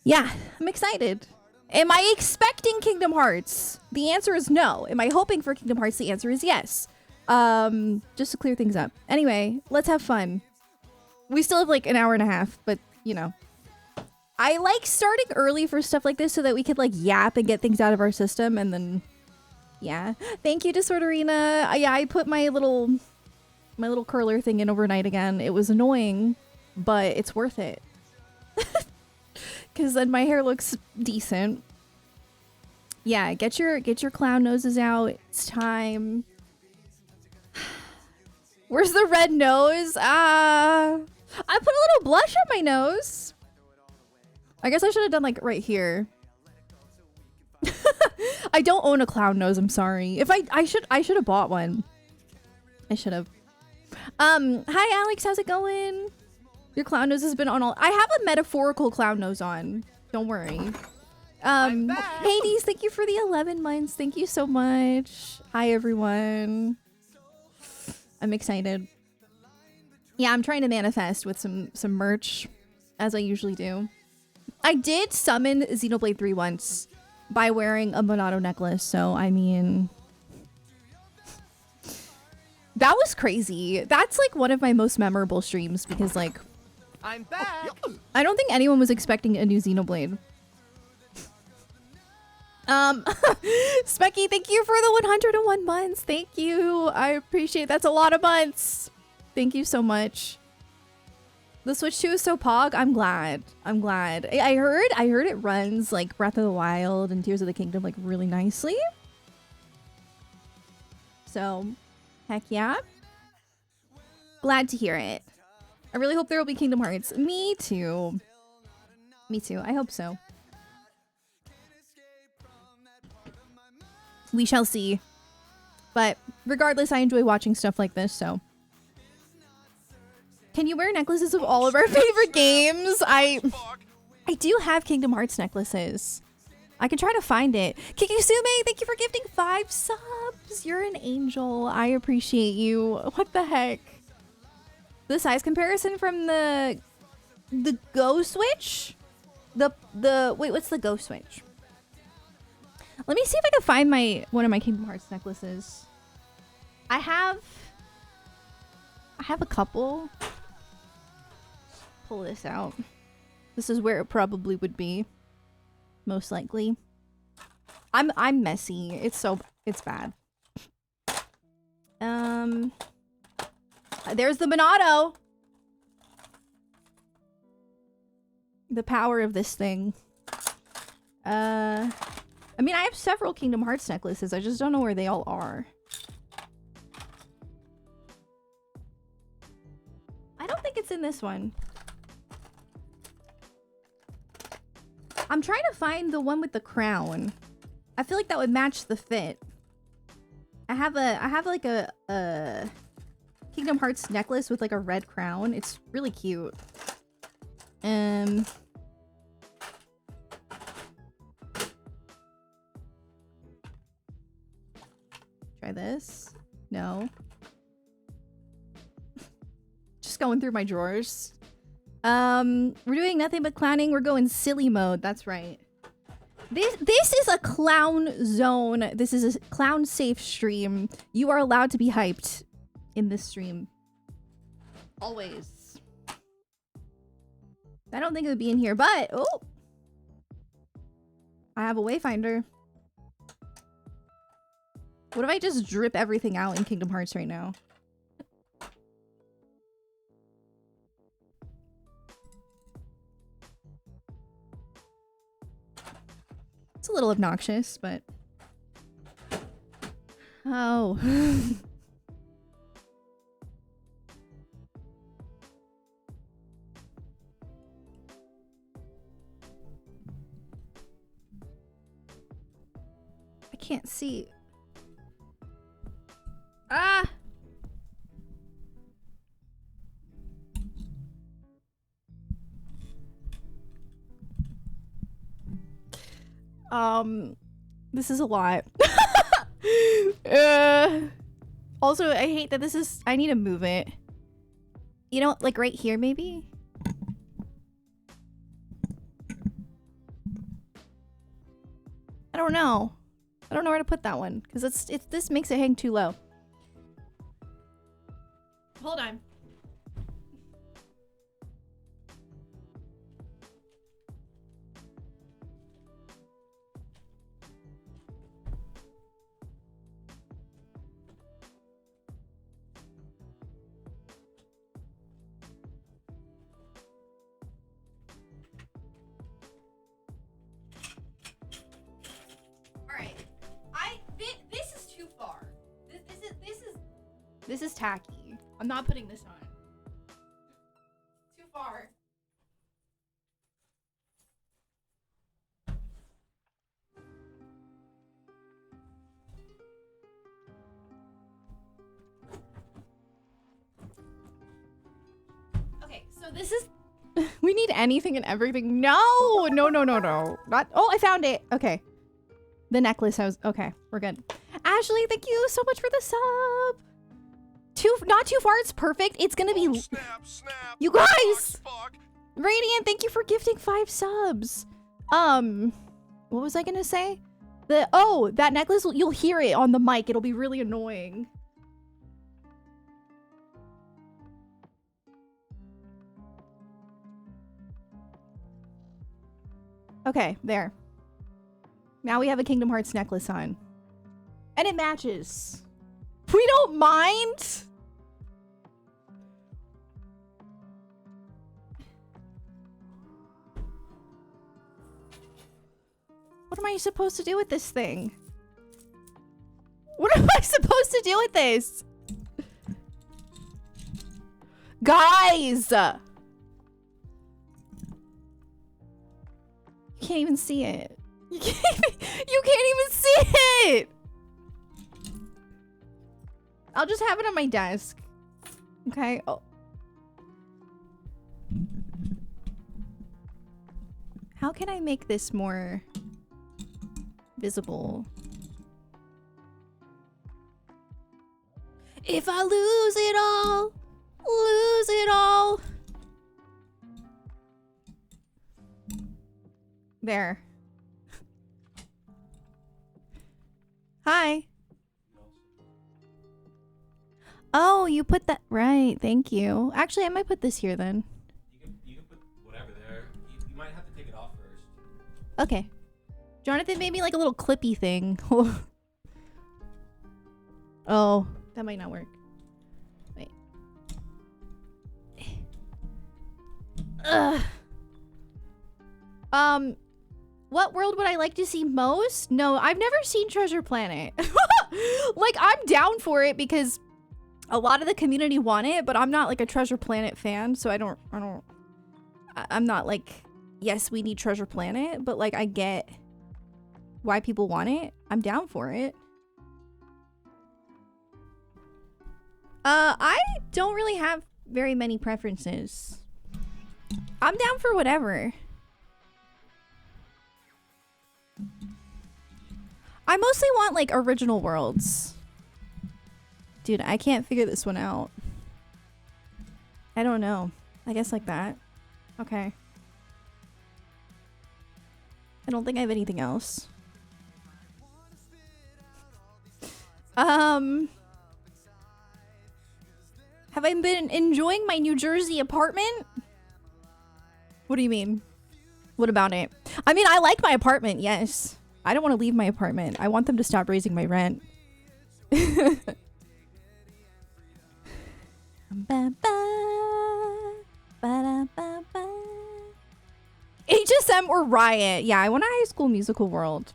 Yeah, I'm excited. Am I expecting Kingdom Hearts? The answer is no. Am I hoping for Kingdom Hearts? The answer is yes. Just to clear things up. Anyway, let's have fun. We still have like an hour and a half, but you know. I like starting early for stuff like this so that we could like yap and get things out of our system and then yeah. Thank you, Disorderina. Yeah, I put my little curler thing in overnight again. It was annoying, but it's worth it. Cause then my hair looks decent. Yeah, get your clown noses out. It's time. Where's the red nose? I put a little blush on my nose. I guess I should have done like right here. I don't own a clown nose, I'm sorry. If I should have bought one. I should have. Hi Alex, how's it going? Your clown nose has been on all. I have a metaphorical clown nose on. Don't worry. Hades, thank you for the 11 months. Thank you so much. Hi everyone. I'm excited. Yeah, I'm trying to manifest with some merch, as I usually do. I did summon Xenoblade 3 once by wearing a Monado necklace, so I mean... That was crazy. That's like one of my most memorable streams because like... I'm back! I don't think anyone was expecting a new Xenoblade. Specky, thank you for the 101 months. Thank you. I appreciate that's a lot of months. Thank you so much. The Switch 2 is so pog. I'm glad. I'm glad. I heard it runs like Breath of the Wild and Tears of the Kingdom like really nicely. So, heck yeah. Glad to hear it. I really hope there will be Kingdom Hearts. Me too. Me too. I hope so. We shall see. But regardless, I enjoy watching stuff like this, so. Can you wear necklaces of all of our favorite games? I do have Kingdom Hearts necklaces. I can try to find it. Kikisume, thank you for gifting 5 subs. You're an angel. I appreciate you. What the heck? The size comparison from the Go Switch? Wait, what's the Go Switch? Let me see if I can find one of my Kingdom Hearts necklaces. I have a couple. Pull this out. This is where it probably would be. Most likely. I'm messy. It's bad. There's the Monado. The power of this thing. I mean, I have several Kingdom Hearts necklaces. I just don't know where they all are. I don't think it's in this one. I'm trying to find the one with the crown. I feel like that would match the fit. I have like a Kingdom Hearts necklace with like a red crown. It's really cute. Try this. No. Just going through my drawers. We're doing nothing but clowning. We're going silly mode. That's right. This is a clown zone. This is a clown safe stream. You are allowed to be hyped in this stream. Always. I don't think it would be in here, but oh, I have a wayfinder. What if I just drip everything out in Kingdom Hearts right now? It's a little obnoxious, but... Oh. I can't see. Ah! This is a lot. Also, I hate that this is... I need to move it. You know, like right here, maybe? don't know. I don't know where to put that one because this makes it hang too low. Hold on. This is tacky. I'm not putting this on. Too far. Okay, so this is... We need anything and everything. No! No. Not... Oh, I found it. Okay. The necklace house. Okay, we're good. Ashley, thank you so much for the sub. Not too far, it's perfect. It's gonna be... Snap. You guys! Fuck. Radiant, thank you for gifting 5 subs. What was I gonna say? That necklace, you'll hear it on the mic. It'll be really annoying. Okay, there. Now we have a Kingdom Hearts necklace on. And it matches. We don't mind. What am I supposed to do with this thing? What am I supposed to do with this? Guys! You can't even see it. You can't even see it! I'll just have it on my desk. Okay. Oh. How can I make this more visible? If I lose it all. There. Hi. Oh, you put that right. Thank you. Actually, I might put this here then. You can put whatever there. You might have to take it off first. Okay. Jonathan made me like a little clippy thing. Oh, that might not work. Wait. Ugh. What world would I like to see most? No, I've never seen Treasure Planet. Like, I'm down for it because a lot of the community want it, but I'm not like a Treasure Planet fan, so I'm not like, yes, we need Treasure Planet, but like I get why people want it. I'm down for it. I don't really have very many preferences. I'm down for whatever. I mostly want like original worlds. Dude, I can't figure this one out. I don't know. I guess like that. Okay. I don't think I have anything else. Have I been enjoying my New Jersey apartment? What do you mean? What about it? I mean, I like my apartment, yes. I don't want to leave my apartment. I want them to stop raising my rent. HSM or Riot. Yeah, I want a High School Musical world.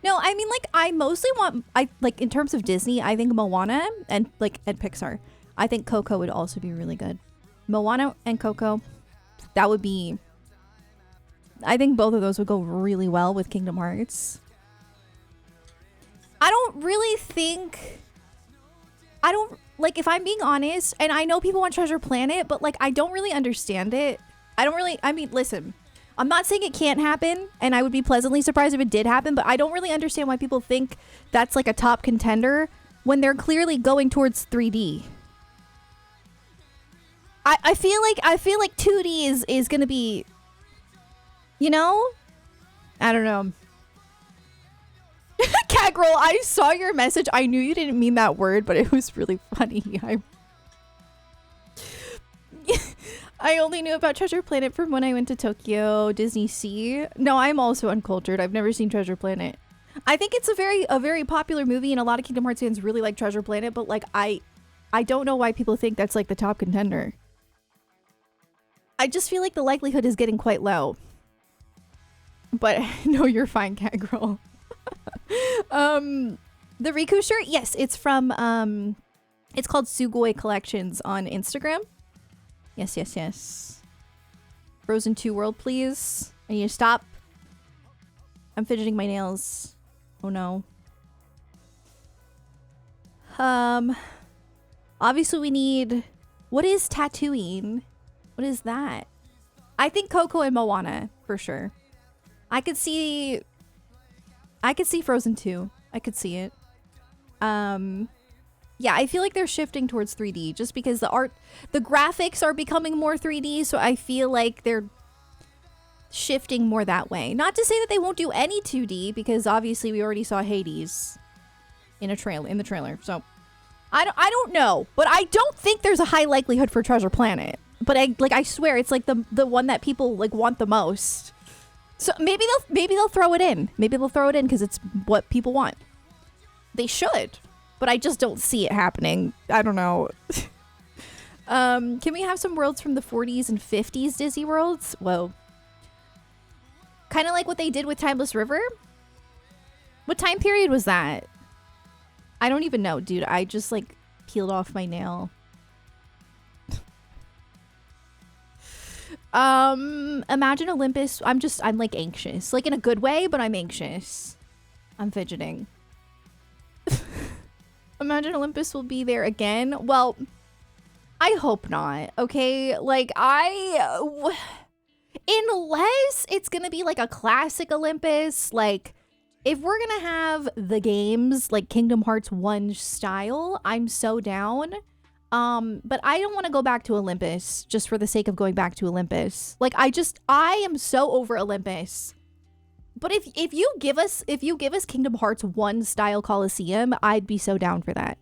No, I mean, like, I mostly want, like, in terms of Disney, I think Moana and Pixar. I think Coco would also be really good. Moana and Coco, that would be, I think both of those would go really well with Kingdom Hearts. I don't really think, like, if I'm being honest, and I know people want Treasure Planet, but, like, I don't really understand it. I mean, listen, I'm not saying it can't happen, and I would be pleasantly surprised if it did happen, but I don't really understand why people think that's, like, a top contender when they're clearly going towards 3D. I feel like 2D is gonna be, you know? I don't know. Cat girl, I saw your message. I knew you didn't mean that word, but it was really funny. I only knew about Treasure Planet from when I went to Tokyo Disney Sea. No, I'm also uncultured. I've never seen Treasure Planet. I think it's a very popular movie, and a lot of Kingdom Hearts fans really like Treasure Planet, but like I don't know why people think that's like the top contender. I just feel like the likelihood is getting quite low. But no, you're fine, Cat Girl. The Riku shirt, yes, it's from it's called Sugoi Collections on Instagram. Yes. Frozen 2 world, please. I need to stop. I'm fidgeting my nails. Oh no. Obviously we need... What is Tatooine? What is that? I think Coco and Moana, for sure. I could see Frozen 2. I could see it. Yeah, I feel like they're shifting towards 3D just because the graphics are becoming more 3D, so I feel like they're shifting more that way. Not to say that they won't do any 2D, because obviously we already saw Hades in the trailer. So I don't know, but I don't think there's a high likelihood for Treasure Planet. But I swear it's like the one that people like want the most. So maybe they'll throw it in. Maybe they'll throw it in because it's what people want. They should, but I just don't see it happening. I don't know. Can we have some worlds from the 40s and 50s Disney worlds? Whoa. Kind of like what they did with Timeless River? What time period was that? I don't even know, dude. I just like peeled off my nail. Imagine Olympus. I'm like anxious. Like in a good way, but I'm anxious. I'm fidgeting. Imagine Olympus will be there again. Well, I hope not. Okay, like unless it's gonna be like a classic Olympus, like if we're gonna have the games like Kingdom Hearts 1 style, I'm so down. But I don't want to go back to Olympus just for the sake of going back to Olympus. Like I am so over Olympus. But if you give us Kingdom Hearts 1 style Coliseum, I'd be so down for that.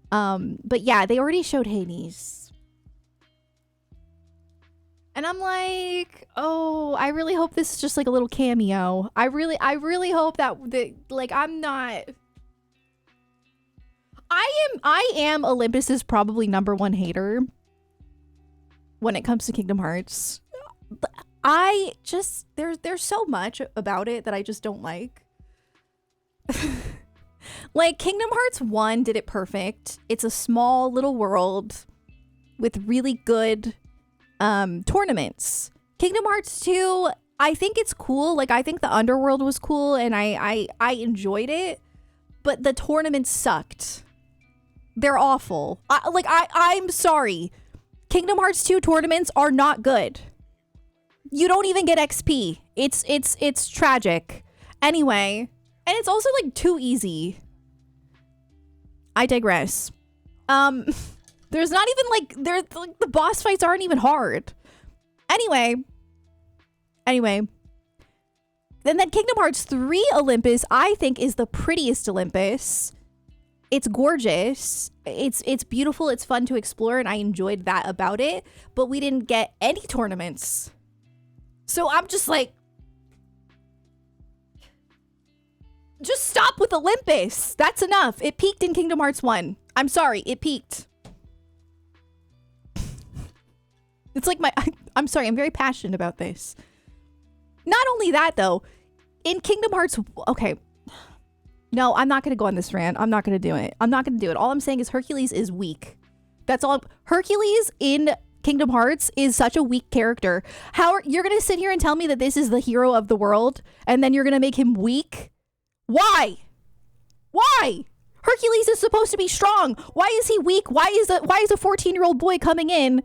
But yeah, they already showed Hades. And I'm like, oh, I really hope this is just like a little cameo. I really hope that like I'm not. I am Olympus's probably #1 hater when it comes to Kingdom Hearts. I just there's so much about it that I just don't like. Like Kingdom Hearts 1 did it perfect. It's a small little world with really good tournaments. Kingdom Hearts 2, I think it's cool. Like I think the underworld was cool and I enjoyed it, but the tournaments sucked. They're awful. I'm sorry. Kingdom Hearts 2 tournaments are not good. You don't even get XP. It's tragic. Anyway, and it's also like too easy. I digress. There's not even like the boss fights aren't even hard. Anyway. And then Kingdom Hearts 3 Olympus, I think, is the prettiest Olympus. It's gorgeous. It's beautiful. It's fun to explore, and I enjoyed that about it. But we didn't get any tournaments. So I'm just like, just stop with Olympus. That's enough. It peaked in Kingdom Hearts 1. I'm sorry. It peaked. It's like I'm sorry. I'm very passionate about this. Not only that, though, in Kingdom Hearts, okay. No, I'm not going to go on this rant. I'm not going to do it. All I'm saying is Hercules is weak. That's all. Hercules in Kingdom Hearts is such a weak character. How you're going to sit here and tell me that this is the hero of the world and then you're going to make him weak? Why? Hercules is supposed to be strong. Why is he weak? Why is a 14-year-old boy coming in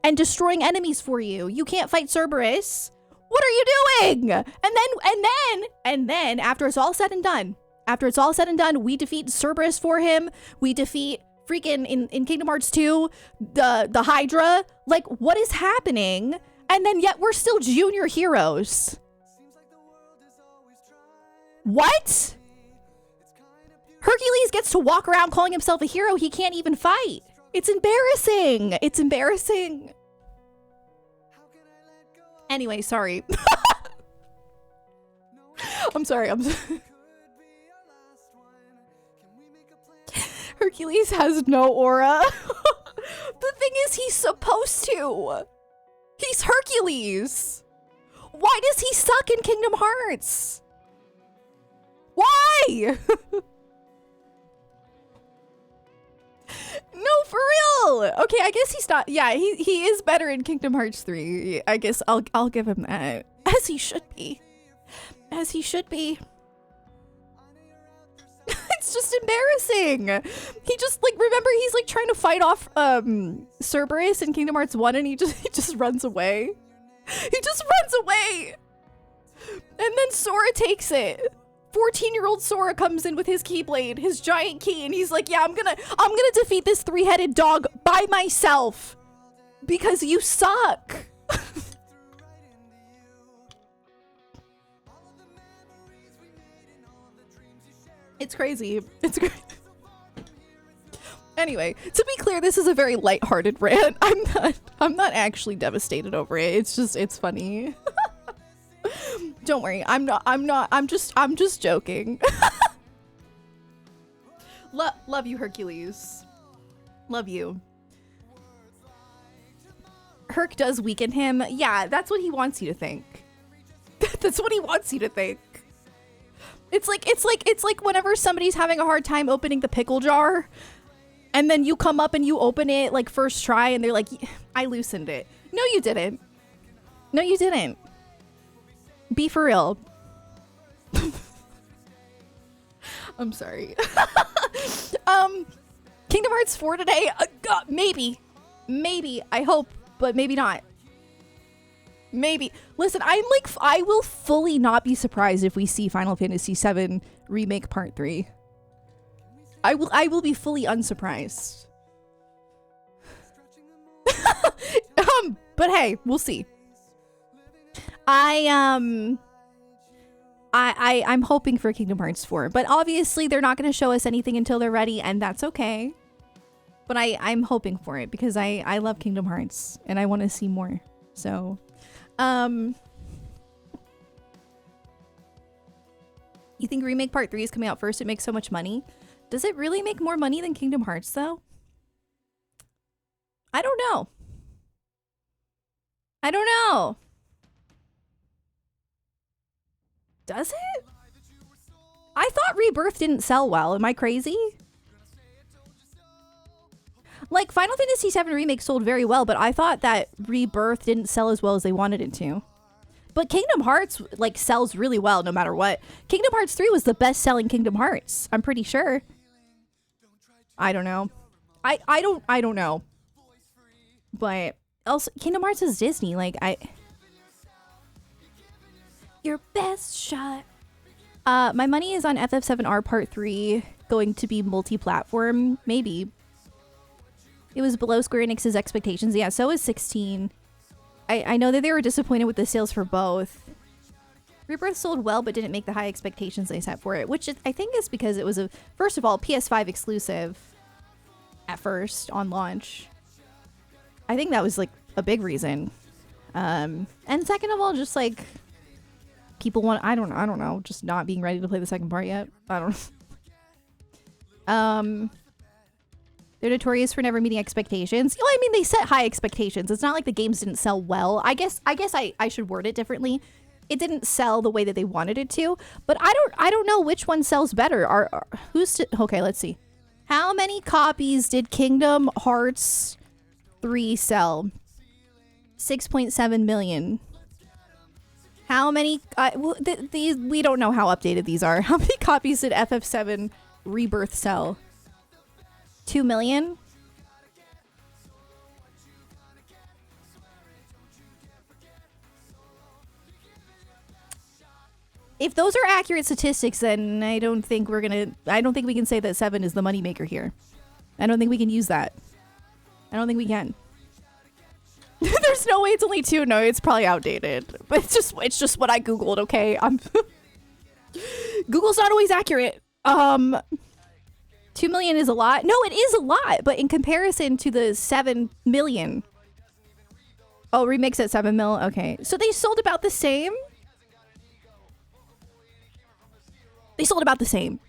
and destroying enemies for you? You can't fight Cerberus. What are you doing? And then after it's all said and done, we defeat Cerberus for him. We defeat freaking in Kingdom Hearts 2, the Hydra. Like, what is happening? And then yet we're still junior heroes. What? Hercules gets to walk around calling himself a hero. He can't even fight. It's embarrassing. It's embarrassing. Anyway, sorry. I'm sorry. Hercules has no aura. The thing is, he's supposed to. He's Hercules. Why does he suck in Kingdom Hearts? Why? No, for real. Okay, I guess he's not. Yeah, he is better in Kingdom Hearts 3. I guess I'll give him that. As he should be. As he should be. It's just embarrassing. He just, like, remember he's like trying to fight off Cerberus in Kingdom Hearts 1 and he just runs away. He just runs away. And then Sora takes it. 14-year-old Sora comes in with his Keyblade, his giant key, and he's like, yeah, I'm gonna defeat this 3-headed dog by myself because you suck. It's crazy. It's crazy. Anyway, to be clear, this is a very lighthearted rant. I'm not actually devastated over it. It's funny. Don't worry. I'm just joking. Love you, Hercules. Love you. Herc does weaken him. Yeah, that's what he wants you to think. That's what he wants you to think. It's like whenever somebody's having a hard time opening the pickle jar and then you come up and you open it like first try and they're like, I loosened it. No, you didn't. No, you didn't. Be for real. I'm sorry. Kingdom Hearts 4 today? Maybe. Maybe. I hope, but maybe not. Maybe. Listen, I will fully not be surprised if we see Final Fantasy VII Remake Part 3. I will be fully unsurprised. But hey, we'll see. I'm hoping for Kingdom Hearts 4, but obviously they're not going to show us anything until they're ready, and that's okay. But I'm hoping for it because I love Kingdom Hearts and I want to see more. So, you think Remake Part 3 is coming out first? It makes so much money. Does it really make more money than Kingdom Hearts though? I don't know. I don't know. Does it? I thought Rebirth didn't sell well. Am I crazy? Like, Final Fantasy VII Remake sold very well, but I thought that Rebirth didn't sell as well as they wanted it to. But Kingdom Hearts, like, sells really well no matter what. Kingdom Hearts 3 was the best-selling Kingdom Hearts. I'm pretty sure. I don't know. I don't know. But also, Kingdom Hearts is Disney. Like, your best shot. My money is on FF7R Part 3 going to be multi-platform. Maybe. It was below Square Enix's expectations. Yeah, so is 16. I know that they were disappointed with the sales for both. Rebirth sold well but didn't make the high expectations they set for it, which I think is because it was first of all, PS5 exclusive at first on launch. I think that was like a big reason. And second of all, just like people want, I don't know, just not being ready to play the second part yet. I don't know. They're notorious for never meeting expectations. Well, I mean, they set high expectations. It's not like the games didn't sell well. I guess I should word it differently. It didn't sell the way that they wanted it to, but I don't know which one sells better. Okay, let's see. How many copies did Kingdom Hearts 3 sell? 6.7 million. How many these we don't know how updated these are. How many copies did FF7 Rebirth sell? 2 million? If those are accurate statistics, then I don't think we can say that 7 is the moneymaker here. I don't think we can use that. I don't think we can. There's no way it's only 2. No, it's probably outdated. But it's just what I Googled, okay? Google's not always accurate. 2 million is a lot. No, it is a lot, but in comparison to the 7 million. Oh, remakes at 7 mil. Okay, so they sold about the same. They sold about the same.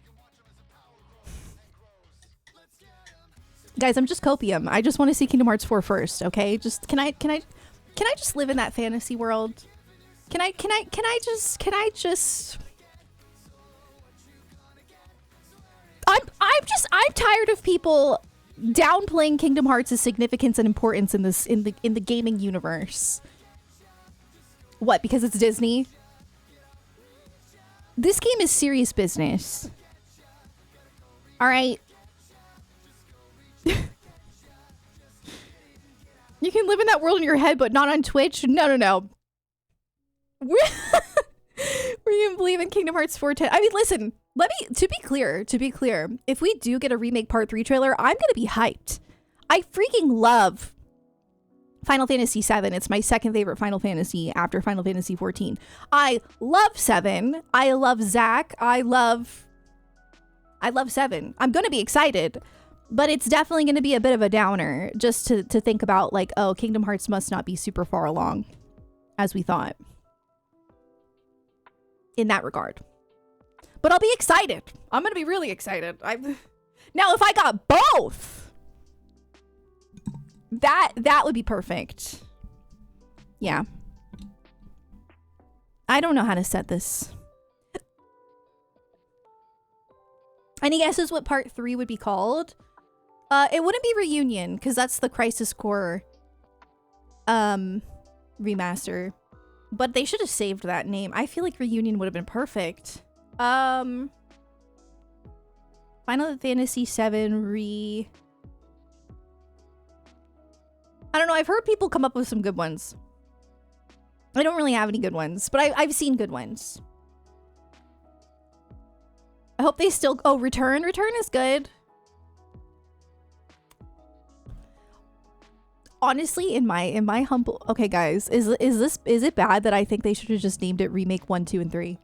Guys, I'm just copium. I just want to see Kingdom Hearts 4 first, okay? Just can I just live in that fantasy world? Can I just I'm tired of people downplaying Kingdom Hearts' significance and importance in this in the gaming universe. What, because it's Disney? This game is serious business. All right. You can live in that world in your head, but not on Twitch? No. We can believe in Kingdom Hearts 410. I mean, listen, to be clear, if we do get a remake part 3 trailer, I'm gonna be hyped. I freaking love Final Fantasy 7. It's my second favorite Final Fantasy after Final Fantasy 14. I love 7. I love Zack. I love 7. I'm gonna be excited, but it's definitely gonna be a bit of a downer just to think about, like, oh, Kingdom Hearts must not be super far along as we thought in that regard. But I'll be excited. I'm gonna be really excited. Now, if I got both, that would be perfect. Yeah. I don't know how to set this. Any guesses what part 3 would be called? It wouldn't be Reunion, because that's the Crisis Core remaster. But they should have saved that name. I feel like Reunion would have been perfect. Final Fantasy 7 I don't know, I've heard people come up with some good ones. I don't really have any good ones, but I've seen good ones. I hope they still... Oh, Return? Return is good. Honestly, in my humble... Okay, guys, is it bad that I think they should have just named it Remake 1, 2, and 3?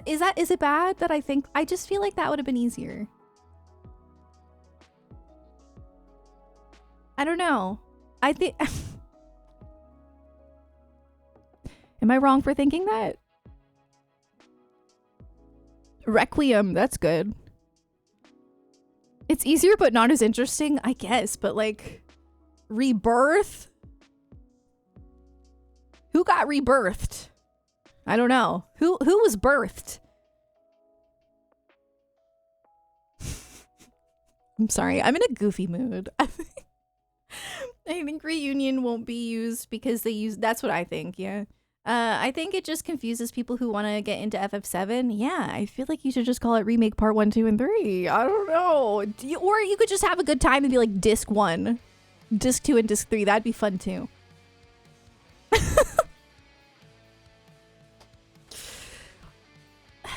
Is it bad that I think... I just feel like that would have been easier. I don't know. I think... Am I wrong for thinking that? Requiem, that's good. It's easier but not as interesting, I guess, but like Rebirth? Who got rebirthed? I don't know. Who was birthed? I'm sorry, I'm in a goofy mood. I think Reunion won't be used because they use... That's what I think, yeah. I think it just confuses people who want to get into FF7. Yeah, I feel like you should just call it Remake Part 1, 2, and 3. I don't know. Or you could just have a good time and be like Disc 1, Disc 2, and Disc 3. That'd be fun too.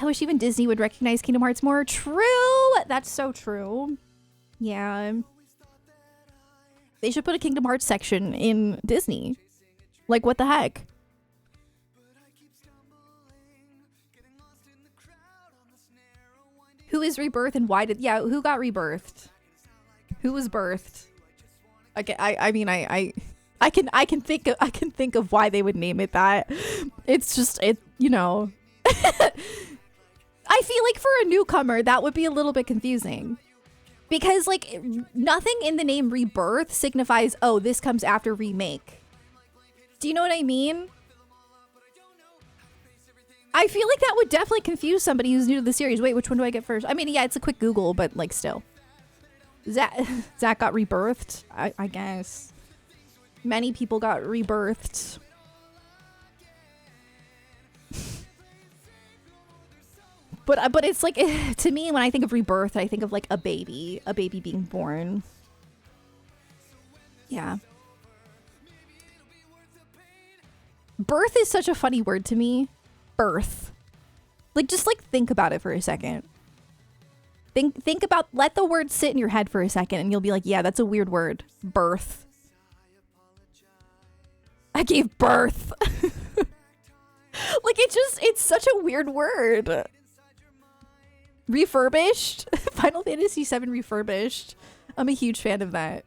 I wish even Disney would recognize Kingdom Hearts more. True! That's so true. Yeah. They should put a Kingdom Hearts section in Disney. Like, what the heck? Who is rebirthed and why did... Yeah, who got rebirthed? Who was birthed? Okay, I mean, I can think of why they would name it that. It's just, you know. I feel like for a newcomer, that would be a little bit confusing. Because, like, nothing in the name Rebirth signifies, oh, this comes after remake. Do you know what I mean? I feel like that would definitely confuse somebody who's new to the series. Wait, which one do I get first? I mean, yeah, it's a quick Google, but, like, still. Zack got rebirthed, I guess. Many people got rebirthed. But it's like, to me, when I think of rebirth, I think of like a baby being born. Yeah. Birth is such a funny word to me. Birth. Like, just like think about it for a second. Think about, let the word sit in your head for a second and you'll be like, yeah, that's a weird word. Birth. I gave birth. Like, it's such a weird word. Refurbished? Final Fantasy VII Refurbished. I'm a huge fan of that.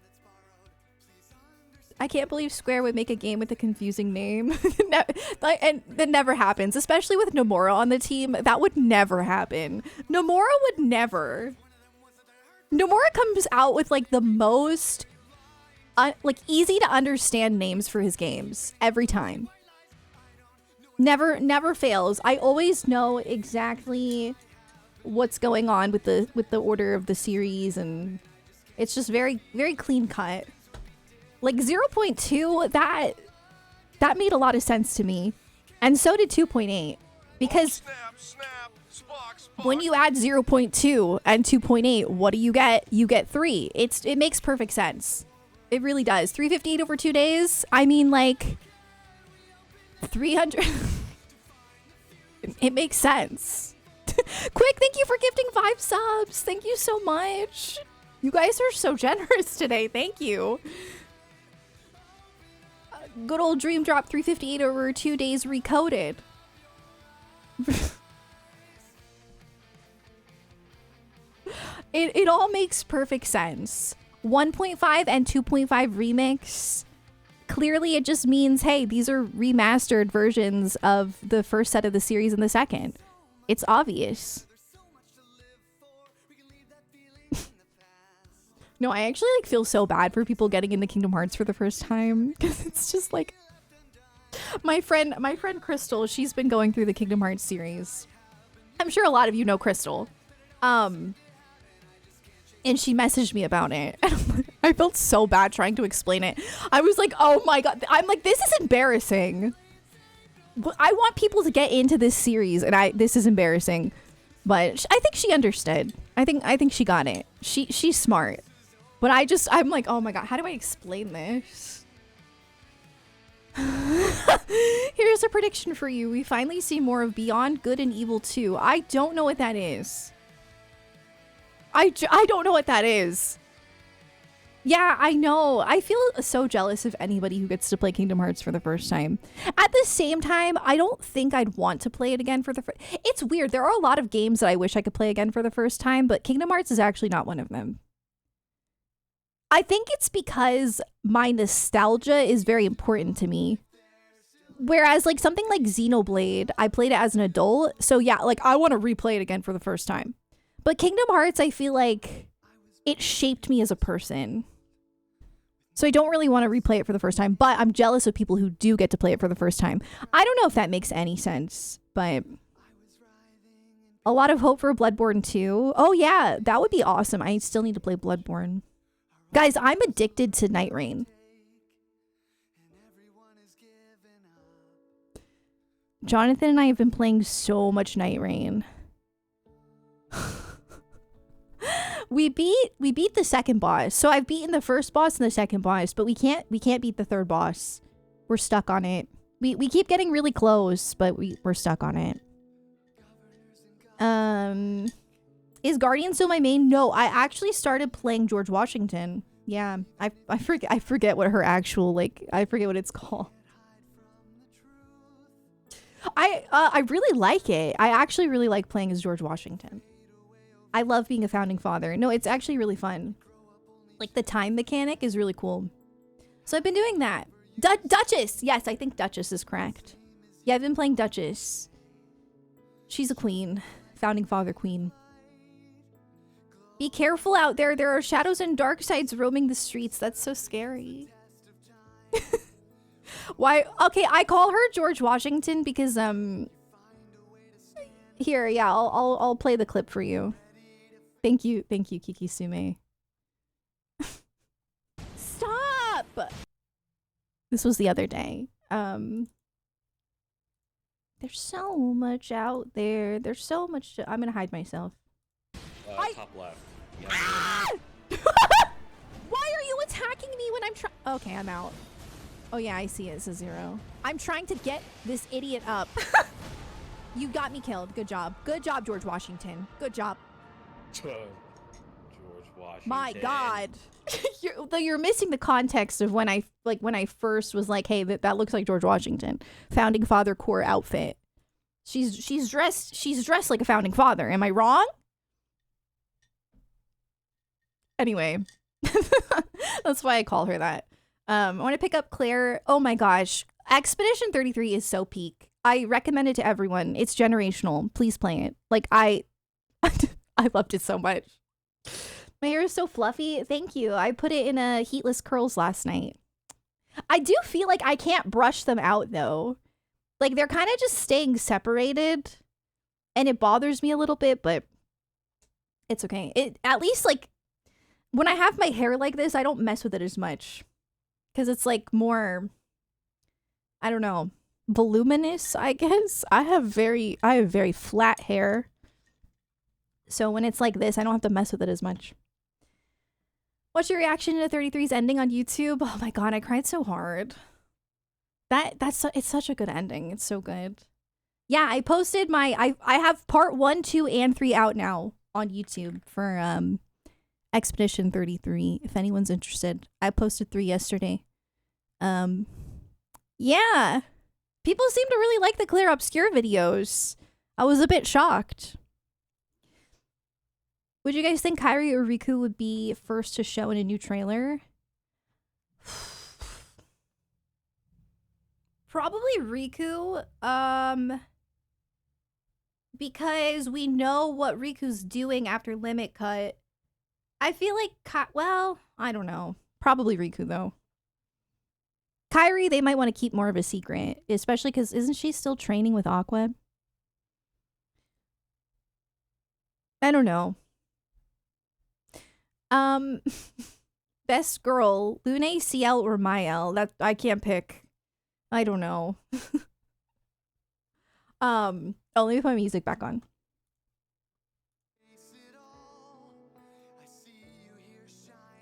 I can't believe Square would make a game with a confusing name. And that never happens, especially with Nomura on the team. That would never happen. Nomura would never. Nomura comes out with like the most like easy to understand names for his games every time. Never fails. I always know exactly what's going on with the order of the series, and it's just very clean cut. Like 0.2, that made a lot of sense to me, and so did 2.8, because when you add 0.2 and 2.8, what do you get? You get 3. It makes perfect sense. It really does. 358 over 2 days. I mean, like 300. It makes sense. Quick, thank you for gifting 5 subs. Thank you so much. You guys are so generous today. Thank you. Good old Dream Drop 358 over 2 days recoded. It all makes perfect sense. 1.5 and 2.5 remix. Clearly it just means, hey, these are remastered versions of the first set of the series and the second. It's obvious. No, I actually like feel so bad for people getting into Kingdom Hearts for the first time, because it's just like my friend Crystal, she's been going through the Kingdom Hearts series. I'm sure a lot of you know Crystal. And she messaged me about it. And I felt so bad trying to explain it. I was like, oh my god. I'm like, this is embarrassing. I want people to get into this series, and this is embarrassing. But I think she understood. I think she got it. She's smart. But I'm like, oh my god, how do I explain this? Here's a prediction for you. We finally see more of Beyond Good and Evil 2. I don't know what that is. I don't know what that is. Yeah, I know. I feel so jealous of anybody who gets to play Kingdom Hearts for the first time. At the same time, I don't think I'd want to play it again for the first... It's weird. There are a lot of games that I wish I could play again for the first time, but Kingdom Hearts is actually not one of them. I think it's because my nostalgia is very important to me. Whereas like something like Xenoblade, I played it as an adult. So yeah, like I want to replay it again for the first time. But Kingdom Hearts, I feel like it shaped me as a person. So I don't really want to replay it for the first time, but I'm jealous of people who do get to play it for the first time. I don't know if that makes any sense, but a lot of hope for Bloodborne 2. Oh yeah, that would be awesome. I still need to play Bloodborne. Guys, I'm addicted to Night Rain. Jonathan and I have been playing so much Night Rain. We beat the second boss. So I've beaten the first boss and the second boss, but we can't beat the third boss. We're stuck on it. We keep getting really close, but we're stuck on it. Is Guardian still my main? No, I actually started playing George Washington. Yeah, I forget what her actual, like, I forget what it's called. I really like it. I actually really like playing as George Washington. I love being a founding father. No, it's actually really fun. Like, the time mechanic is really cool. So I've been doing that. Duchess! Yes, I think Duchess is correct. Yeah, I've been playing Duchess. She's a queen. Founding father queen. Be careful out there. There are shadows and dark sides roaming the streets. That's so scary. Why? Okay, I call her George Washington because, here, yeah, I'll play the clip for you. Thank you, Kiki Sume. Stop! This was the other day. There's so much out there. There's so much I'm gonna hide myself. Top left. Yeah. Ah! Why are you attacking me when I'm trying? Okay, I'm out. Oh yeah, I see it. It's a 0. I'm trying to get this idiot up. You got me killed. Good job. Good job, George Washington. Good job. George Washington. My God. You're missing the context of when I first was like, hey, that looks like George Washington. Founding father core outfit. She's dressed like a founding father. Am I wrong? Anyway, that's why I call her that. I want to pick up Claire. Oh my gosh. Expedition 33 is so peak. I recommend it to everyone. It's generational. Please play it. Like, I loved it so much. My hair is so fluffy. Thank you. I put it in a heatless curls last night. I do feel like I can't brush them out though. Like, they're kind of just staying separated. And it bothers me a little bit, but it's okay. It at least, like, when I have my hair like this, I don't mess with it as much. Because it's, like, more, I don't know, voluminous, I guess. I have very flat hair. So when it's like this, I don't have to mess with it as much. What's your reaction to 33's ending on YouTube? Oh my god, I cried so hard. It's such a good ending. It's so good. Yeah, I posted my I have part 1, 2, and 3 out now on YouTube for Expedition 33. If anyone's interested, I posted 3 yesterday. Yeah, people seem to really like the Clear Obscure videos. I was a bit shocked. Would you guys think Kairi or Riku would be first to show in a new trailer? Probably Riku, because we know what Riku's doing after Limit Cut. I feel like, well, I don't know. Probably Riku, though. Kairi, they might want to keep more of a secret, especially because isn't she still training with Aqua? I don't know. Best girl, Lune, CL, or Mael? That I can't pick. I don't know. I'll leave my music back on.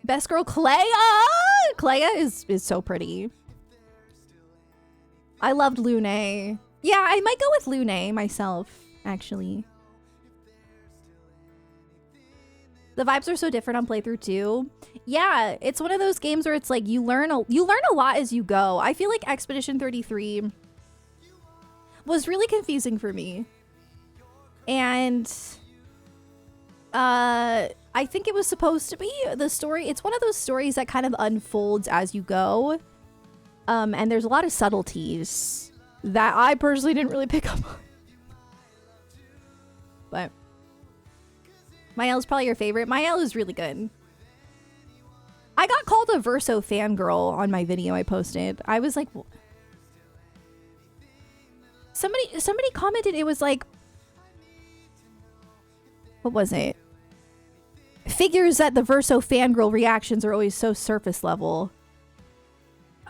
Best girl, Clea. Clea is so pretty. I loved Lune. Yeah, I might go with Lune myself, actually. The vibes are so different on playthrough 2. Yeah, it's one of those games where it's like you learn a lot as you go. I feel like Expedition 33 was really confusing for me. And I think it was supposed to be the story. It's one of those stories that kind of unfolds as you go. And there's a lot of subtleties that I personally didn't really pick up on. But Mael's probably your favorite. Mael is really good. I got called a Verso fangirl on my video I posted. I was like, somebody commented, it was like, what was it? Figures that the Verso fangirl reactions are always so surface level.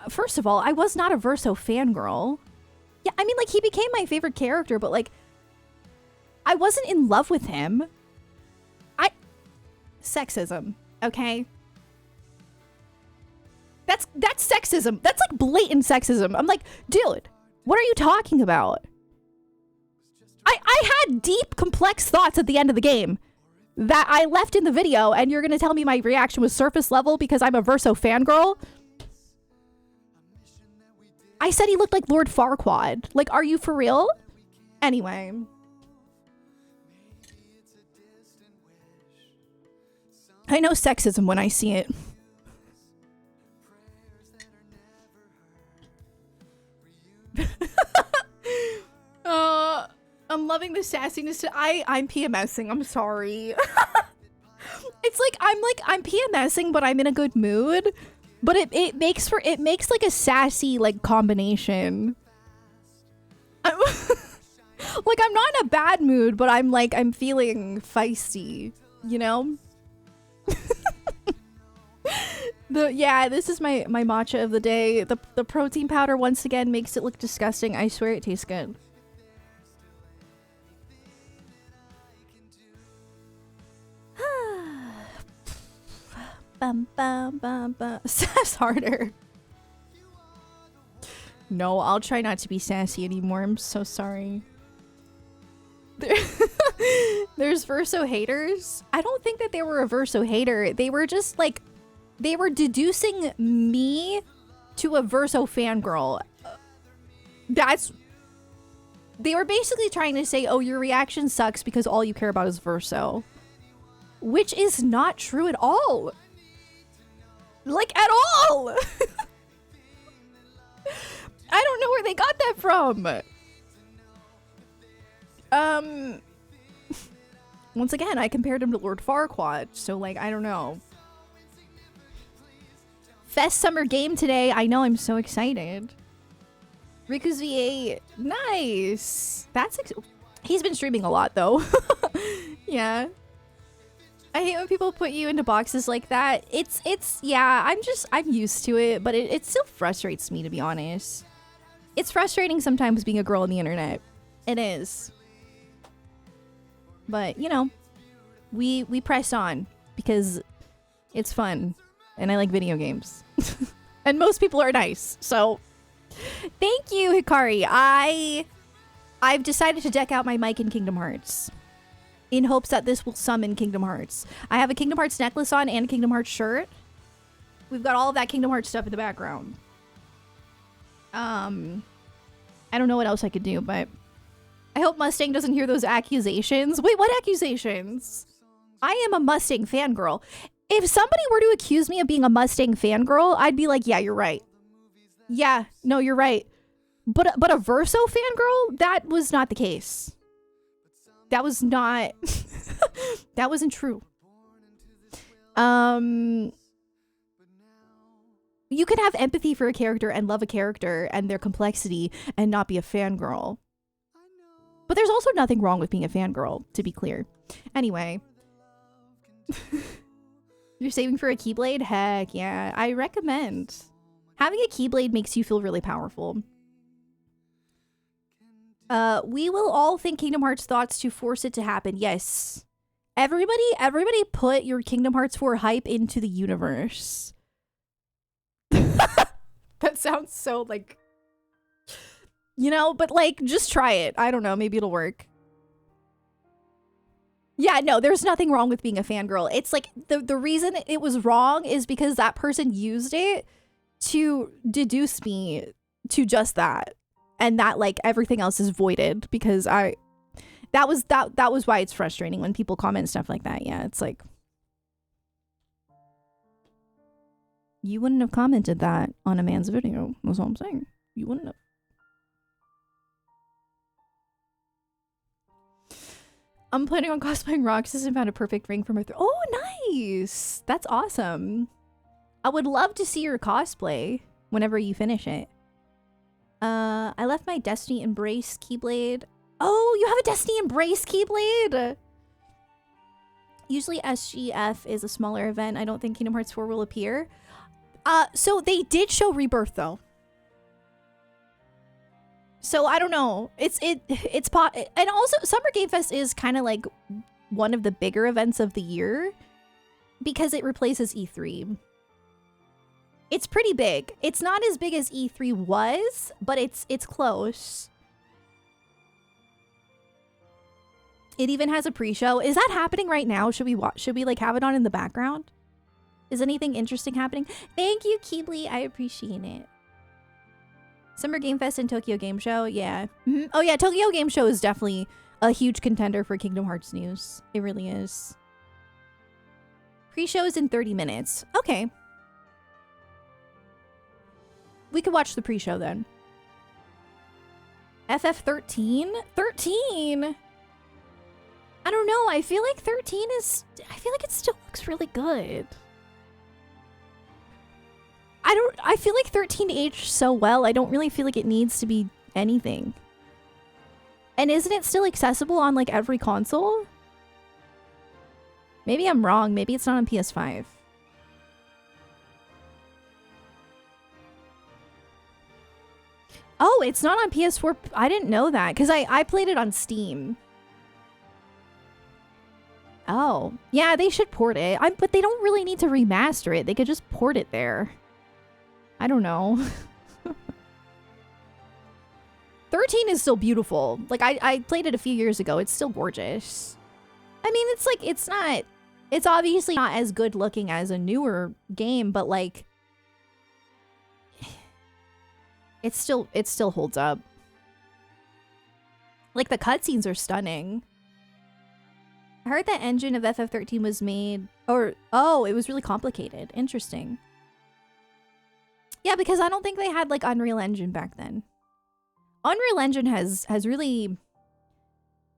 First of all, I was not a Verso fangirl. Yeah, I mean, like, he became my favorite character, but, like, I wasn't in love with him. Sexism, okay? That's sexism. That's, like, blatant sexism. I'm like, dude, what are you talking about? I had deep, complex thoughts at the end of the game that I left in the video, and you're gonna tell me my reaction was surface level because I'm a Verso fangirl? I said he looked like Lord Farquaad. Like, are you for real? Anyway. I know sexism when I see it. I'm loving the sassiness. I'm PMSing. I'm sorry. It's like I'm PMSing, but I'm in a good mood. But it makes like a sassy like combination. Like, I'm not in a bad mood, but I'm feeling feisty, you know? This is my matcha of the day. The protein powder once again makes it look disgusting. I swear it tastes good. Bum bum bum bum. Sass harder. No, I'll try not to be sassy anymore. I'm so sorry. There's Verso haters. I don't think that they were a Verso hater. They were just like, they were deducing me to a Verso fangirl. They were basically trying to say, oh, your reaction sucks because all you care about is Verso. which is not true at all. Like, at all. I don't know where they got that from. Once again, I compared him to Lord Farquaad, so like, I don't know. Fest Summer Game today. I know, I'm so excited. Riku's V8. Nice. He's been streaming a lot, though. Yeah. I hate when people put you into boxes like that. Yeah, I'm used to it, but it still frustrates me, to be honest. It's frustrating sometimes being a girl on the internet. It is. But, you know, we press on because it's fun and I like video games. And most people are nice. So, thank you, Hikari. I've decided to deck out my mic in Kingdom Hearts in hopes that this will summon Kingdom Hearts. I have a Kingdom Hearts necklace on and a Kingdom Hearts shirt. We've got all of that Kingdom Hearts stuff in the background. I don't know what else I could do, but I hope Mustang doesn't hear those accusations. Wait, what accusations? I am a Mustang fangirl. If somebody were to accuse me of being a Mustang fangirl, I'd be like, yeah, you're right. Yeah, no, you're right. But a Verso fangirl? That was not the case. That was not... that wasn't true. You can have empathy for a character and love a character and their complexity and not be a fangirl. But there's also nothing wrong with being a fangirl, to be clear. Anyway. You're saving for a Keyblade? Heck yeah. I recommend. Having a Keyblade makes you feel really powerful. We will all think Kingdom Hearts thoughts to force it to happen. Yes. Everybody put your Kingdom Hearts 4 hype into the universe. That sounds so like, you know, but like, just try it. I don't know, maybe it'll work. Yeah, no, there's nothing wrong with being a fangirl. It's like, the reason it was wrong is because that person used it to deduce me to just that. And that, like, everything else is voided because that was why it's frustrating when people comment stuff like that. Yeah, it's like, you wouldn't have commented that on a man's video. That's all I'm saying. You wouldn't have. I'm planning on cosplaying Roxas and found a perfect ring for my oh, nice! That's awesome. I would love to see your cosplay whenever you finish it. I left my Destiny Embrace Keyblade. Oh, you have a Destiny Embrace Keyblade? Usually SGF is a smaller event. I don't think Kingdom Hearts 4 will appear. So they did show Rebirth though. So I don't know. And also Summer Game Fest is kind of like one of the bigger events of the year because it replaces E3. It's pretty big. It's not as big as E3 was, but it's close. It even has a pre-show. Is that happening right now? Should we like have it on in the background? Is anything interesting happening? Thank you, Keebly. I appreciate it. Summer Game Fest and Tokyo Game Show. Yeah. Oh yeah, Tokyo Game Show is definitely a huge contender for Kingdom Hearts news. It really is. Pre-show is in 30 minutes. Okay. We could watch the pre-show then. FF13? 13? I don't know. I feel like 13 is... I feel like it still looks really good. I feel like 13 aged so well. I don't really feel like it needs to be anything. And isn't it still accessible on like every console? Maybe I'm wrong. Maybe it's not on PS5. Oh, it's not on PS4. I didn't know that because I played it on Steam. Oh, yeah, they should port it. But they don't really need to remaster it. They could just port it there. I don't know. 13 is still beautiful. Like, I played it a few years ago. It's still gorgeous. I mean, it's like, it's obviously not as good looking as a newer game, but like, it still holds up. Like, the cutscenes are stunning. I heard that engine of FF13 was made, or oh, it was really complicated. Interesting. Yeah, because I don't think they had like Unreal Engine back then. Unreal Engine has really,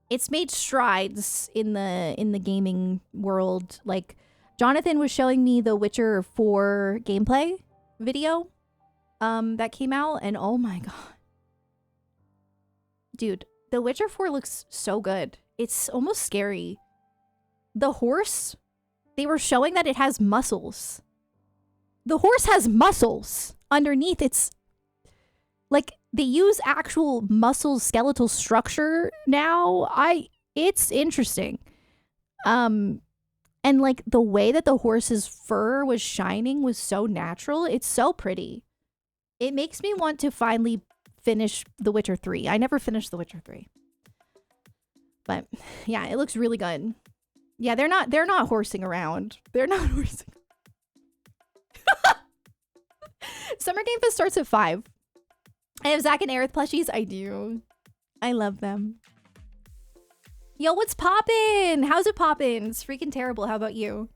it's made strides in the gaming world. Like Jonathan was showing me the Witcher 4 gameplay video that came out, and oh my god. Dude, The Witcher 4 looks so good. It's almost scary. The horse, they were showing that it has muscles. The horse has muscles underneath. It's like they use actual muscle skeletal structure now. It's interesting. And like the way that the horse's fur was shining was so natural. It's so pretty. It makes me want to finally finish The Witcher 3. I never finished The Witcher 3. But yeah, it looks really good. Yeah, they're not horsing around. They're not horsing. Summer Game Fest starts at 5. I have Zack and Aerith plushies. I do. I love them. Yo, what's poppin'? How's it poppin'? It's freaking terrible. How about you?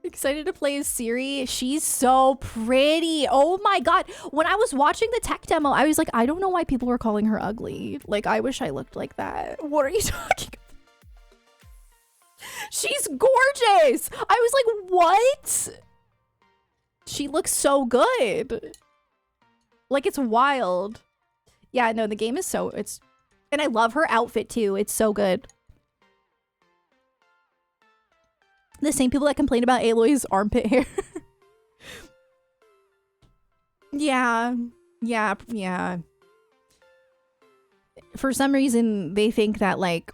Excited to play as Ciri. She's so pretty. Oh my god. When I was watching the tech demo, I was like, I don't know why people were calling her ugly. Like, I wish I looked like that. What are you talking about? She's gorgeous. I was like, what? She looks so good. Like, it's wild. Yeah, no, the game is so, it's, and I love her outfit too. It's so good. The same people that complain about Aloy's armpit hair. Yeah. For some reason, they think that, like,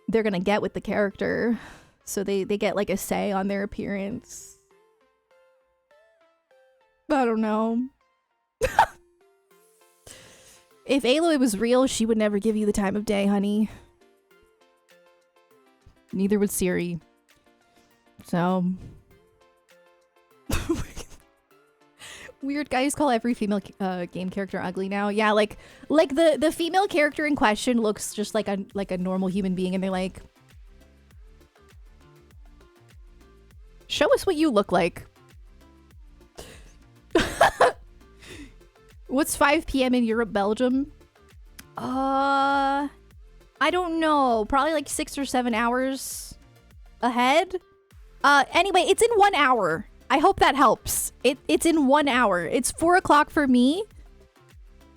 they're gonna get with the character. So they get, like, a say on their appearance. I don't know. If Aloy was real, she would never give you the time of day, honey. Neither would Ciri. So weird guys call every female game character ugly now. Yeah, like the female character in question looks just like a normal human being, and they're like, show us what you look like. What's 5 p.m. in Europe, Belgium? I don't know. Probably like 6 or 7 hours ahead. Anyway, it's in 1 hour. I hope that helps. It's in 1 hour. It's 4 o'clock for me.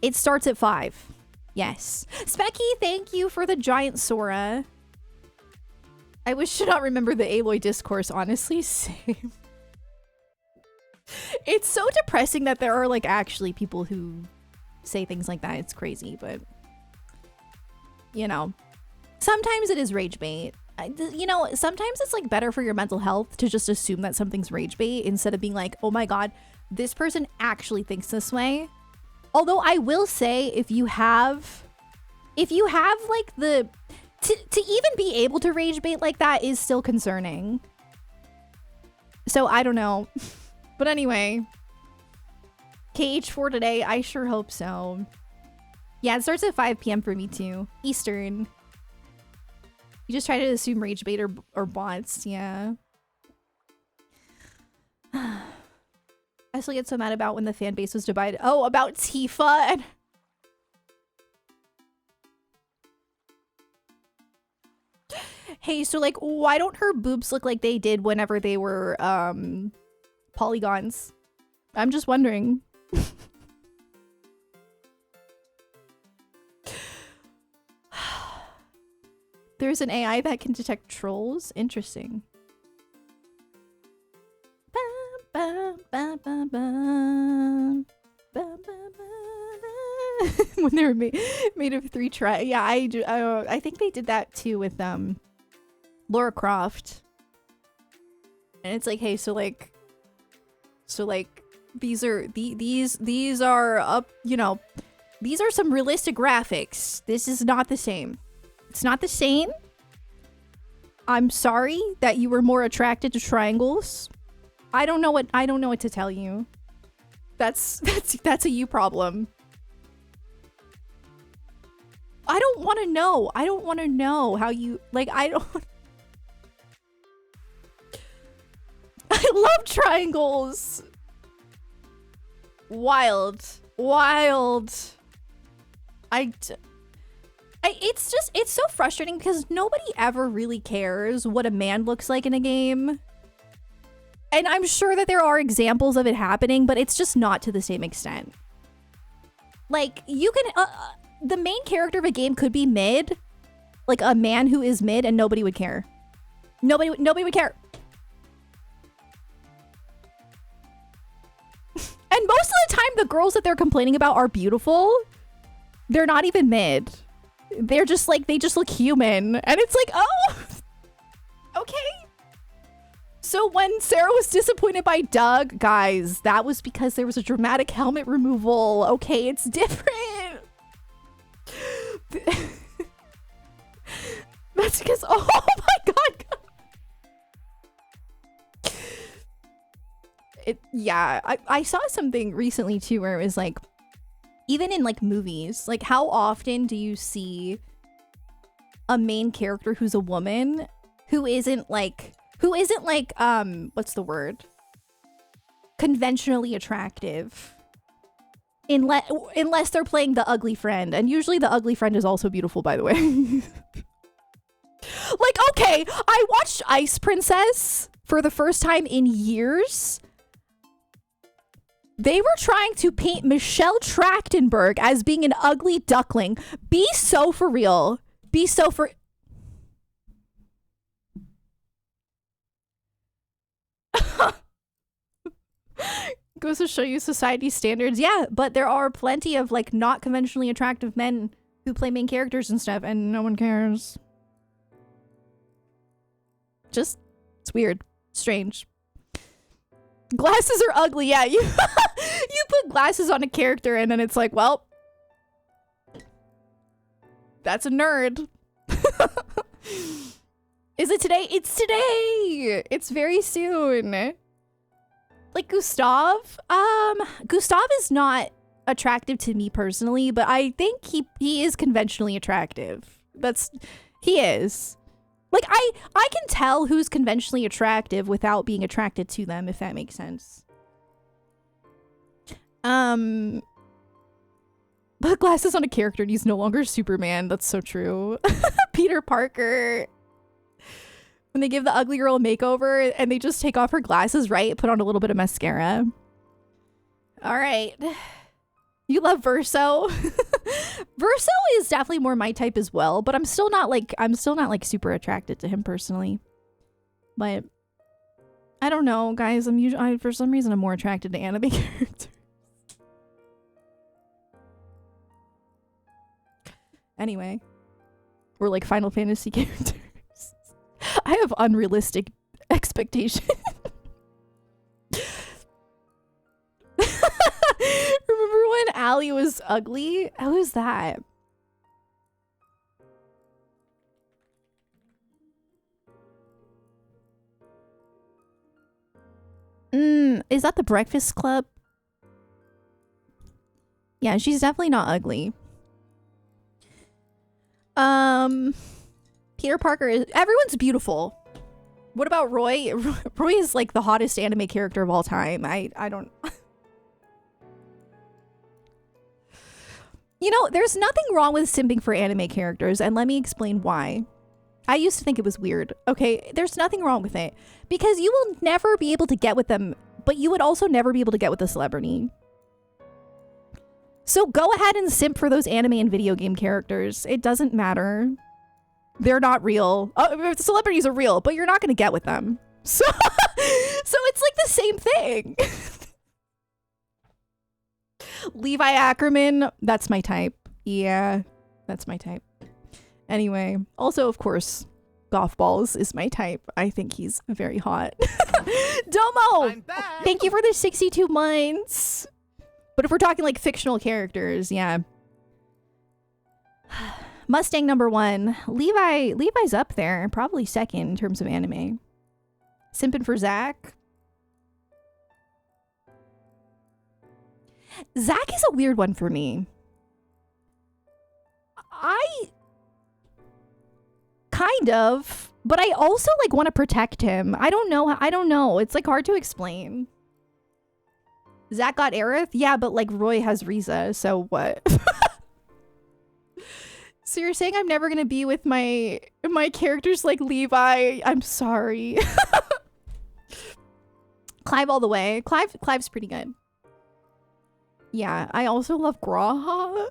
It starts at 5. Yes. Specky, thank you for the giant Sora. I wish to not remember the Aloy discourse, honestly. Same. It's so depressing that there are, like, actually people who say things like that. It's crazy, but you know, sometimes it is rage bait. You know, sometimes it's like better for your mental health to just assume that something's rage bait instead of being like, oh my god, this person actually thinks this way. Although I will say, if you have like the to even be able to rage bait like that is still concerning. So I don't know. But anyway, KH4 today, I sure hope so. Yeah, it starts at 5 p.m. for me too. Eastern. You just try to assume rage bait or bots, yeah. I still get so mad about when the fan base was divided. Oh, about Tifa. Hey, so like, why don't her boobs look like they did whenever they were polygons? I'm just wondering. There's an AI that can detect trolls. Interesting. When they were made of 3 tries. Yeah, I think they did that too with Lara Croft. And it's like, hey, so like these are up, you know, these are some realistic graphics. This is not the same. It's not the same. I'm sorry that you were more attracted to triangles. I don't know what to tell you. That's a you problem. I don't want to know. I don't want to know how you, like, I don't. I love triangles. Wild. Wild. It's so frustrating because nobody ever really cares what a man looks like in a game. And I'm sure that there are examples of it happening, but it's just not to the same extent. Like, you can, the main character of a game could be mid, like a man who is mid, and nobody would care. Nobody would care. And most of the time, the girls that they're complaining about are beautiful. They're not even mid. They're just like, they just look human. And it's like, oh, okay. So when Sarah was disappointed by Doug, guys, that was because there was a dramatic helmet removal. Okay, it's different. That's because, oh my God. Yeah, I saw something recently too where it was like, even in like movies, like how often do you see a main character who's a woman who isn't like what's the word, conventionally attractive, unless they're playing the ugly friend, and usually the ugly friend is also beautiful, by the way. Like, okay, I watched Ice Princess for the first time in years. They were trying to paint Michelle Trachtenberg as being an ugly duckling. Be so for real. Be so for... Goes to show you society standards. Yeah, but there are plenty of like not conventionally attractive men who play main characters and stuff, and no one cares. Just, it's weird. Strange. Glasses are ugly. Yeah, you you put glasses on a character and then it's like, well, that's a nerd. Is it today? It's today. It's very soon. Like Gustav. Gustav is not attractive to me personally, but I think he is conventionally attractive. He is. Like, I can tell who's conventionally attractive without being attracted to them, if that makes sense. Put glasses on a character and he's no longer Superman. That's so true. Peter Parker. When they give the ugly girl a makeover and they just take off her glasses, right? Put on a little bit of mascara. All right. You love Verso. Verso is definitely more my type as well, but I'm still not like super attracted to him personally. But I don't know, guys. For some reason I'm more attracted to anime characters. Anyway, we're like Final Fantasy characters. I have unrealistic expectations. Remember when Allie was ugly? How was that? Is that the Breakfast Club? Yeah, she's definitely not ugly. Peter Parker is... Everyone's beautiful. What about Roy? Roy is like the hottest anime character of all time. I don't... You know, there's nothing wrong with simping for anime characters, and let me explain why. I used to think it was weird. Okay, there's nothing wrong with it. Because you will never be able to get with them, but you would also never be able to get with a celebrity. So go ahead and simp for those anime and video game characters. It doesn't matter. They're not real. Oh, celebrities are real, but you're not going to get with them. So, so it's like the same thing. Levi Ackerman, that's my type. Yeah, that's my type. Anyway, also, of course, Golf Balls is my type. I think he's very hot. Domo, thank you for the 62 months. But if we're talking like fictional characters, yeah. Mustang #1. Levi's up there, probably second in terms of anime. Simping for Zach. Zach is a weird one for me. I kind of, but I also like want to protect him. I don't know. It's like hard to explain. Zach got Aerith? Yeah, but like Roy has Riza, so what? So you're saying I'm never gonna be with my characters like Levi? I'm sorry. Clive all the way. Clive's pretty good. Yeah, I also love Graha.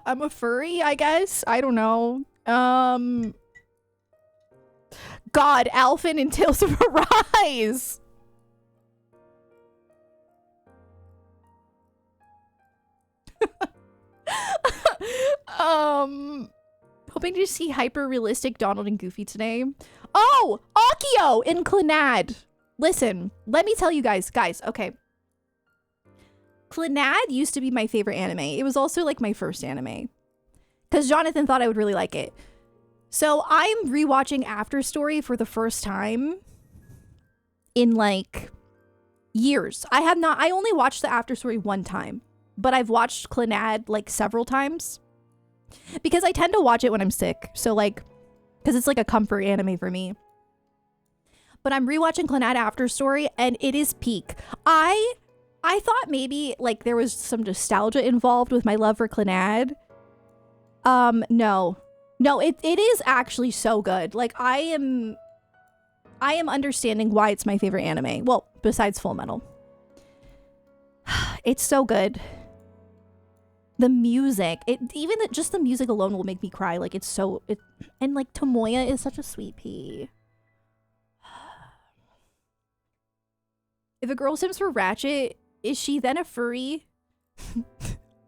I'm a furry, I guess. I don't know. God, Alphen and Tales of Arise. Hoping to see hyper realistic Donald and Goofy today. Oh, Akio in Clannad. Listen, let me tell you guys, okay. Clannad used to be my favorite anime. It was also like my first anime because Jonathan thought I would really like it. So I'm rewatching After Story for the first time in like years. I only watched the After Story one time, but I've watched Clannad like several times because I tend to watch it when I'm sick. So like, because it's like a comfort anime for me. But I'm rewatching Clannad After Story and it is peak. I thought maybe like there was some nostalgia involved with my love for Clannad. No, it is actually so good. Like I am understanding why it's my favorite anime. Well, besides Full Metal. It's so good. The music, just the music alone will make me cry. Like and like Tomoya is such a sweet pea. If a girl sims for Ratchet, is she then a furry?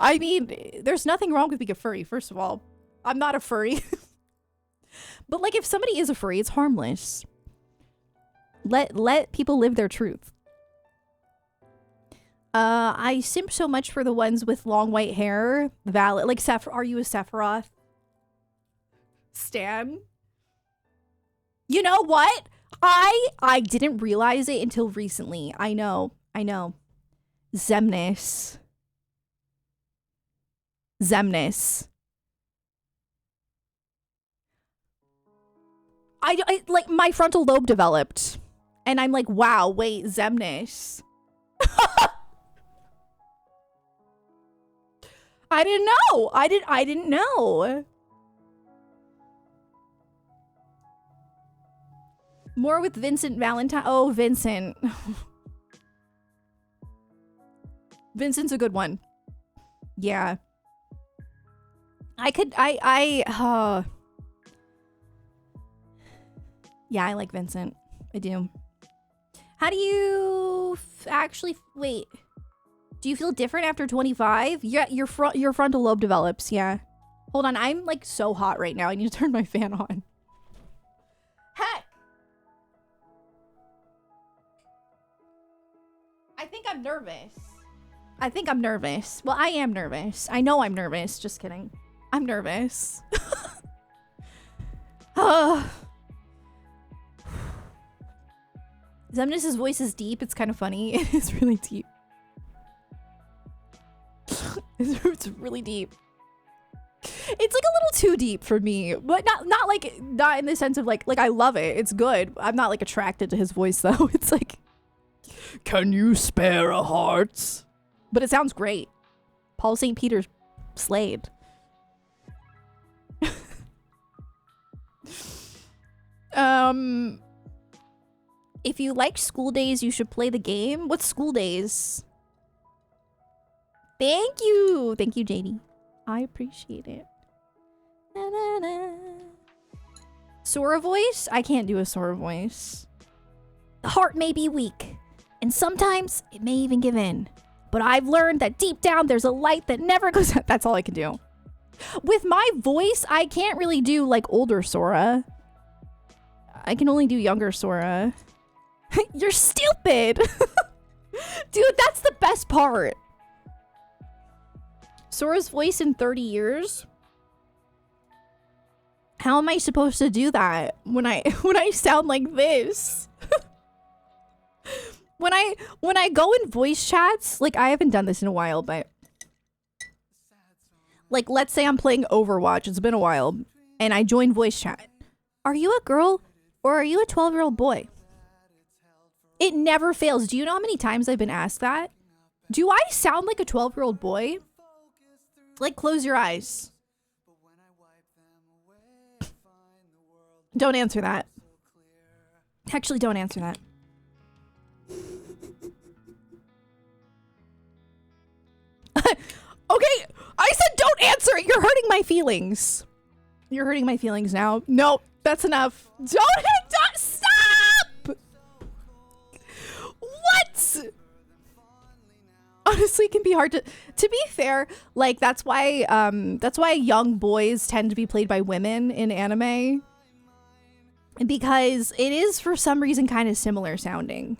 I mean, there's nothing wrong with being a furry, first of all. I'm not a furry. But like if somebody is a furry, it's harmless. Let people live their truth. I simp so much for the ones with long white hair. Valid. Like are you a Sephiroth? Stan? You know what? I didn't realize it until recently. I know. Xemnas. I like my frontal lobe developed and I'm like, wow, wait, Xemnas. I didn't know. I didn't know. More with Vincent Valentine. Oh, Vincent. Vincent's a good one. Yeah. Yeah, I like Vincent. I do. How do you actually wait? Do you feel different after 25? Yeah, your frontal lobe develops. Yeah. Hold on, I'm like so hot right now. I need to turn my fan on. Heck. I think I'm nervous. Well, I am nervous. I know I'm nervous. Just kidding. I'm nervous. Xemnas' voice is deep. It's kind of funny. It is really deep. It's really deep. It's like a little too deep for me, but not in the sense of like I love it. It's good. I'm not like attracted to his voice though. It's like, can you spare a heart? But it sounds great. Paul St. Peter slayed. If you like School Days, you should play the game. What's School Days? Thank you, JD. I appreciate it. Na, na, na. Sora voice? I can't do a Sora voice. The heart may be weak, and sometimes it may even give in. But I've learned that deep down there's a light that never goes out. That's all I can do. With my voice, I can't really do like older Sora. I can only do younger Sora. You're stupid! Dude, that's the best part. Sora's voice in 30 years? How am I supposed to do that when I sound like this? When I go in voice chats, like I haven't done this in a while, but like let's say I'm playing Overwatch, it's been a while, and I join voice chat. Are you a girl or are you a 12-year-old boy? It never fails. Do you know how many times I've been asked that? Do I sound like a 12-year-old boy? Like, close your eyes. Don't answer that. Actually, don't answer that. Okay, I said don't answer it. You're hurting my feelings. You're hurting my feelings now. Nope, that's enough. Don't stop! What? Honestly, it can be hard to be fair, like that's why young boys tend to be played by women in anime. Because it is for some reason kind of similar sounding.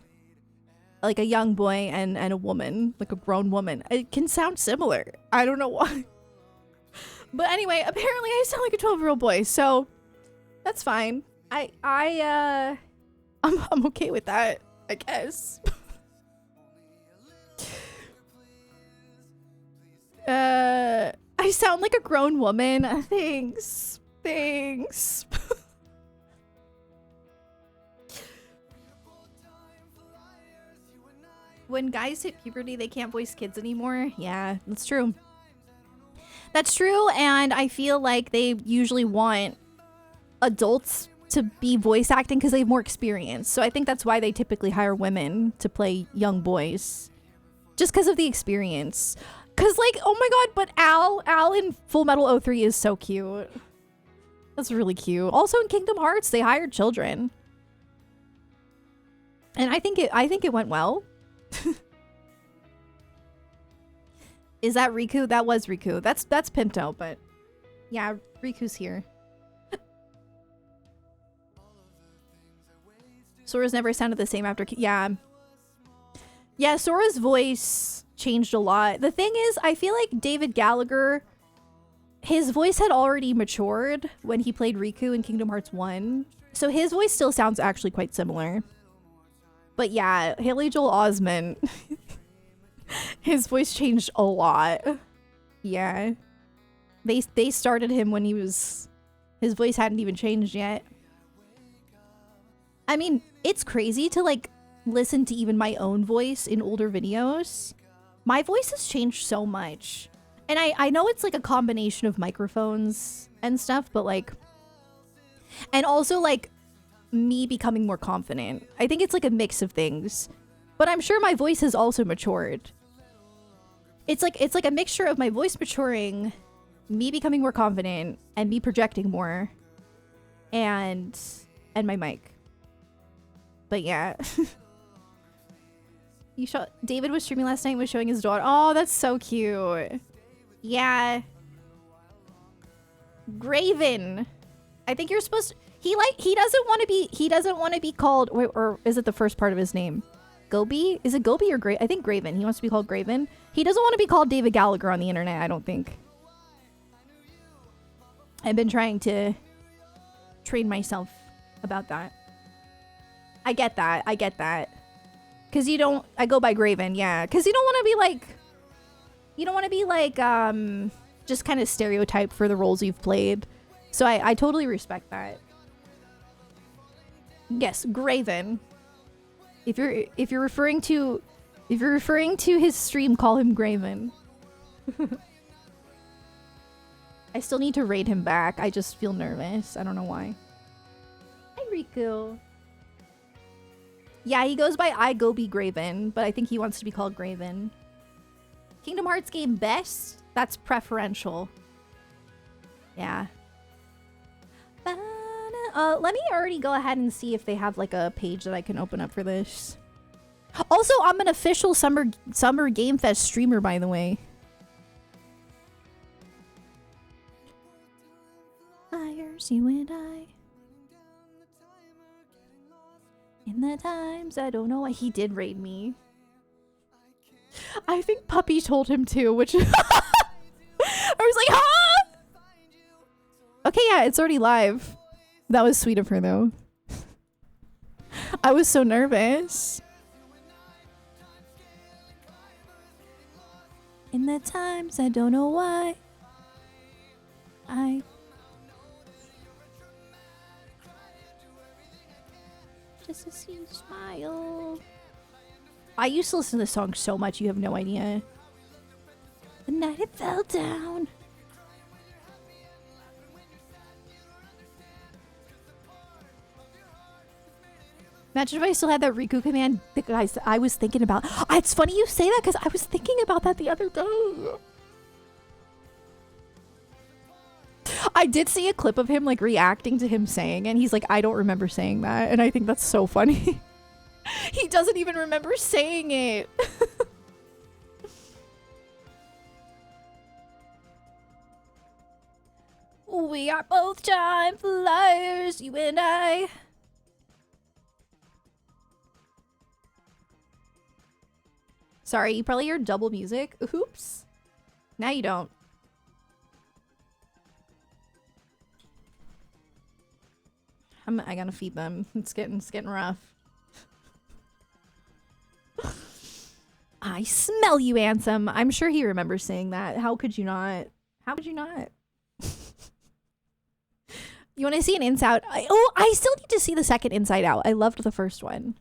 Like a young boy and a woman, like a grown woman. It can sound similar. I don't know why. But anyway, apparently I sound like a 12-year-old boy, so that's fine. I'm okay with that, I guess. I sound like a grown woman. Thanks. Thanks. When guys hit puberty, they can't voice kids anymore. Yeah, that's true. That's true, and I feel like they usually want adults to be voice acting because they have more experience. So I think that's why they typically hire women to play young boys. Just because of the experience. Because, like, oh my god, but Al in Full Metal 03 is so cute. That's really cute. Also in Kingdom Hearts, they hired children. And I think it went well. Is that Riku? That was Riku. That's Pinto, but yeah, Riku's here. Sora's never sounded the same after yeah, Sora's voice changed a lot. The thing is, I feel like David Gallagher, his voice had already matured when he played Riku in Kingdom Hearts 1, so his voice still sounds actually quite similar. But yeah, Haley Joel Osment, his voice changed a lot. Yeah. They started him when his voice hadn't even changed yet. I mean, it's crazy to like listen to even my own voice in older videos. My voice has changed so much. And I know it's like a combination of microphones and stuff, but like, and also like me becoming more confident. I think it's like a mix of things, but I'm sure my voice has also matured. It's like a mixture of my voice maturing, me becoming more confident, and me projecting more, and my mic. But yeah. David was streaming last night and was showing his daughter. Oh, that's so cute. Yeah. Graven. I think you're supposed to, he doesn't want to be called, wait, or is it the first part of his name? Gobi? Is it Gobi or I think Graven. He wants to be called Graven. He doesn't want to be called David Gallagher on the internet, I don't think. I've been trying to train myself about that. I get that. Cause I go by Graven, yeah. Cause you don't want to be like, just kind of stereotyped for the roles you've played. So I totally respect that. Yes, Graven. If you're referring to his stream, call him Graven. I still need to raid him back. I just feel nervous. I don't know why. Hi, Riku. Yeah, he goes by I Go Be Graven, but I think he wants to be called Graven. Kingdom Hearts game best? That's preferential. Yeah. Let me already go ahead and see if they have like a page that I can open up for this. Also, I'm an official Summer Game Fest streamer, by the way. Fires, you and I. In the times I don't know why he did raid me. I think Puppy told him to, which I was like, huh? Okay, yeah, it's already live. That was sweet of her, though. I was so nervous. In the times I don't know why. just to see you smile. I used to listen to this song so much, you have no idea. The night it fell down. Imagine if I still had that Riku command. Guys, I was thinking about... It's funny you say that because I was thinking about that the other day. I did see a clip of him like reacting to him saying, and he's like, I don't remember saying that. And I think that's so funny. He doesn't even remember saying it. We are both time flyers, you and I. Sorry, you probably heard double music. Oops. Now you don't. I gotta feed them. It's getting rough. I smell you, Ansem. I'm sure he remembers saying that. How could you not? How could you not? You want to see an Inside Out? I still need to see the second Inside Out. I loved the first one.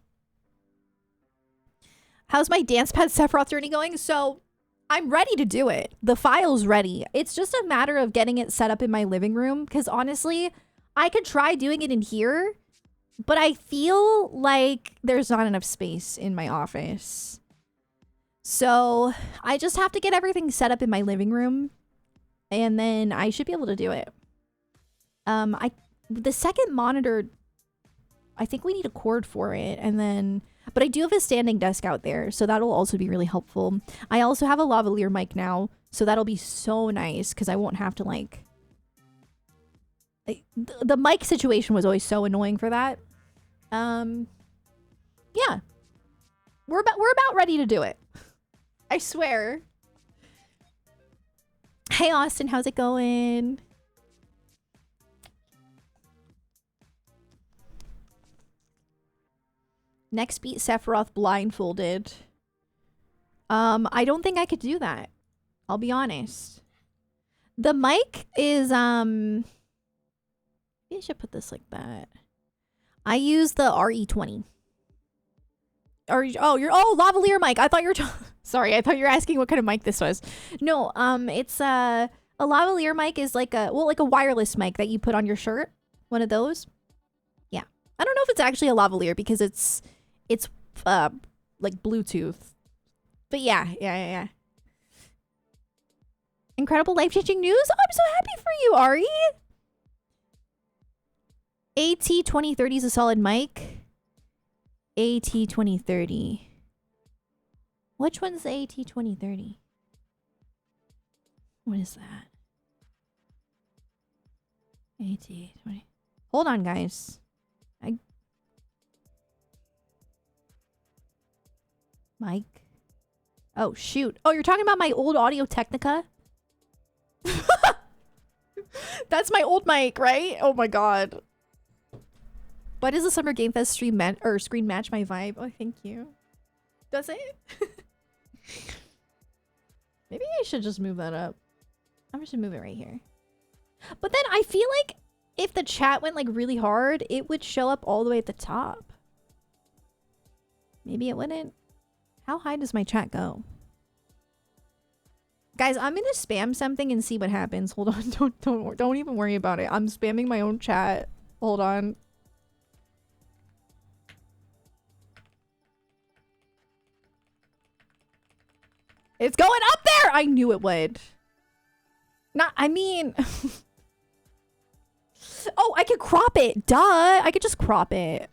How's my dance pad Sephiroth journey going? So I'm ready to do it. The file's ready. It's just a matter of getting it set up in my living room. Because honestly, I could try doing it in here, but I feel like there's not enough space in my office. So I just have to get everything set up in my living room, and then I should be able to do it. The second monitor, I think we need a cord for it, and then, but I do have a standing desk out there, so that'll also be really helpful. I also have a lavalier mic now, so that'll be so nice because I won't have to like. The mic situation was always so annoying for that. Yeah, we're about ready to do it. I swear. Hey Austin, how's it going? Next beat Sephiroth blindfolded. I don't think I could do that. I'll be honest. The mic is maybe I should put this like that. I use the RE20. Lavalier mic. I thought you were sorry, I thought you were asking what kind of mic this was. No, it's a lavalier mic is like a wireless mic that you put on your shirt. One of those. Yeah. I don't know if it's actually a lavalier because it's like Bluetooth. But yeah. Incredible life-changing news. Oh, I'm so happy for you, Ari. AT2030 is a solid mic. AT2030. Which one's the AT2030? What is that? AT20. Hold on, guys. Mic. Oh, shoot. Oh, you're talking about my old Audio Technica? That's my old mic, right? Oh my god. Why does the Summer Game Fest screen match my vibe? Oh, thank you. Does it? Maybe I should just move that up. I'm just gonna move it right here. But then I feel like if the chat went like really hard, it would show up all the way at the top. Maybe it wouldn't. How high does my chat go? Guys, I'm gonna spam something and see what happens. Hold on, don't even worry about it. I'm spamming my own chat. Hold on. It's going up there! I knew it would. I mean... Oh, I could crop it. Duh! I could just crop it.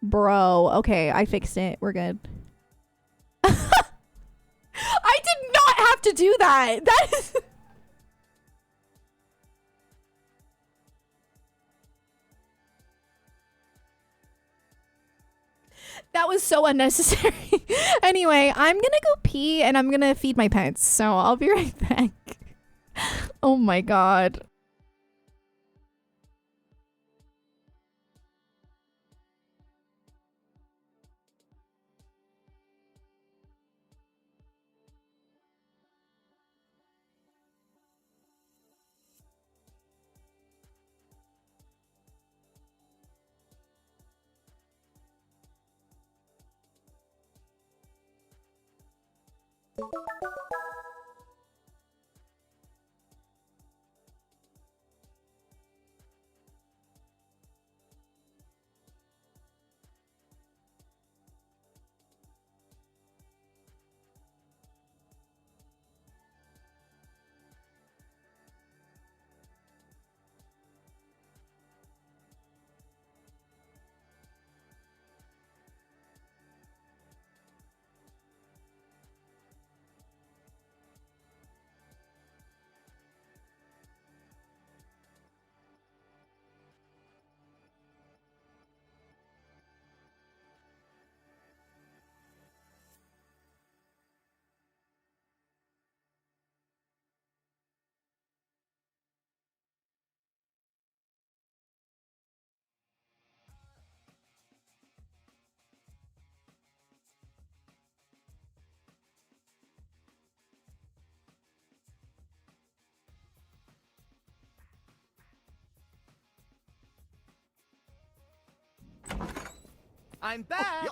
Bro, okay, I fixed it. We're good. I did not have to do that! That is... That was so unnecessary. Anyway, I'm gonna go pee and I'm gonna feed my pets. So I'll be right back. Oh my god. I'm back!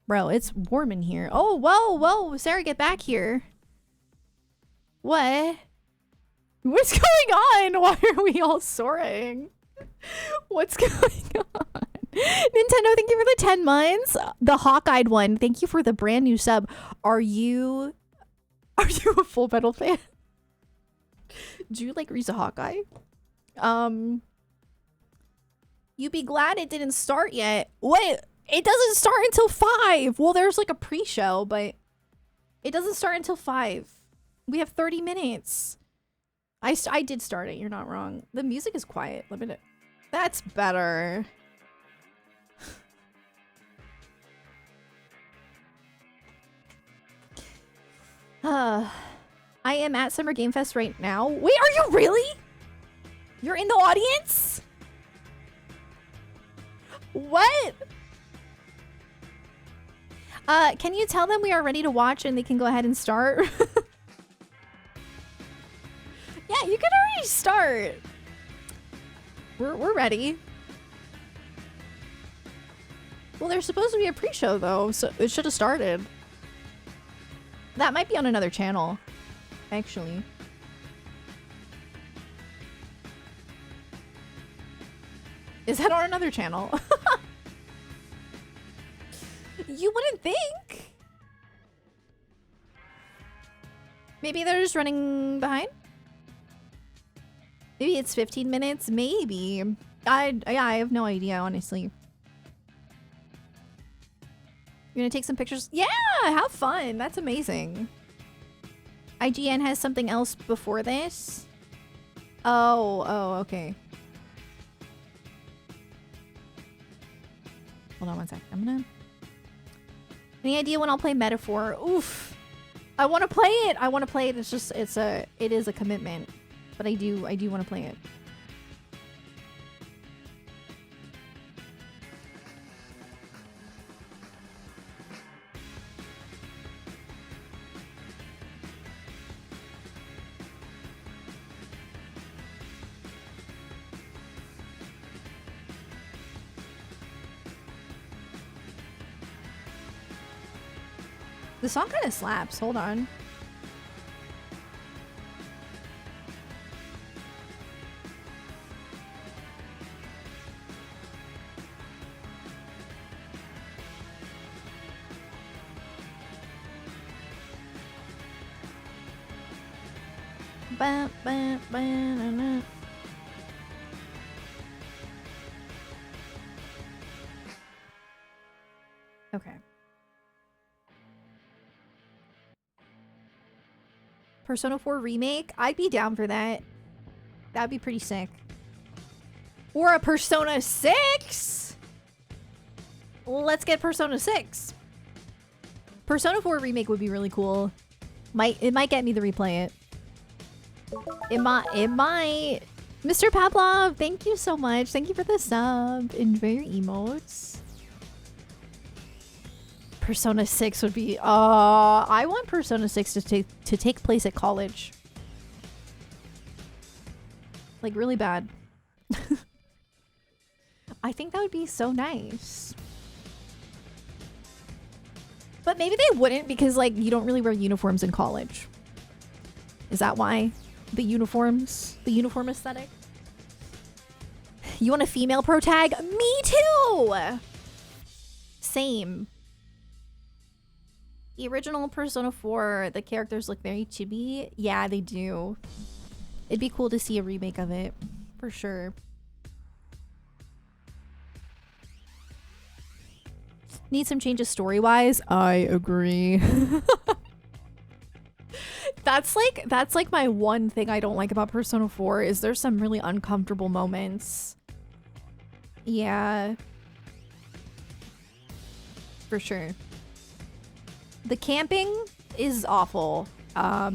Bro, it's warm in here. Oh, whoa, Sarah, get back here. What? What's going on? Why are we all soaring? What's going on? Nintendo, thank you for the 10 months. The hawk-eyed one, thank you for the brand new sub. Are you a Full Metal fan? Do you like Risa Hawkeye? You be glad it didn't start yet. Wait, it doesn't start until 5. Well, there's like a pre-show, but it doesn't start until 5. We have 30 minutes. I did start it. You're not wrong. The music is quiet. That's better. I am at Summer Game Fest right now. Wait, are you really? You're in the audience? What? Can you tell them we are ready to watch and they can go ahead and start? Yeah, you can already start. We're ready. Well, there's supposed to be a pre-show though, so it should have started. That might be on another channel, actually. Is that on another channel? You wouldn't think. Maybe they're just running behind. Maybe it's 15 minutes. Maybe. I have no idea, honestly. You're gonna take some pictures? Yeah, have fun. That's amazing. IGN has something else before this. Oh, okay. Hold on one sec. I'm gonna... Any idea when I'll play Metaphor? Oof. I want to play it. I want to play it. It's just, it is a commitment. But I do want to play it. The song kind of slaps. Hold on. Ba, ba, ba, na, na. Okay. Persona 4 remake? I'd be down for that. That'd be pretty sick. Or a Persona 6? Let's get Persona 6. Persona 4 remake would be really cool. It might get me to replay it. It might. Mr. Pavlov, thank you so much. Thank you for the sub. Enjoy your emotes. Persona 6 would be... I want Persona 6 to take place at college. Like, really bad. I think that would be so nice. But maybe they wouldn't because, like, you don't really wear uniforms in college. Is that why? The uniforms? The uniform aesthetic? You want a female pro tag? Me too! Same. The original Persona 4, the characters look very chibi. Yeah, they do. It'd be cool to see a remake of it. For sure. Need some changes story-wise. I agree. That's like my one thing I don't like about Persona 4 is there's some really uncomfortable moments. Yeah. For sure. The camping is awful. Yeah.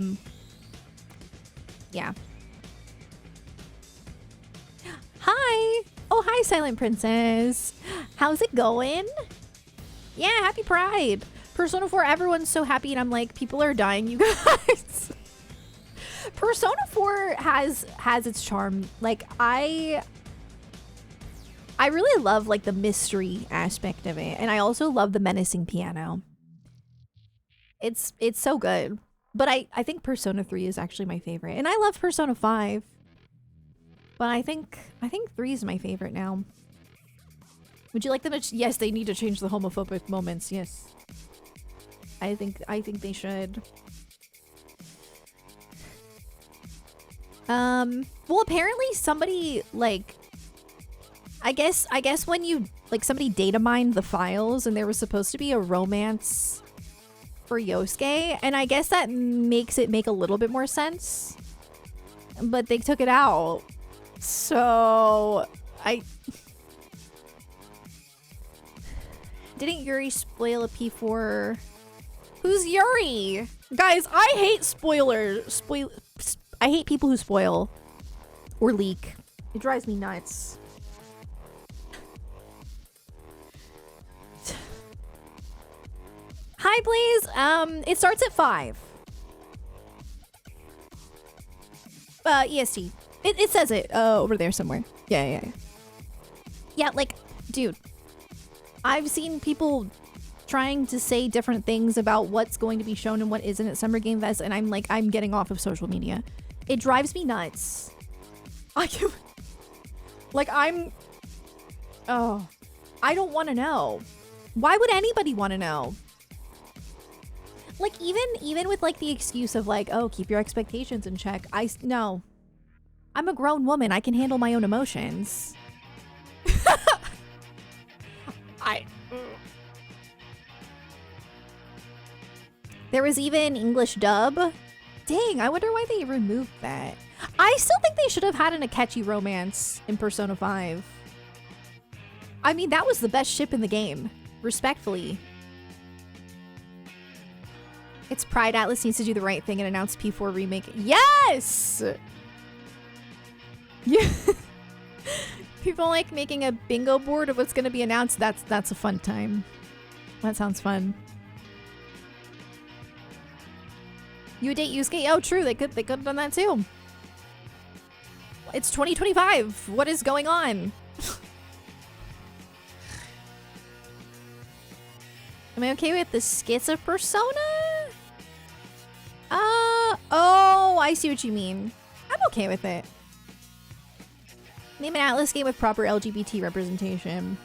Hi! Oh, hi, Silent Princess. How's it going? Yeah, happy Pride. Persona 4, everyone's so happy, and I'm like, people are dying, you guys. Persona 4 has its charm. Like, I really love, like, the mystery aspect of it, and I also love the menacing piano. It's so good. But I think Persona 3 is actually my favorite. And I love Persona 5. But I think 3 is my favorite now. Would you like them to... Yes, they need to change the homophobic moments. Yes. I think they should. Well, apparently somebody, like... I guess when you... Like, somebody data mined the files and there was supposed to be a romance... for Yosuke, and I guess that makes it make a little bit more sense, but they took it out, so didn't Yuri spoil a P4? Who's Yuri? Guys, I hate spoilers. I hate people who spoil or leak. It drives me nuts. Hi, Blaze. It starts at 5. EST. It says it over there somewhere. Yeah. Yeah, like, dude. I've seen people trying to say different things about what's going to be shown and what isn't at Summer Game Fest, and I'm like, I'm getting off of social media. It drives me nuts. I don't want to know. Why would anybody want to know? Like, even with like the excuse of like, oh, keep your expectations in check. No. I'm a grown woman. I can handle my own emotions. There was even English dub. Dang, I wonder why they removed that. I still think they should have had an Akechi romance in Persona 5. I mean, that was the best ship in the game. Respectfully. It's Pride. Atlas needs to do the right thing and announce P4 remake. Yes! Yeah. People like making a bingo board of what's going to be announced. That's a fun time. That sounds fun. You would date Yusuke? Oh, true. They could have done that too. It's 2025. What is going on? Am I okay with the skits of Persona? Oh, I see what you mean. I'm okay with it. Name an Atlas game with proper LGBT representation.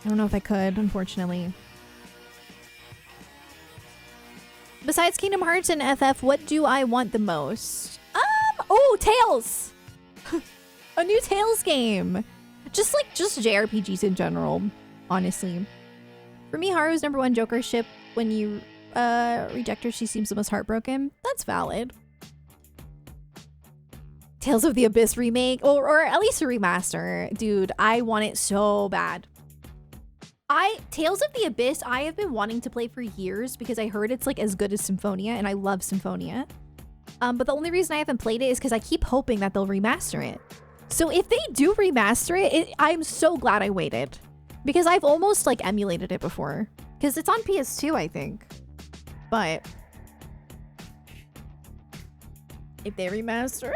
I don't know if I could, unfortunately. Besides Kingdom Hearts and FF, what do I want the most? Oh, Tales! A new Tales game! Just JRPGs in general, honestly. For me, Haru's #1 Joker ship. When you reject her, she seems the most heartbroken. That's valid. Tales of the Abyss remake, or at least a remaster. Dude, I want it so bad. Tales of the Abyss, I have been wanting to play for years because I heard it's like as good as Symphonia, and I love Symphonia. But the only reason I haven't played it is because I keep hoping that they'll remaster it. So if they do remaster it, I'm so glad I waited. Because I've almost like emulated it before. Because it's on PS2, I think. But if they remaster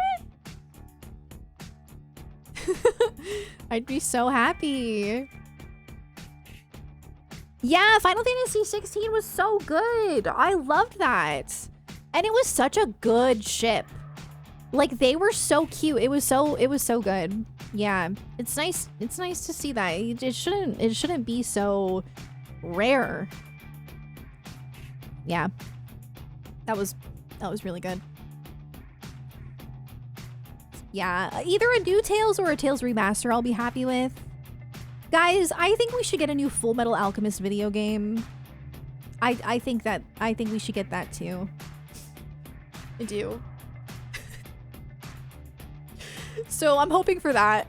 it, I'd be so happy. Yeah, Final Fantasy 16 was so good. I loved that. And it was such a good ship. Like, they were so cute. It was so good. Yeah, it's nice. It's nice to see that. It shouldn't be so rare. Yeah. That was really good. Yeah, either a new Tales or a Tales remaster I'll be happy with. Guys, I think we should get a new Full Metal Alchemist video game. I think we should get that too. I do. So I'm hoping for that.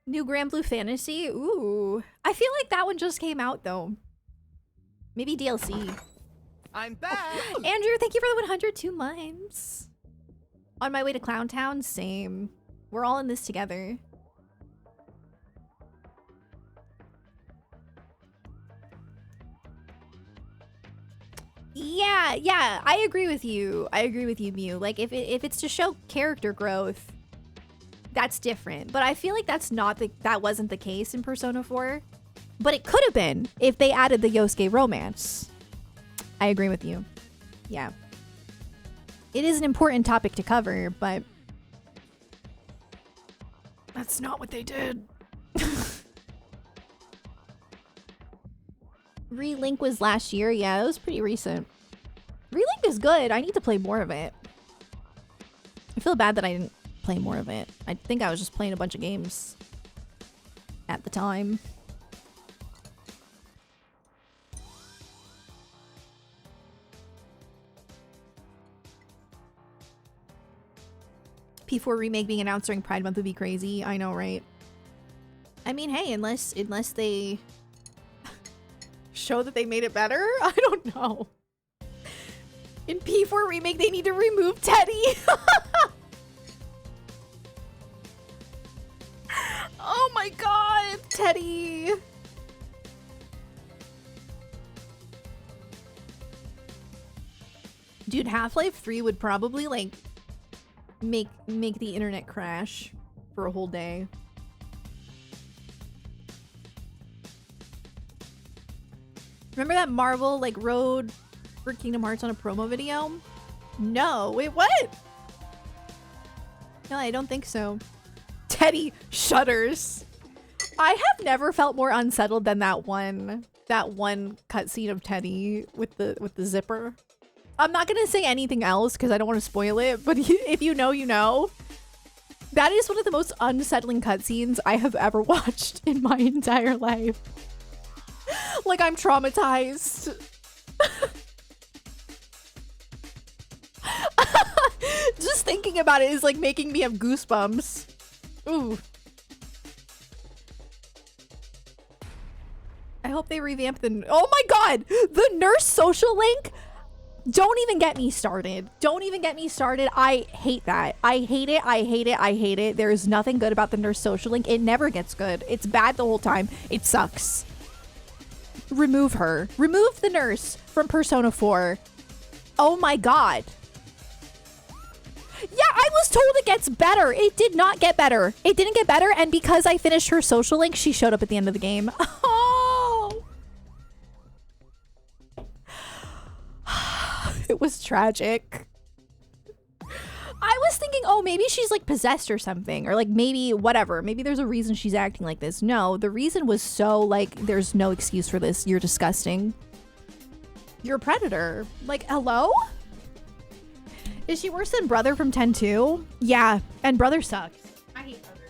New Grand Blue Fantasy? Ooh. I feel like that one just came out though. Maybe DLC. I'm back! Oh, Andrew, thank you for the 102 months. On my way to Clown Town? Same. We're all in this together. Yeah, I agree with you. I agree with you, Mew. Like, if it's to show character growth, that's different. But I feel like that wasn't the case in Persona 4. But it could have been if they added the Yosuke romance. I agree with you. Yeah. It is an important topic to cover, but that's not what they did. Relink was last year. Yeah, it was pretty recent. Relink is good. I need to play more of it. I feel bad that I didn't play more of it. I think I was just playing a bunch of games at the time. P4 remake being announced during Pride Month would be crazy. I know, right? I mean, hey, unless they show that they made it better? I don't know. In P4 remake, they need to remove Teddy. Oh my god, Teddy. Dude, Half-Life 3 would probably like make the internet crash for a whole day. Remember that Marvel like road for Kingdom Hearts on a promo video? No. Wait, what? No, I don't think so. Teddy shudders. I have never felt more unsettled than that one cutscene of Teddy with the zipper. I'm not gonna say anything else because I don't want to spoil it, but if you know, you know. That is one of the most unsettling cutscenes I have ever watched in my entire life. Like, I'm traumatized. Just thinking about it is like making me have goosebumps. Ooh. I hope they revamp the... Oh my god! The nurse social link? Don't even get me started. Don't even get me started. I hate that. I hate it. I hate it. I hate it. There is nothing good about the nurse social link. It never gets good. It's bad the whole time. It sucks. Remove her. Remove the nurse from Persona 4. Oh my god. Yeah, I was told it gets better. It did not get better. It didn't get better, and because I finished her social link, she showed up at the end of the game. Oh! It was tragic. I was thinking, oh, maybe she's like possessed or something, or like maybe whatever. Maybe there's a reason she's acting like this. No, the reason was so like, there's no excuse for this. You're disgusting. You're a predator. Like, hello? Is she worse than Brother from 10-2? Yeah, and Brother sucks. I hate Brother.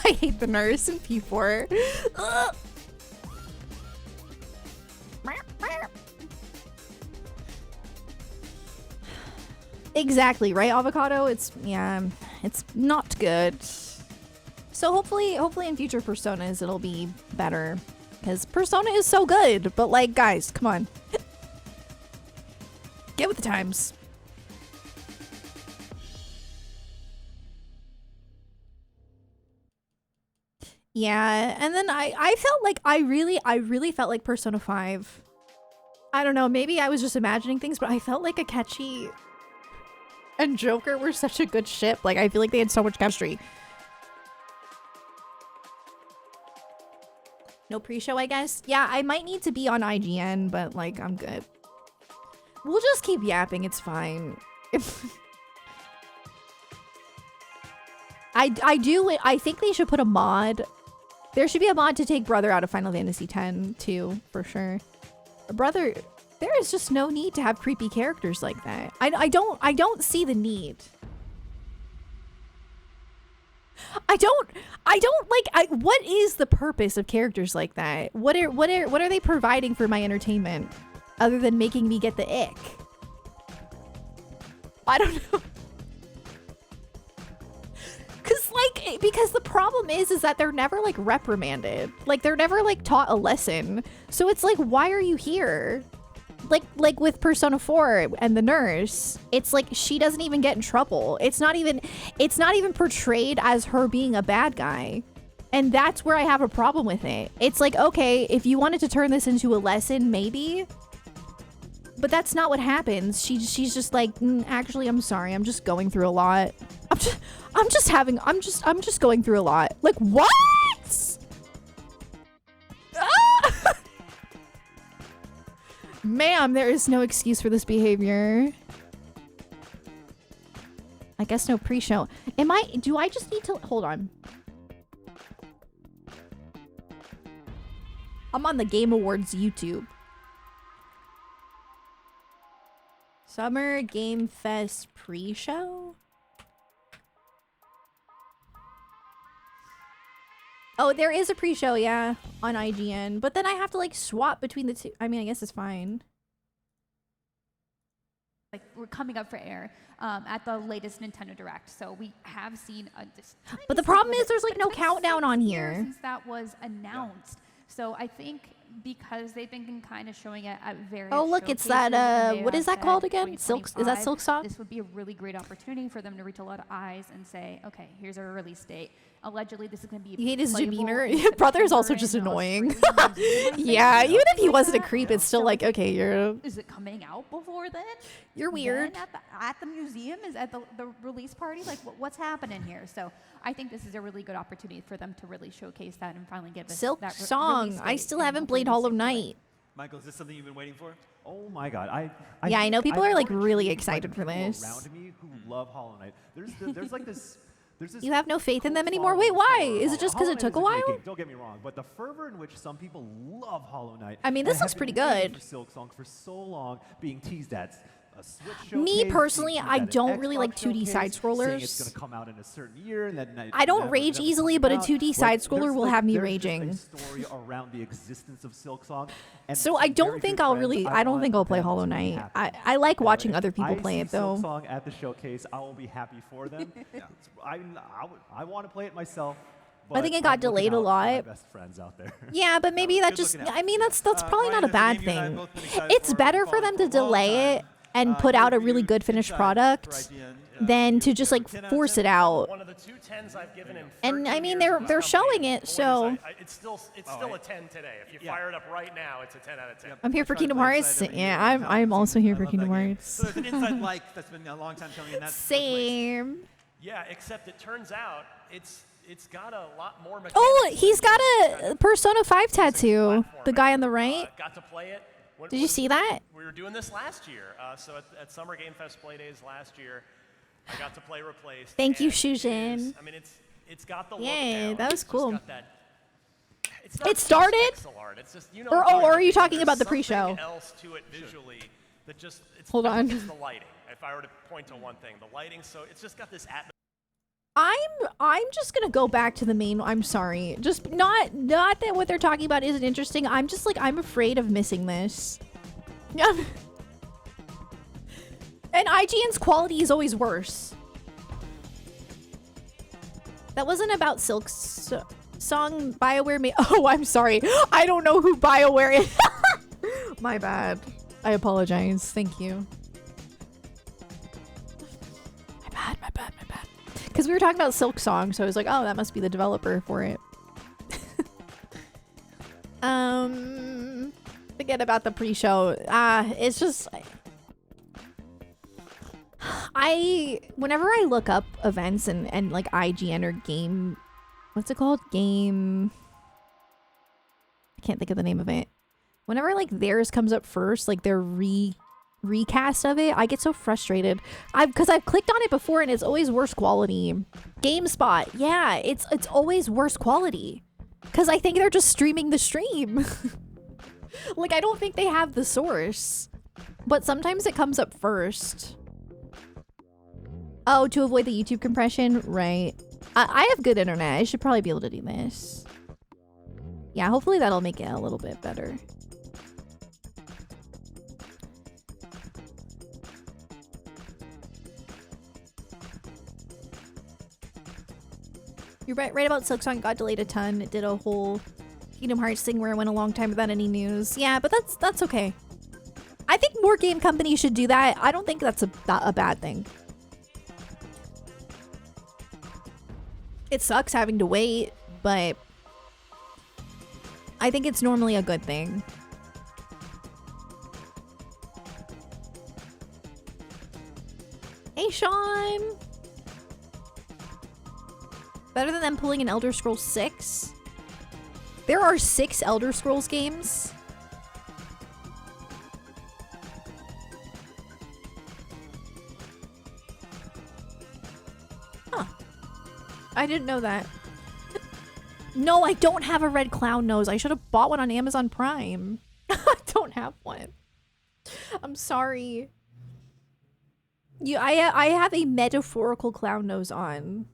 I hate the nurse in P4. Ugh. Exactly, right, Avocado? It's, yeah, it's not good. So hopefully in future Personas it'll be better. Because Persona is so good, but like, guys, come on. Get with the times. Yeah, and then I felt like I really felt like Persona 5. I don't know, maybe I was just imagining things, but I felt like Akechi and Joker were such a good ship. Like, I feel like they had so much chemistry. No pre-show, I guess? Yeah, I might need to be on IGN, but like, I'm good. We'll just keep yapping, it's fine. I think they should put a mod. There should be a mod to take Brother out of Final Fantasy X too, for sure. Brother, there is just no need to have creepy characters like that. I don't see the need. What is the purpose of characters like that? What are they providing for my entertainment other than making me get the ick? I don't know. Because the problem is that they're never like reprimanded. Like, they're never like taught a lesson. So it's like, why are you here? Like with Persona 4 and the nurse, it's like she doesn't even get in trouble. It's not even portrayed as her being a bad guy. And that's where I have a problem with it. It's like, okay, if you wanted to turn this into a lesson, maybe. But that's not what happens. She's just like, actually, I'm sorry. I'm just going through a lot. I'm just going through a lot. Like, what? Ah! Ma'am, there is no excuse for this behavior. I guess no pre-show. Do I just need to, hold on. I'm on the Game Awards YouTube. Summer Game Fest pre-show? Oh, there is a pre-show, yeah, on IGN. But then I have to like swap between the two. I mean, I guess it's fine. Like, we're coming up for air at the latest Nintendo Direct, so we have seen a... But the problem is there's like no countdown on here. Since that was announced. So I think because they've been kind of showing it at various Oh, look, it's that, what is that called again? Silk, is that Silksong? This would be a really great opportunity for them to reach a lot of eyes and say, okay, here's our release date. allegedly this is going to be. You hate his playable demeanor? in Brother's also September just in annoying. Australia, New Zealand, Yeah, things even if he like wasn't a that. creep, it's still So like, okay, you're is it coming out before then? You're weird. Then at the museum? Is at the release party? Like, what's happening here? So I think this is a really good opportunity for them to really showcase that and finally give us Silk that Song. release I date still and haven't hopefully played we Hollow stick to it. Knight. Michael, is this something you've been waiting for? Oh my god, Yeah, I know people I'm are, like, more really intrigued by excited for people this. around me who love Hollow Knight. There's like this. There's this You have no faith in them cult anymore? Wait, following why? for Is it just 'cause Hollow it took a Knight is while? great game, don't get me wrong, but the fervor in which some people love Hollow Knight. I mean, this looks pretty good. For Silk Song for so long, being teased at a Switch Me showcase, personally, being teased I at an don't really Xbox like 2D showcase, side saying scrollers. it's going to come out in a certain year, and then I don't never- rage never easily, comes but a out. 2D Like, side scroller there's, will like, have me there's just raging. a story around the existence of Silk Song. And So some I don't very think good I'll friends, really. I don't want think I'll play them Hollow to be Knight. happy. I like watching If other people I play see it Silk though. Song at the showcase, I will be happy for them. I want to play it myself. I think but it got I'm looking delayed a out for my lot. best friends out there. Yeah, but maybe that good just. looking out. I mean, that's probably Ryan, not a there's bad game you and I have thing. both been excited It's for better and for them to following for a long delay it time. and put You out a really reviewed good finished Inside product for IGN, than to you just gave like it 10 out of force 10. it out. One of the two 10s I've given him. And, I 13 mean, years they're of this showing company. it, Boy, so- it's still a 10 today. If you Yeah. fire it up right now, it's a 10 out of 10. I'm here for I tried to Kingdom play Hearts. Inside every year Yeah, and I I'm haven't also seen it. here I for love Kingdom that game. Hearts. So there's an inside like that's been a long time coming, and that's both ways. Same. Yeah, except it turns out it's got a lot more mechanics. Oh, he's got than a Persona 5 tattoo. platform. The guy on the right. Got to play it. Did you see that? We were doing this last year. So at Summer Game Fest Play Days last year, I got to play Replaced. Thank you, and it Shujin. is- I mean, it's got the look Yeah, now. that was It's just cool. got that- it's not It just started? pixel art. It's just, you know Or- what I'm oh, or are you about. talking about the There's something pre-show? else to it visually that just it's Hold I think on. it's the lighting. If I were to point to one thing, the lighting. So it's just got this atmosphere. I'm just gonna go back to the main. I'm sorry. Just not that what they're talking about isn't interesting. I'm just like I'm afraid of missing this. Yeah. And IGN's quality is always worse. That wasn't about Song BioWare made. Oh, I'm sorry. I don't know who BioWare is. My bad. I apologize. Thank you. My bad. Because we were talking about Silk Song, so I was like, oh, that must be the developer for it. Forget about the pre-show. It's just... Whenever I look up events and like IGN or game... What's it called? Game... I can't think of the name of it. Whenever like theirs comes up first, like their recast of it, I get so frustrated. Because I've clicked on it before and it's always worse quality. GameSpot, yeah, it's always worse quality. Because I think they're just streaming the stream. Like, I don't think they have the source. But sometimes it comes up first. Oh, to avoid the YouTube compression? Right. I have good internet. I should probably be able to do this. Yeah, hopefully that'll make it a little bit better. You're right about Silksong. Got delayed a ton. It did a whole Kingdom Hearts thing where it went a long time without any news. Yeah, but that's okay. I think more game companies should do that. I don't think that's a bad thing. It sucks having to wait, but I think it's normally a good thing. Hey, Sean! Better than them pulling an Elder Scrolls 6? There are 6 Elder Scrolls games? Huh. I didn't know that. No, I don't have a red clown nose. I should have bought one on Amazon Prime. I don't have one. I'm sorry. I have a metaphorical clown nose on.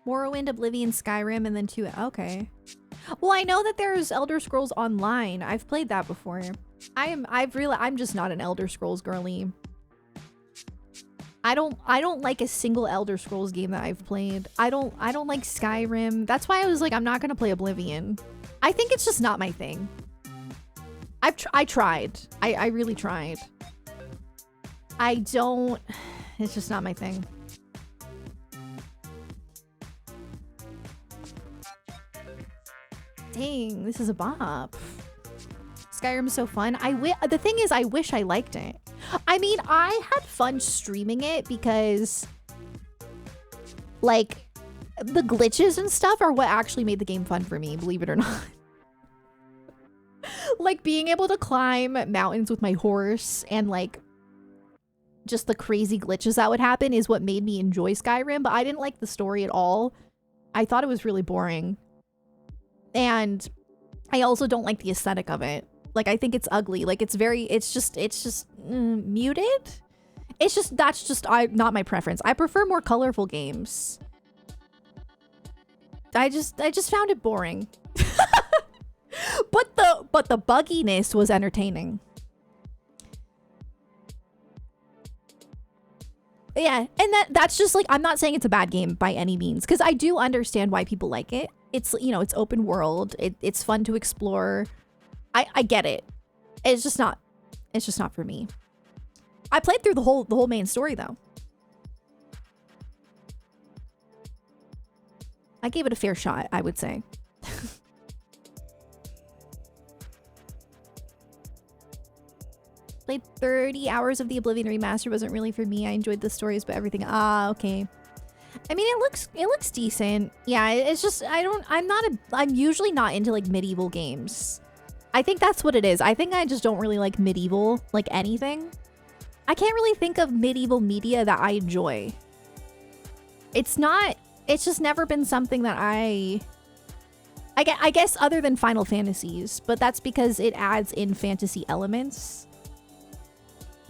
Morrowind, Oblivion, Skyrim, and then 2. Okay. Well, I know that there's Elder Scrolls Online. I've played that before. I'm just not an Elder Scrolls girly. I don't like a single Elder Scrolls game that I've played. I don't like Skyrim. That's why I was like, I'm not gonna play Oblivion. I think it's just not my thing. I tried. I really tried. I don't... It's just not my thing. Dang, this is a bop. Skyrim's so fun. The thing is, I wish I liked it. I mean, I had fun streaming it because, like, the glitches and stuff are what actually made the game fun for me, believe it or not. Like, being able to climb mountains with my horse and, like, just the crazy glitches that would happen is what made me enjoy Skyrim, but I didn't like the story at all. I thought it was really boring. And I also don't like the aesthetic of it. Like, I think it's ugly. Like, it's just muted. That's just not my preference. I prefer more colorful games. I just found it boring. But the bugginess was entertaining. Yeah, and that's just like, I'm not saying it's a bad game by any means, because I do understand why people like it. It's, you know, it's open world. It's fun to explore. I get it. It's just not for me. I played through the whole main story though. I gave it a fair shot, I would say. Played 30 hours of the Oblivion remaster. Wasn't really for me. I enjoyed the stories, but everything. Ah, okay. I mean, it looks decent. Yeah, it's just, I'm usually not into like medieval games. I think that's what it is. I think I just don't really like medieval, like anything. I can't really think of medieval media that I enjoy. It's just never been something that I guess other than Final Fantasies, but that's because it adds in fantasy elements.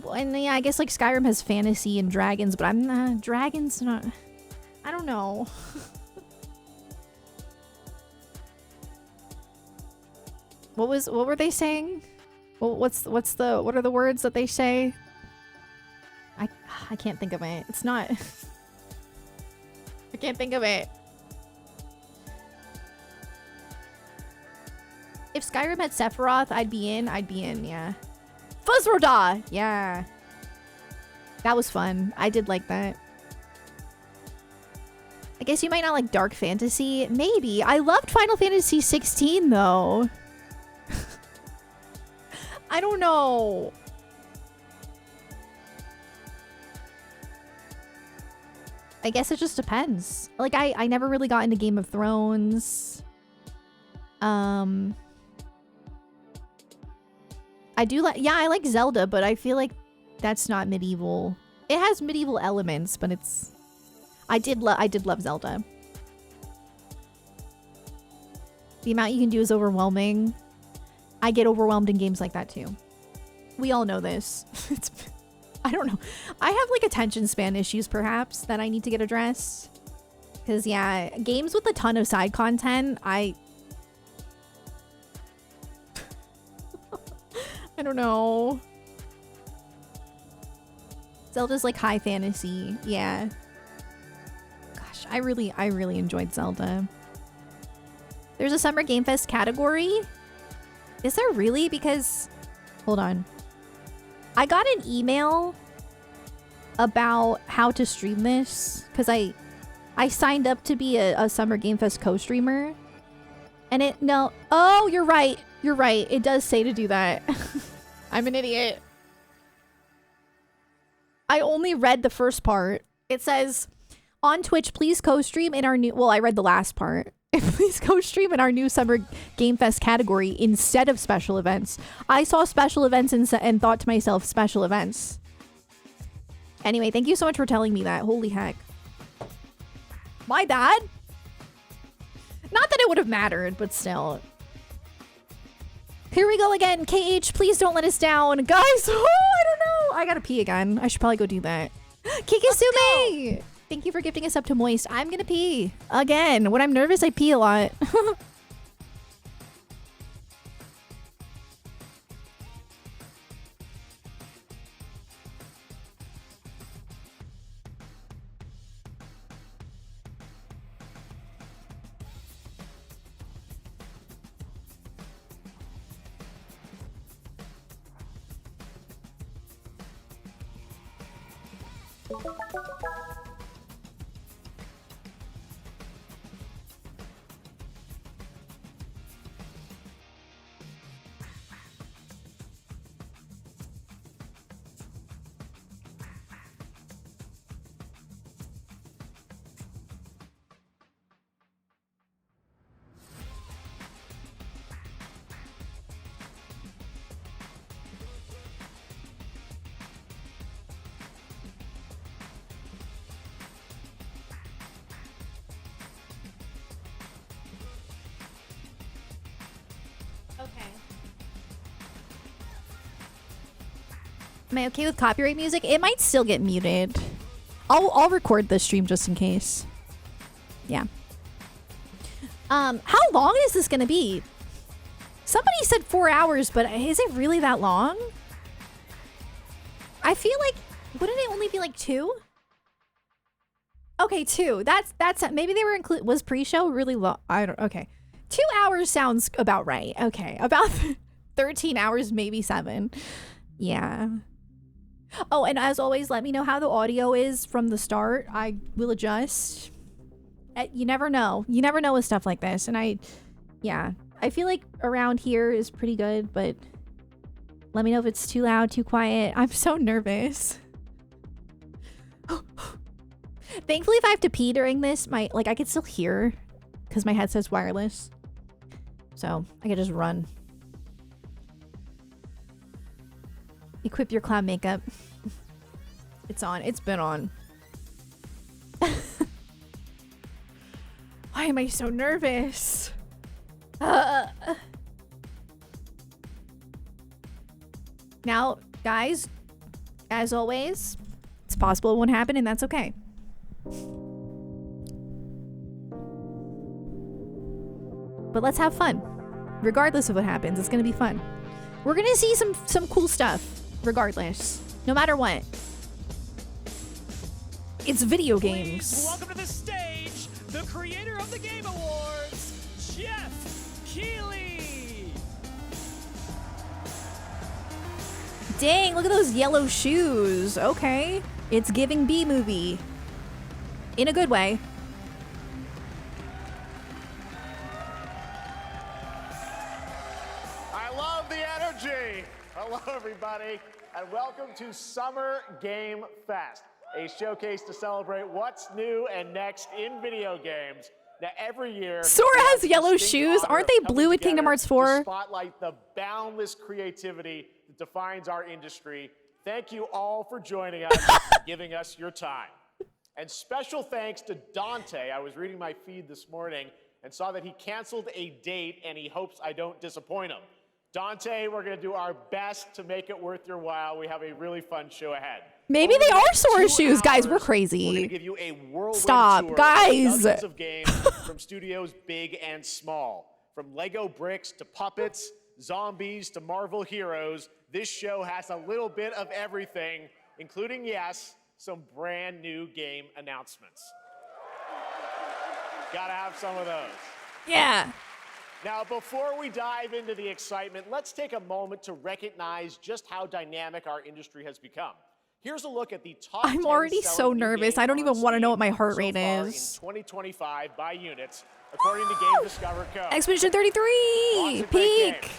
And yeah, I guess like Skyrim has fantasy and dragons, but dragons not. I don't know. What were they saying? What are the words that they say? I can't think of it. It's not. I can't think of it. If Skyrim had Sephiroth, I'd be in, yeah. Fuzzroda! Yeah. That was fun. I did like that. I guess you might not like dark fantasy. Maybe. I loved Final Fantasy 16 though. I don't know. I guess it just depends. Like I never really got into Game of Thrones. I do like, yeah, I like Zelda, but I feel like that's not medieval. It has medieval elements, but it's, I did love Zelda. The amount you can do is overwhelming. I get overwhelmed in games like that too. We all know this. I don't know. I have like attention span issues perhaps that I need to get addressed. Because yeah, games with a ton of side content, I don't know. Zelda's like high fantasy. Yeah. Gosh, I really enjoyed Zelda. There's a Summer Game Fest category? Is there really? Because, hold on. I got an email about how to stream this because I signed up to be a Summer Game Fest co-streamer. And oh, you're right. You're right. It does say to do that. I'm an idiot. I only read the first part. It says, on Twitch, please co-stream in our new... Well, I read the last part. Please co-stream in our new Summer Game Fest category instead of special events. I saw special events and thought to myself, special events. Anyway, thank you so much for telling me that. Holy heck. My bad. Not that it would have mattered, but still. Here we go again. KH, please don't let us down. Guys, oh, I don't know. I gotta pee again. I should probably go do that. Kikisume! Thank you for gifting us up to Moist. I'm gonna pee. Again. When I'm nervous, I pee a lot. Am I okay with copyright music? It might still get muted. I'll record the stream just in case. Yeah. How long is this gonna be? Somebody said 4 hours, but is it really that long? I feel like, wouldn't it only be like 2? Okay, 2. That's maybe they were was pre-show really long? I don't. Okay, 2 hours sounds about right. Okay, about 13 hours, maybe 7. Yeah. Oh, and as always, let me know how the audio is from the start. I will adjust. You never know. You never know with stuff like this. And yeah, I feel like around here is pretty good, but let me know if it's too loud, too quiet. I'm so nervous. Thankfully, if I have to pee during this, I could still hear because my headset's wireless. So I could just run. Equip your clown makeup. It's on. It's been on. Why am I so nervous? Now, guys, as always, it's possible it won't happen, and that's okay. But let's have fun. Regardless of what happens, it's gonna be fun. We're gonna see some cool stuff, regardless. No matter what. It's video games. Please welcome to the stage, the creator of the Game Awards, Jeff Keighley. Dang, look at those yellow shoes. Okay. It's giving B-movie. In a good way. I love the energy. Hello, everybody, and welcome to Summer Game Fest, a showcase to celebrate what's new and next in video games. Now, every year, Sora has yellow shoes. Aren't they blue at Kingdom Hearts 4? To spotlight the boundless creativity that defines our industry. Thank you all for joining us and giving us your time. And special thanks to Dante. I was reading my feed this morning and saw that he canceled a date and he hopes I don't disappoint him. Dante, we're going to do our best to make it worth your while. We have a really fun show ahead. Maybe they are Sora shoes, guys. We're crazy. We're going to give you a whirlwind Stop, tour guys. of dozens of games from studios big and small. From Lego bricks to puppets, zombies to Marvel heroes, this show has a little bit of everything, including, yes, some brand new game announcements. Gotta have some of those. Yeah. Now, before we dive into the excitement, let's take a moment to recognize just how dynamic our industry has become. Here's a look at the top 10 I'm already so selling nervous. games I don't even on want to know Steam what my heart so rate far is. in 2025 by units, according to Game Discover Co. Expedition 33! Lots of great Peak! games.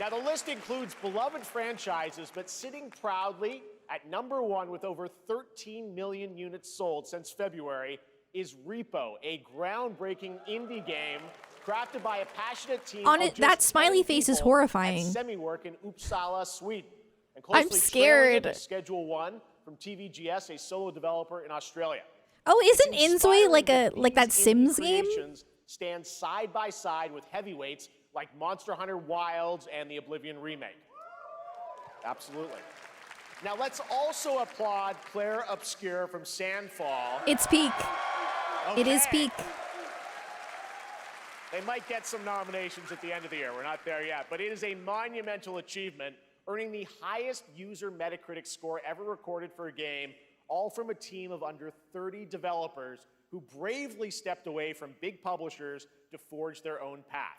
Now, the list includes beloved franchises, but sitting proudly at #1 with over 13 million units sold since February is Repo, a groundbreaking indie game crafted by a passionate team On of it, just that smiley 20 face is people horrifying. At Semi-Work in Uppsala, Sweden. And I'm closely scared. trailing it is Schedule 1 from TVGS, a solo developer in Australia. Oh, isn't It's Inzoi inspiring like that these indie Sims game? creations stand side by side with heavyweights like Monster Hunter Wilds and the Oblivion remake. Absolutely. Now let's also applaud Claire Obscure from Sandfall. It's peak. It is Okay. peak. They might get some nominations at the end of the year. We're not there yet, but it is a monumental achievement, earning the highest user Metacritic score ever recorded for a game, all from a team of under 30 developers who bravely stepped away from big publishers to forge their own path.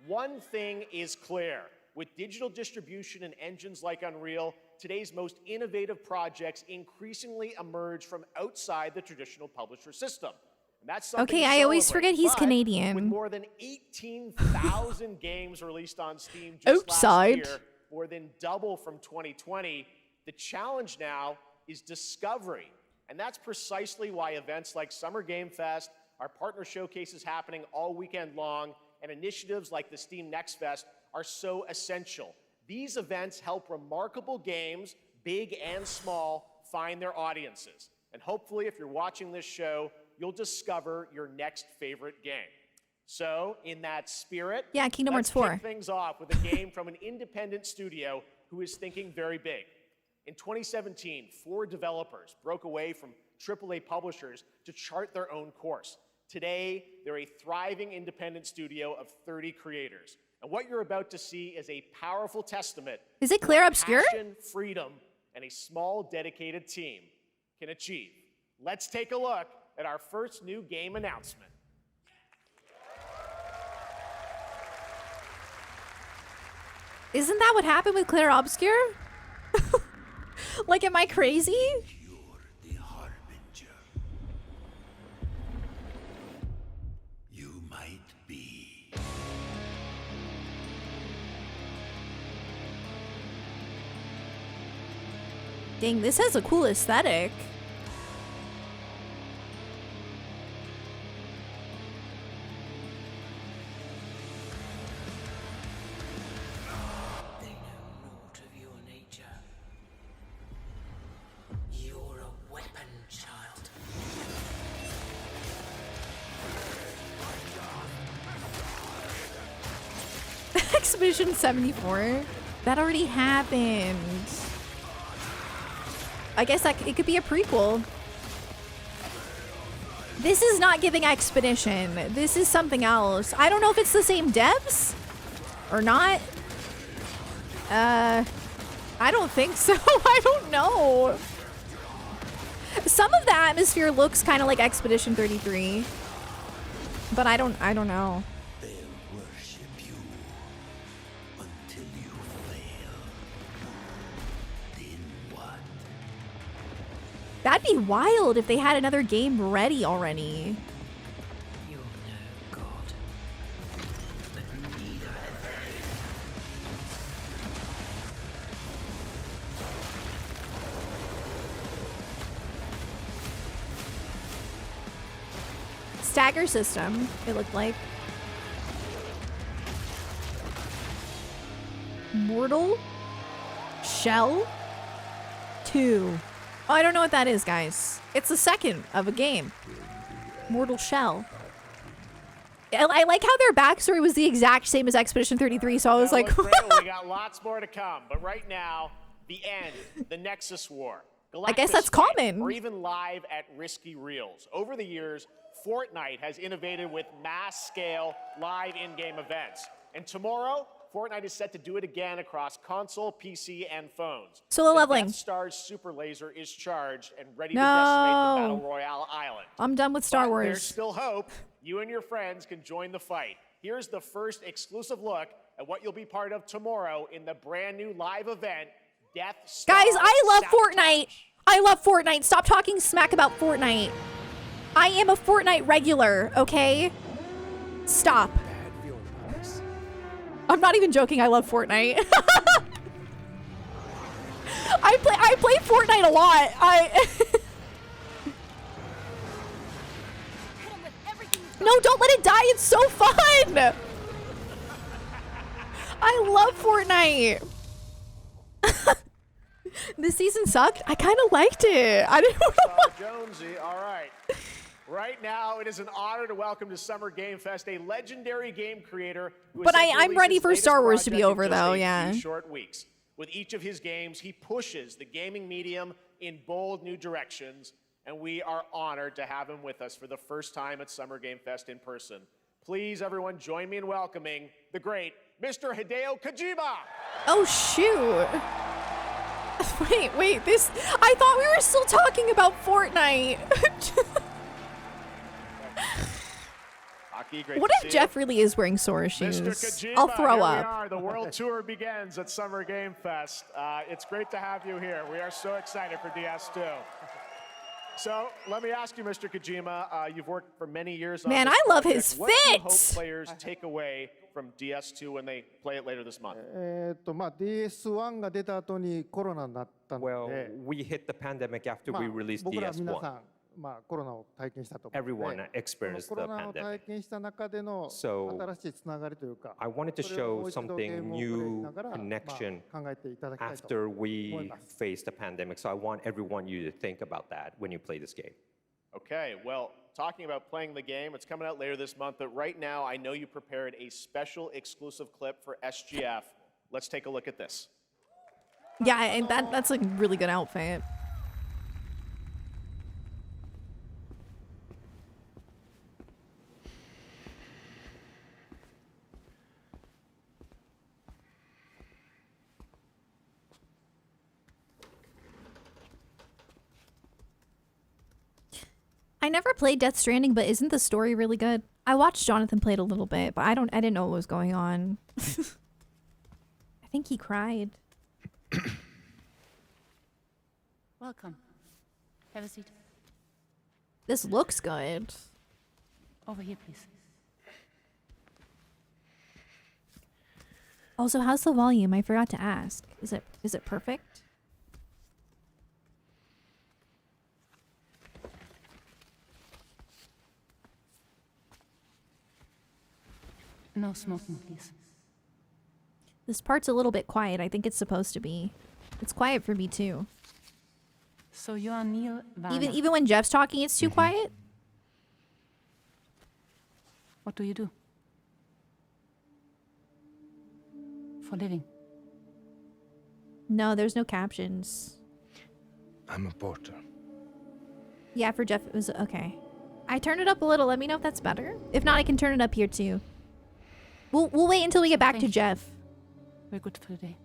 One thing is clear. With digital distribution and engines like Unreal, today's most innovative projects increasingly emerge from outside the traditional publisher system. And that's something Okay, to I always celebrate. forget he's But Canadian. With more than 18,000 games released on Steam just Outside. last year, more than double from 2020, the challenge now is discovery. And that's precisely why events like Summer Game Fest, our partner showcases happening all weekend long, and initiatives like the Steam Next Fest are so essential. These events help remarkable games, big and small, find their audiences. And hopefully, if you're watching this show, you'll discover your next favorite game. So, in that spirit, Yeah, Kingdom let's Hearts 4. kick things off with a game from an independent studio who is thinking very big. In 2017, 4 developers broke away from AAA publishers to chart their own course. Today, they're a thriving independent studio of 30 creators. And what you're about to see is a powerful testament Is it to Claire what Obscure? passion, freedom, and a small, dedicated team can achieve. Let's take a look at our first new game announcement. Isn't that what happened with Claire Obscure? Like, am I crazy? You're the harbinger. You might be. Dang, this has a cool aesthetic. They know naught of your nature. You're a weapon, child. Expedition 74? That already happened. I guess that it could be a prequel. This is not giving Expedition. This is something else. I don't know if it's the same devs or not. I don't think so. I don't know. Some of the atmosphere looks kind of like Expedition 33, but I don't know. They'll worship you until you fail. Then what? That'd be wild if they had another game ready already. You're no god. But neither have they. Stagger system, it looked like. Mortal Shell 2. Oh, I don't know what that is, guys. It's the second of a game. Mortal Shell. I like how their backstory was the exact same as Expedition 33, so I was Now, like, look, Fredo, we got lots more to come, but right now, the end, the Nexus War. I guess that's Galactus Fight, common. Or even live at Risky Reels. Over the years, Fortnite has innovated with mass-scale live in-game events. And tomorrow, Fortnite is set to do it again across console, PC, and phones. Solo The leveling. Death Star's super laser is charged and ready No. to decimate the Battle Royale island. I'm done with Star But Wars. There's still hope. You and your friends can join the fight. Here's the first exclusive look at what you'll be part of tomorrow in the brand new live event, Death Star. Guys, I love Sabotage. Fortnite. I love Fortnite. Stop talking smack about Fortnite. I am a Fortnite regular, okay? Stop. I'm not even joking. I love Fortnite. I play Fortnite a lot. No, don't let it die. It's so fun. I love Fortnite. This season sucked. I kind of liked it. I didn't Jonesy, all right. Right now, it is an honor to welcome to Summer Game Fest a legendary game creator. Who But has set to I'm release ready his for latest Star Wars to be project in over, just though, a yeah. few short weeks. With each of his games, he pushes the gaming medium in bold new directions, and we are honored to have him with us for the first time at Summer Game Fest in person. Please, everyone, join me in welcoming the great Mr. Hideo Kojima. Oh, shoot. Wait, this... I thought we were still talking about Fortnite. Aki, great What to if see Jeff you. really is wearing Sora shoes? Mr. Kojima, I'll throw here up. we are. The World Tour begins at Summer Game Fest. It's great to have you here. We are so excited for DS2. So let me ask you, Mr. Kojima, you've worked for many years on Man, this I love project. his What do you fit. hope players take away from DS2 when they play it later this month? DS1 が出た後にコロナになったの Well, で、 we hit the pandemic after まあ we released 僕ら皆さ DS1. ん、コロナを体験したと思うの Everyone で、 experienced コ the ロナを体 pandemic. 験した中での So, 新しいつながりというか、 I wanted to それをも show う一度ゲー something ムをプレイし new ながら、connection 考えていただきたいと after 思い we ます。 faced the pandemic. So I want everyone you to think about that when you play this game. Okay, well, talking about playing the game, it's coming out later this month, but right now I know you prepared a special exclusive clip for SGF. Let's take a look at this. Yeah, and that's a really good outfit. I never played Death Stranding, but isn't the story really good? I watched Jonathan play it a little bit, but I didn't know what was going on. I think he cried. Welcome. Have a seat. This looks good. Over here, please. Also, how's the volume? I forgot to ask. Is it perfect? No smoking, please. This part's a little bit quiet. I think it's supposed to be. It's quiet for me too. So you are Neil Varner. Even when Jeff's talking, it's too quiet. What do you do? For living? No, there's no captions. I'm a porter. Yeah, for Jeff it was okay. I turned it up a little. Let me know if that's better. If not, I can turn it up here too. We'll wait until we get back to Thank you. Jeff. We're good for the day.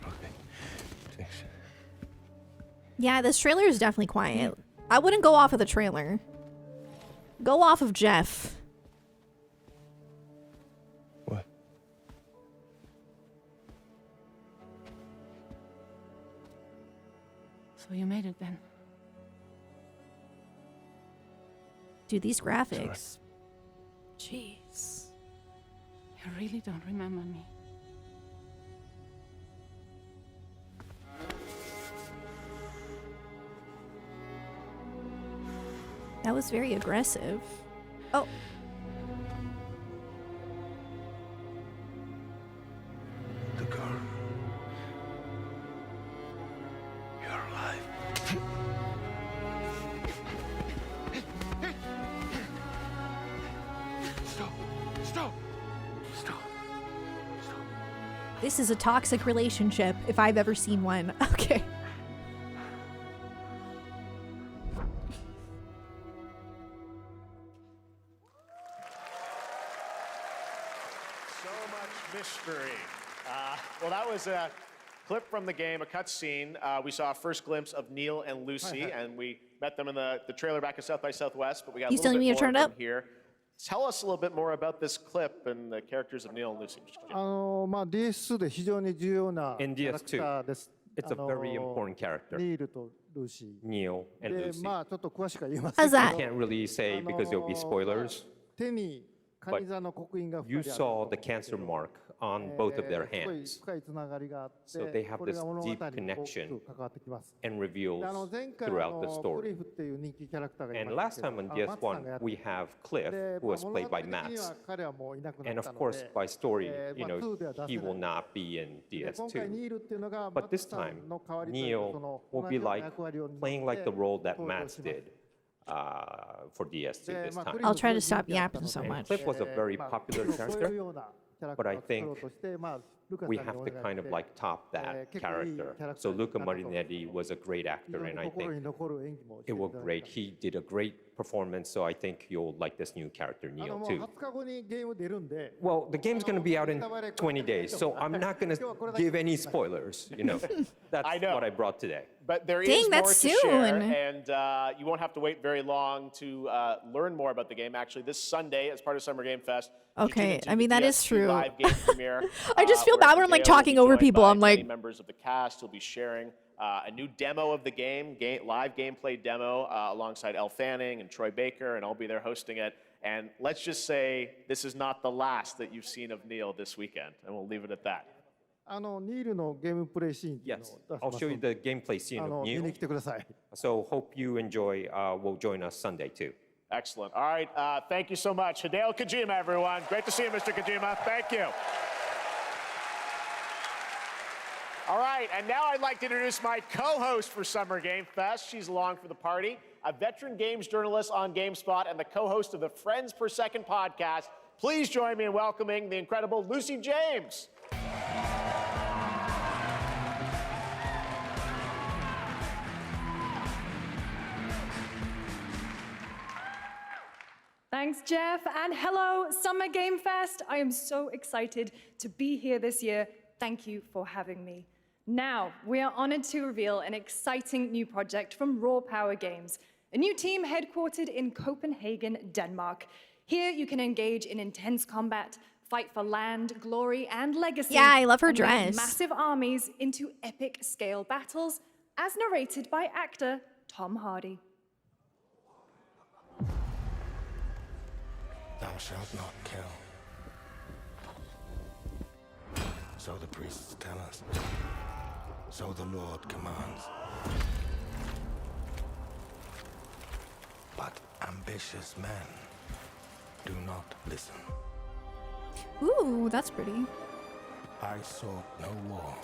Okay. Thanks. Yeah, this trailer is definitely quiet. I wouldn't go off of the trailer. Go off of Jeff. What? So you made it then. Dude, these graphics. Jeez. You really don't remember me. That was very aggressive. Oh. The girl. You're alive. Stop. Stop. Stop. Stop. This is a toxic relationship, if I've ever seen one. Okay. So much mystery. Well, that was a clip from the game, a cutscene. We saw a first glimpse of Neil and Lucy, and we met them in the trailer back at South by Southwest, but we got He's a little telling me bit to turn more it from up? here. Tell us a little bit more about this clip and the characters of Neil and Lucy. Mr. Kojima. DS2 で非常に重要なキ In ャラクターです。 It's a very important character. ニールとルーシ Neil ー。 and で、 Lucy. ちょっと詳しくは言えません How's け that? ど Can't really say because there'll be spoilers. 手にカニ座の刻印が You 2人ある saw the cancer mark on both of their すごい hands 深いつながりがあって、 So they have これが this 物語に deep 大き connection く関わってきます。 and reveals で前回 throughout the ク story. リフっていう人気キャラクターがい And ま last したけ time ど on マツさんが DS1, やって we have Cliff, で who was 物 played 語 by 的には Max. 彼はもういなくな And った of の course, で、 by story, you 2 know, では出せ he ない will not be in で今回 DS2. ニールっていうのが But マ this ツさ time, んの代わりというか Neil その will 同 be じような like 役割を担 playing っ like て the role that 登場 Max します did for DS2 で this まあ time. クリフ I'll try to すごい stop 人気あった yapping so ので much. Cliff was a very まあ popular クリフを超える character, ようなキャラク but タ I ーを作ろう think として、まあ we have to kind of like top that character. So Luca Marinetti was a great actor, and I think it was great. He did a great performance, so I think you'll like this new character, Neo, too. Well, the game's going to be out in 20 days, so I'm not going to give any spoilers, you know. That's what I brought today. But there is Dang, more that's to share, soon. and you won't have to wait very long to learn more about the game. Actually, this Sunday, as part of Summer Game Fest, you tune Okay, into I mean, the that is PS2 true. live game premiere, I just feel where bad when I'm like Hideo will talking be over joined people. by I'm many like, members of the cast will be sharing a new demo of the game, live gameplay demo, alongside Elle Fanning and Troy Baker, and I'll be there hosting it. And let's just say this is not the last that you've seen of Neil this weekend, and we'll leave it at that. Yes, I'll show you the gameplay scene of Neo. So hope you enjoy. Will join us Sunday too. Excellent. All right, thank you so much. Hideo Kojima, everyone. Great to see you, Mr. Kojima. Thank you. All right, and now I'd like to introduce my co-host for Summer Game Fest. She's along for the party, a veteran games journalist on GameSpot and the co-host of the Friends Per Second podcast. Please join me in welcoming the incredible Lucy James. Thanks, Jeff, and hello, Summer Game Fest. I am so excited to be here this year. Thank you for having me. Now, we are honored to reveal an exciting new project from Raw Power Games, a new team headquartered in Copenhagen, Denmark. Here, you can engage in intense combat, fight for land, glory, and legacy. Yeah, I love her and lead dress. massive armies into epic scale battles, as narrated by actor Tom Hardy. Thou shalt not kill. So the priests tell us. So the Lord commands. But ambitious men do not listen. Ooh, that's pretty. I sought no war.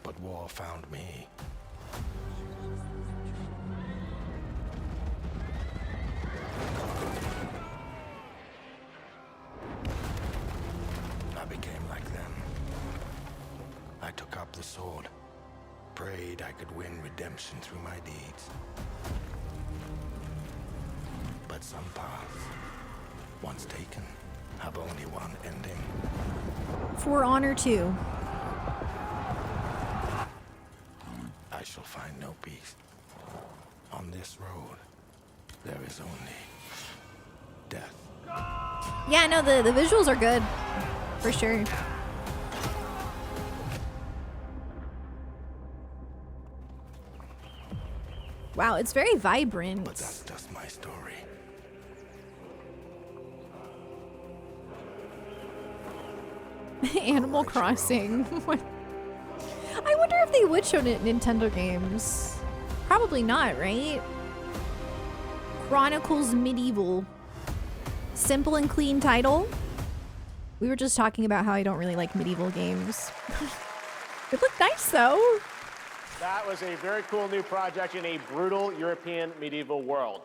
But war found me. I became like them. I took up the sword, prayed I could win redemption through my deeds. But some paths, once taken, have only one ending. For Honor 2. I shall find no peace. On this road, there is only death. Yeah, no, the visuals are good. For sure. Wow, it's very vibrant. But that's just my story. Animal Crossing. What? I wonder if they would show it in Nintendo games. Probably not, right? Chronicles Medieval. Simple and clean title. We were just talking about how I don't really like medieval games. It looked nice though. That was a very cool new project in a brutal European medieval world.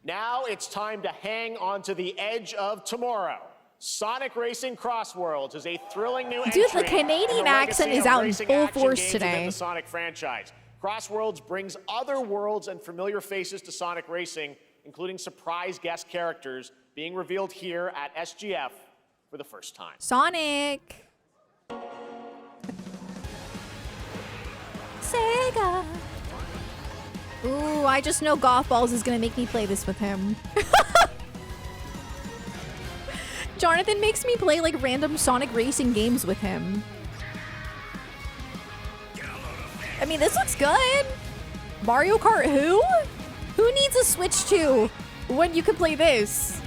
Now it's time to hang on to the edge of tomorrow. Sonic Racing Crossworlds is a thrilling new entry. Dude, the Canadian accent is out in full force today. The Sonic franchise. Crossworlds brings other worlds and familiar faces to Sonic Racing, including surprise guest characters being revealed here at SGF for the first time. Sonic. Sega. Ooh, I just know Golf Balls is gonna make me play this with him. Jonathan makes me play like random Sonic Racing games with him. I mean, this looks good. Mario Kart who? Who needs a Switch 2 when you can play this?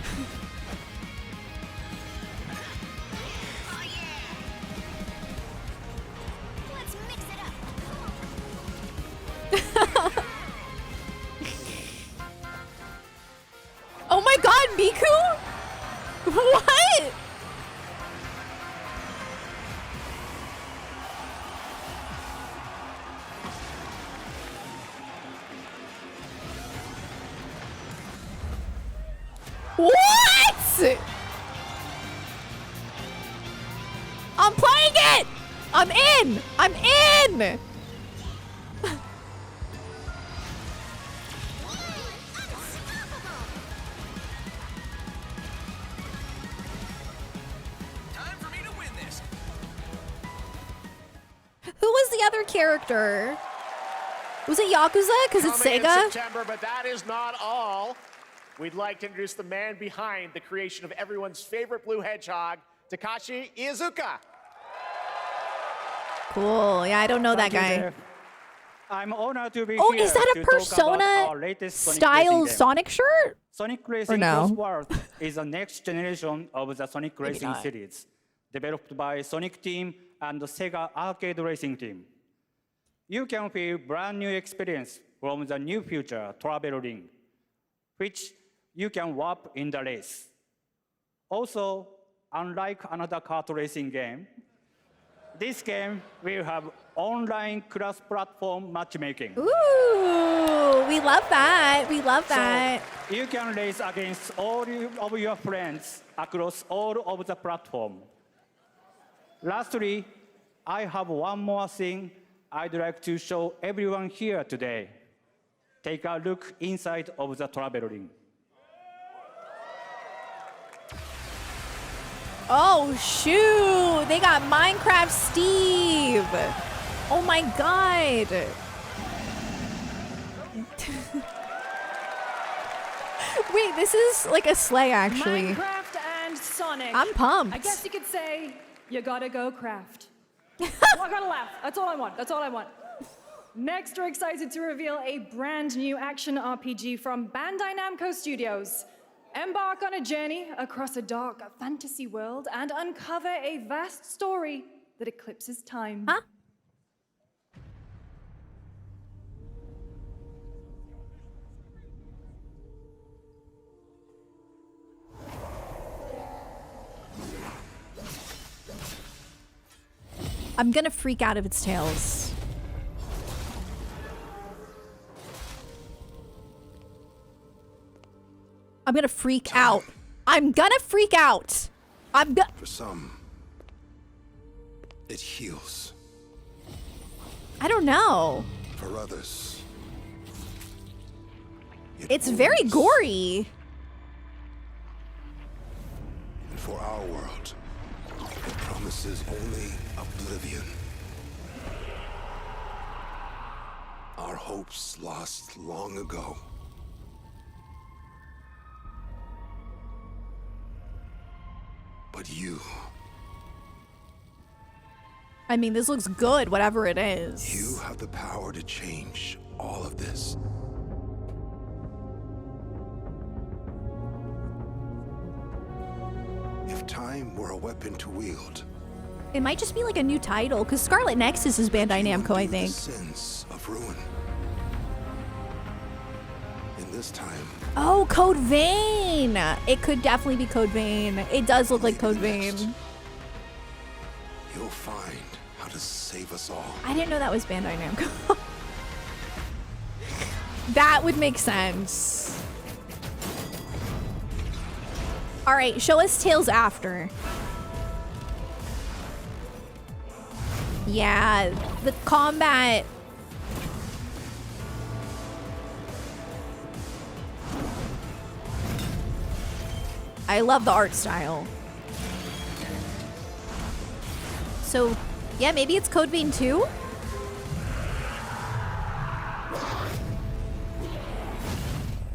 Oh my god, Miku? What? What? I'm in! I'm in! Who was the other character? Was it Yakuza? Because it's Coming in Sega? September, but that is not all. We'd like to introduce the man behind the creation of everyone's favorite blue hedgehog, Takashi Iizuka. Cool. Yeah, I don't know that Thank you, guy. Jeff. I'm honored to be Oh, here is that a to talk about Persona our latest Sonic style racing game. Sonic shirt? Sonic Or Racing no? Cross World is the next generation of the Sonic Maybe Racing not. series, developed by Sonic Team and the Sega Arcade Racing Team. You can feel brand new experience from the new future travel ring, which you can warp in the race. Also, unlike another kart racing game, this game will have online cross-platform matchmaking. Ooh, we love that. We love that. So you can race against all of your friends across all of the platform. Lastly, I have one more thing I'd like to show everyone here today. Take a look inside of the travel ring. Oh, shoot. They got Minecraft Steve. Oh, my God. Wait, this is like a sleigh, actually. Minecraft and Sonic. I'm pumped. I guess you could say, you gotta go craft. Well, I gotta laugh. That's all I want. That's all I want. Next, we're excited to reveal a brand new action RPG from Bandai Namco Studios. Embark on a journey across a dark fantasy world and uncover a vast story that eclipses time. Huh? I'm gonna freak out if it's Tails. I'm gonna freak out. I'm gonna freak out. For some, it heals. I don't know. For others, It's very gory. and for our world, it promises only oblivion. Our hopes lost long ago. But you I mean, this looks good, whatever it is. You have the power to change all of this. If time were a weapon to wield, It might just be like a new title, because Scarlet Nexus is Bandai Namco, I think. sins of ruin. In this time, Oh, Code Vein! It could definitely be Code Vein. It does look like Code Vein. you'll find how to save us all. I didn't know that was Bandai Namco. That would make sense. Alright, show us Tails after. Yeah, the combat. I love the art style. So, yeah, maybe it's Code Vein 2?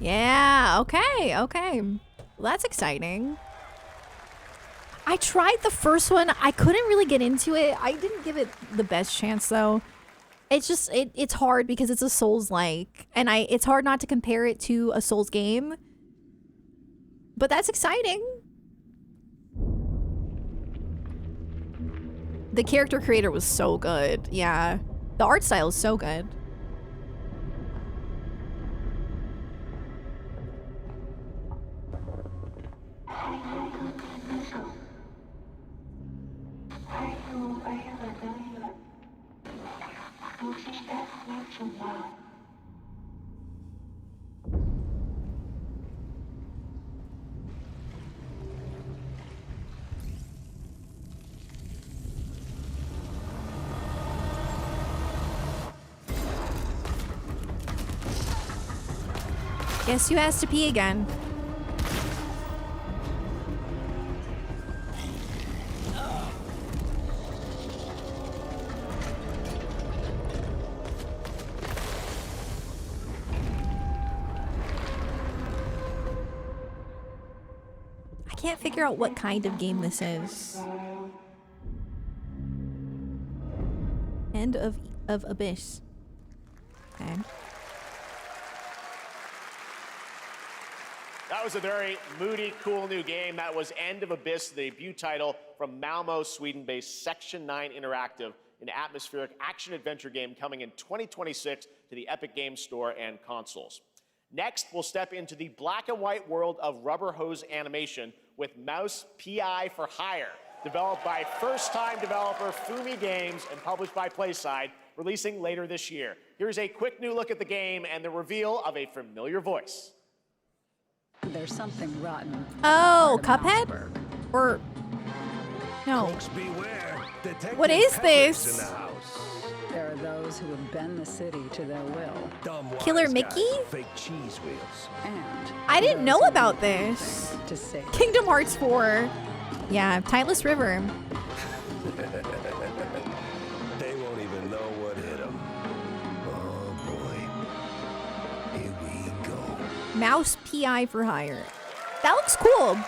Yeah, okay, okay. Well, that's exciting. I tried the first one. I couldn't really get into it. I didn't give it the best chance though. It's just it's hard because it's a Souls-like, and it's hard not to compare it to a Souls game. But that's exciting. The character creator was so good. Yeah. The art style is so good. Guess who has to pee again? I can't figure out what kind of game this is. End of Abyss. Okay. That was a very moody, cool new game. That was End of Abyss, the debut title from Malmo, Sweden-based Section 9 Interactive, an atmospheric action-adventure game coming in 2026 to the Epic Games Store and consoles. Next, we'll step into the black and white world of rubber hose animation with Mouse PI for Hire, developed by first-time developer Fumi Games and published by PlaySide, releasing later this year. Here's a quick new look at the game and the reveal of a familiar voice. There's something rotten. Oh, Cuphead? Or no. What is this? There are those who have bent the city to their will. Killer Mickey? Fake cheese wheels. And I didn't know about this. to say Kingdom Hearts 4. Yeah, Timeless River. They won't even know what hit them. Oh boy. Here we go. Mouse PI for Hire. That looks cool.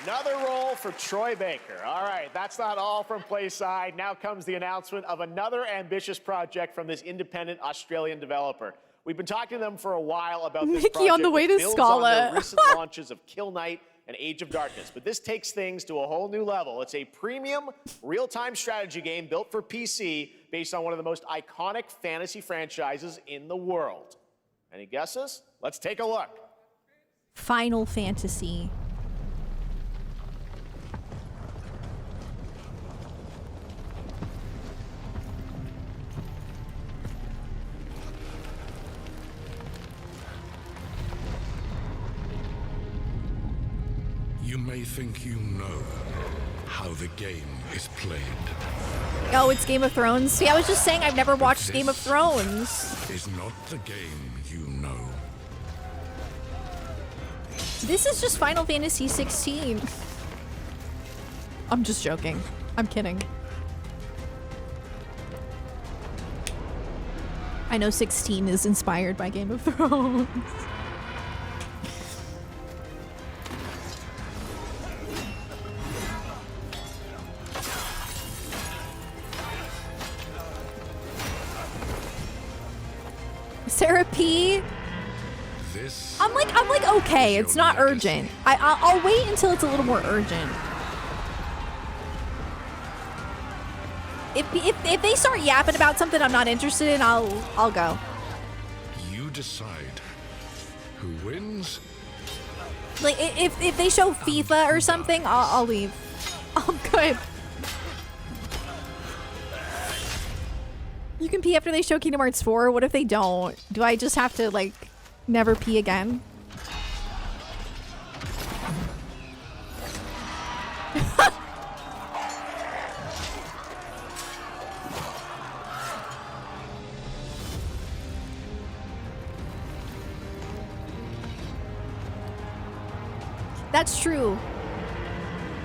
Another role for Troy Baker. All right, that's not all from PlaySide. Now comes the announcement of another ambitious project from this independent Australian developer. We've been talking to them for a while about this Mickey project. on the way to It builds Scala. on their recent launches of Kill Knight and Age of Darkness, but this takes things to a whole new level. It's a premium, real-time strategy game built for PC based on one of the most iconic fantasy franchises in the world. Any guesses? Let's take a look. Final Fantasy. You may think you know how the game is played. Oh, it's Game of Thrones? See, I was just saying I've never watched Game of Thrones. Is not the game you know. This is just Final Fantasy 16. I'm just joking. I'm kidding. I know 16 is inspired by Game of Thrones. SarahKey. I'm like okay, it's not urgent. I'll wait until it's a little more urgent. If they start yapping about something I'm not interested in, I'll go. You decide who wins. Like if they show FIFA or something, I'll leave. I'm good. You can pee after they show Kingdom Hearts 4. What if they don't? Do I just have to like never pee again? That's true.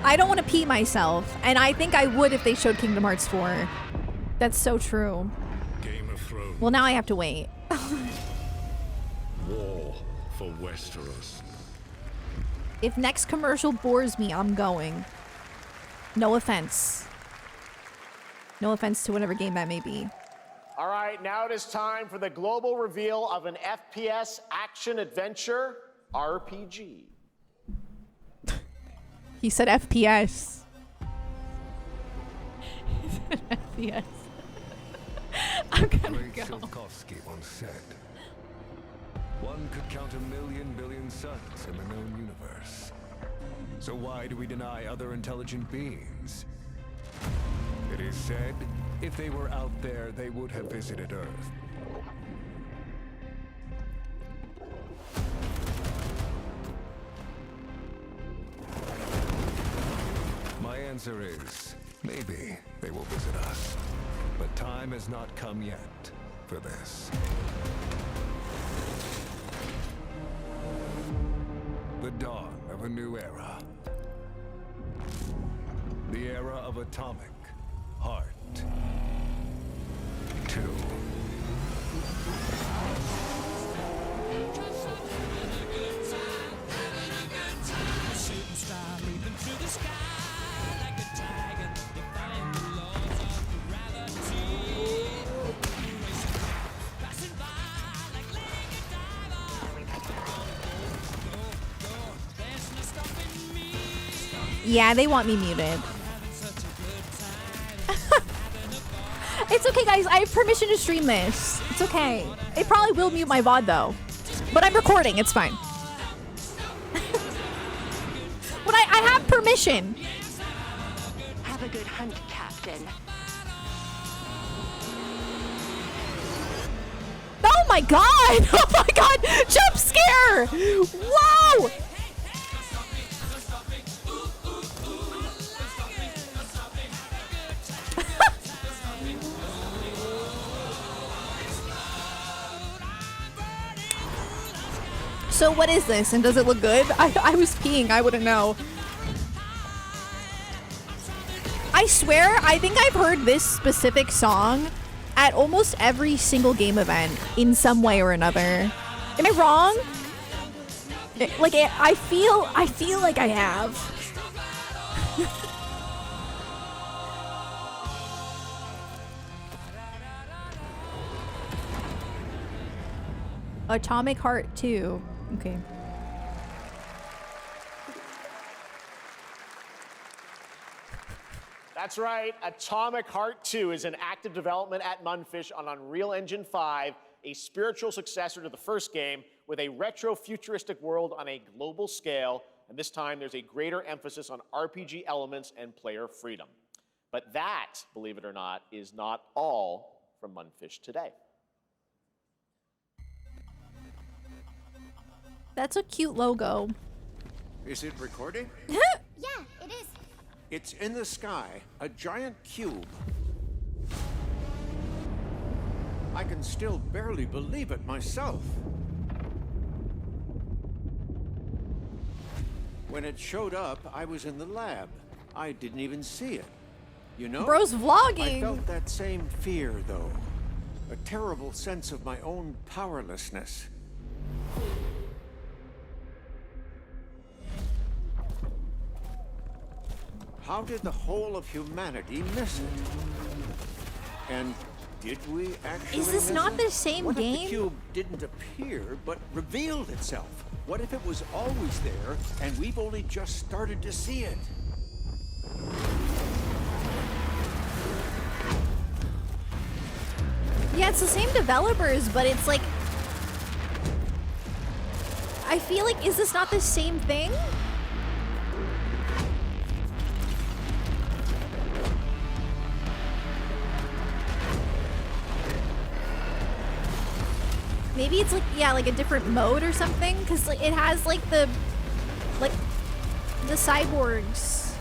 I don't want to pee myself, and I think I would if they showed Kingdom Hearts 4. That's so true. Game of Thrones. Well, now I have to wait. War for Westeros. If next commercial bores me, I'm going. No offense. No offense to whatever game that may be. All right, now it is time for the global reveal of an FPS action-adventure RPG. He said FPS. He said FPS. I'm gonna Great go. Tsiolkovsky once said, one could count 1,000,000,000 billion suns in the known universe. So why do we deny other intelligent beings? It is said, if they were out there, they would have visited Earth. My answer is, maybe they will visit us. But time has not come yet for this. a new era. The era of Atomic Heart 2. Yeah, they want me muted. It's okay, guys. I have permission to stream this. It's okay. It probably will mute my VOD, though. But I'm recording. It's fine. But I have permission. Have a good hunt, Captain. Oh my god! Oh my god! Jump scare! Whoa! So what is this, and does it look good? I was peeing, I wouldn't know. I swear, I think I've heard this specific song at almost every single game event in some way or another. Am I wrong? I feel like I have. Atomic Heart 2. Okay. That's right. Atomic Heart 2 is in active development at Munfish on Unreal Engine 5, a spiritual successor to the first game with a retro-futuristic world on a global scale, and this time there's a greater emphasis on RPG elements and player freedom. But that, believe it or not, is not all from Munfish today. That's a cute logo. Is it recording? Yeah, it is. It's in the sky, a giant cube. I can still barely believe it myself. When it showed up, I was in the lab. I didn't even see it. You know? Bro's vlogging. I felt that same fear, though. A terrible sense of my own powerlessness. How did the whole of humanity miss it? And did we actually Is this miss not it? the same What game? If the cube didn't appear, but revealed itself? What if it was always there, and we've only just started to see it? Yeah, it's the same developers, but it's like... I feel like, is this not the same thing? Maybe it's like, yeah, like a different mode or something, because like, it has like the cyborgs.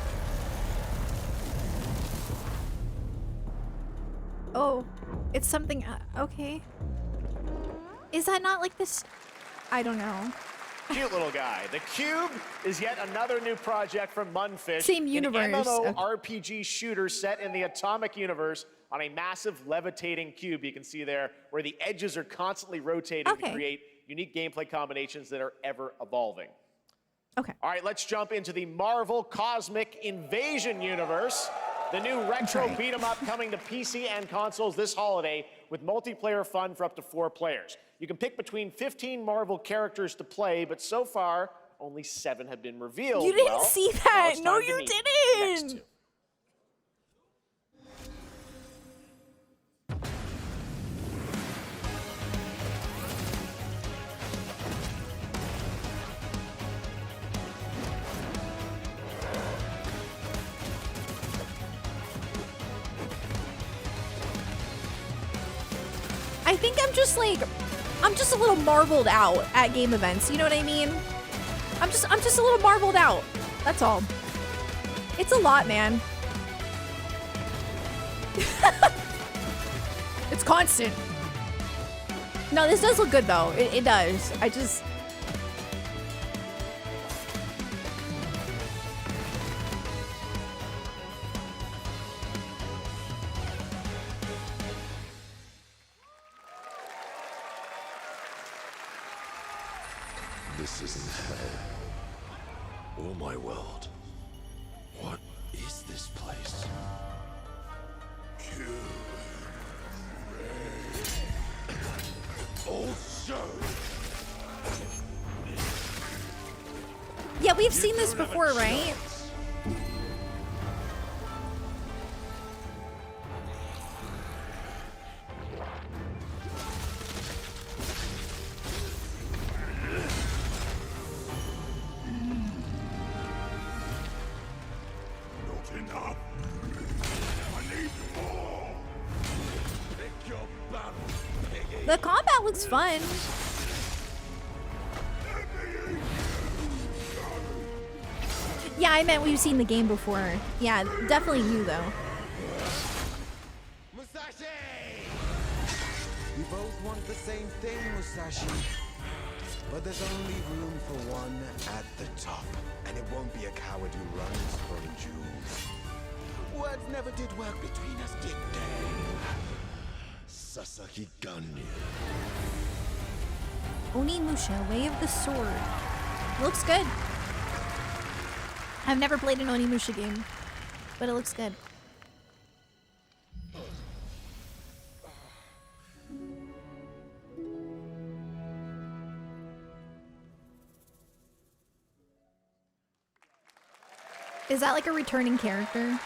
Oh, it's something, okay. Is that not like this? I don't know. Cute little guy. The Cube is yet another new project from Munfish. Same universe. An MMORPG shooter set in the Atomic universe on a massive levitating cube. You can see there where the edges are constantly rotating to create unique gameplay combinations that are ever evolving. Okay. All right, let's jump into the Marvel Cosmic Invasion universe. The new retro beat 'em up coming to PC and consoles this holiday with multiplayer fun for up to 4 players. You can pick between 15 Marvel characters to play, but so far, only 7 have been revealed. You didn't see that. No, you didn't. I think I'm just a little marveled out at game events. You know what I mean? I'm just a little marveled out. That's all. It's a lot, man. It's constant. No, this does look good though. It does. This isn't hell. Or my world. What is this place? Also. Yeah, we've seen this before, right? The combat looks fun. Yeah, I meant we've seen the game before. Yeah, definitely new though. We both want the same thing, Musashi. But there's only room for one at the top. And it won't be a coward who runs from jewels. Words never did work between us, did they? Sasaki Ganyu. Onimusha, Way of the Sword. Looks good. I've never played an Onimusha game, but it looks good. Is that like a returning character?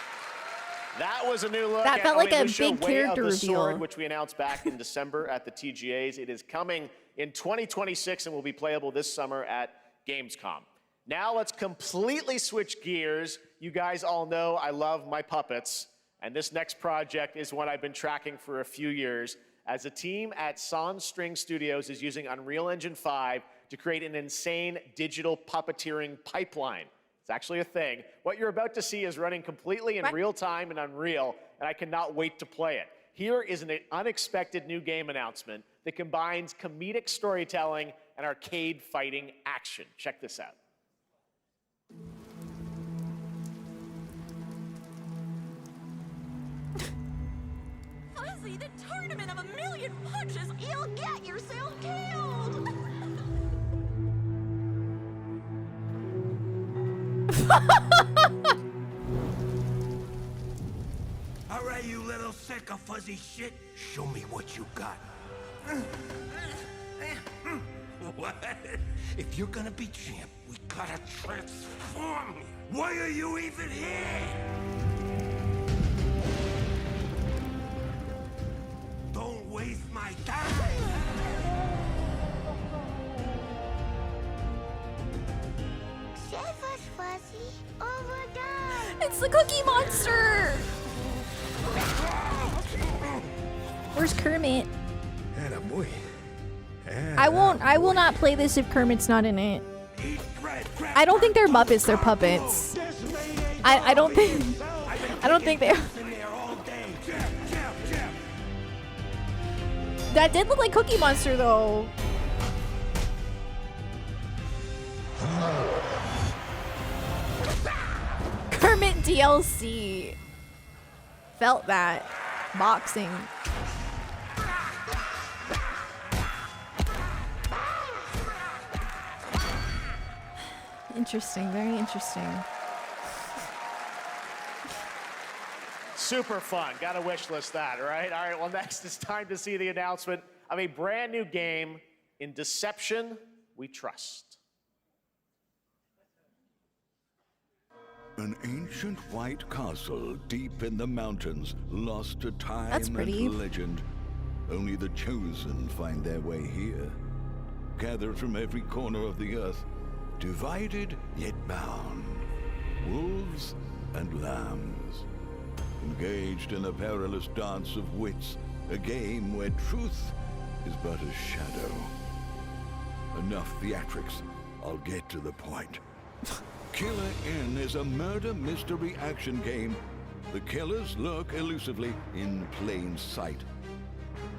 That was a new look. That felt like a Onimusha, big Way character of the Sword, reveal. which we announced back in December at the TGAs. It is coming in 2026 and will be playable this summer at Gamescom. Now let's completely switch gears. You guys all know I love my puppets, and this next project is one I've been tracking for a few years, as a team at Sans String Studios is using Unreal Engine 5 to create an insane digital puppeteering pipeline. It's actually a thing. What you're about to see is running completely in real time in Unreal, and I cannot wait to play it. Here is an unexpected new game announcement that combines comedic storytelling and arcade fighting action. Check this out. Fuzzy, the tournament of a million punches, you'll get yourself killed! All right, you little sick of fuzzy shit. Show me what you got. What? If you're gonna be champ, we gotta transform you. Why are you even here? Don't waste my time. Save us, Fuzzy, or we'll die! It's the Cookie Monster! Where's Kermit? Attaboy. I will not play this if Kermit's not in it. I don't think they're Muppets, they're puppets. I don't think they are. That did look like Cookie Monster though. Kermit DLC. Felt that. Boxing. Interesting, very interesting. Super fun. Gotta wish list that, right? All right, well, next it's time to see the announcement of a brand new game, In Deception We Trust. An ancient white castle deep in the mountains, lost to time That's pretty. and legend. Only the chosen find their way here. Gathered from every corner of the earth, divided yet bound. Wolves and lambs. Engaged in a perilous dance of wits, a game where truth is but a shadow. Enough theatrics, I'll get to the point. Killer Inn is a murder mystery action game. The killers lurk elusively in plain sight.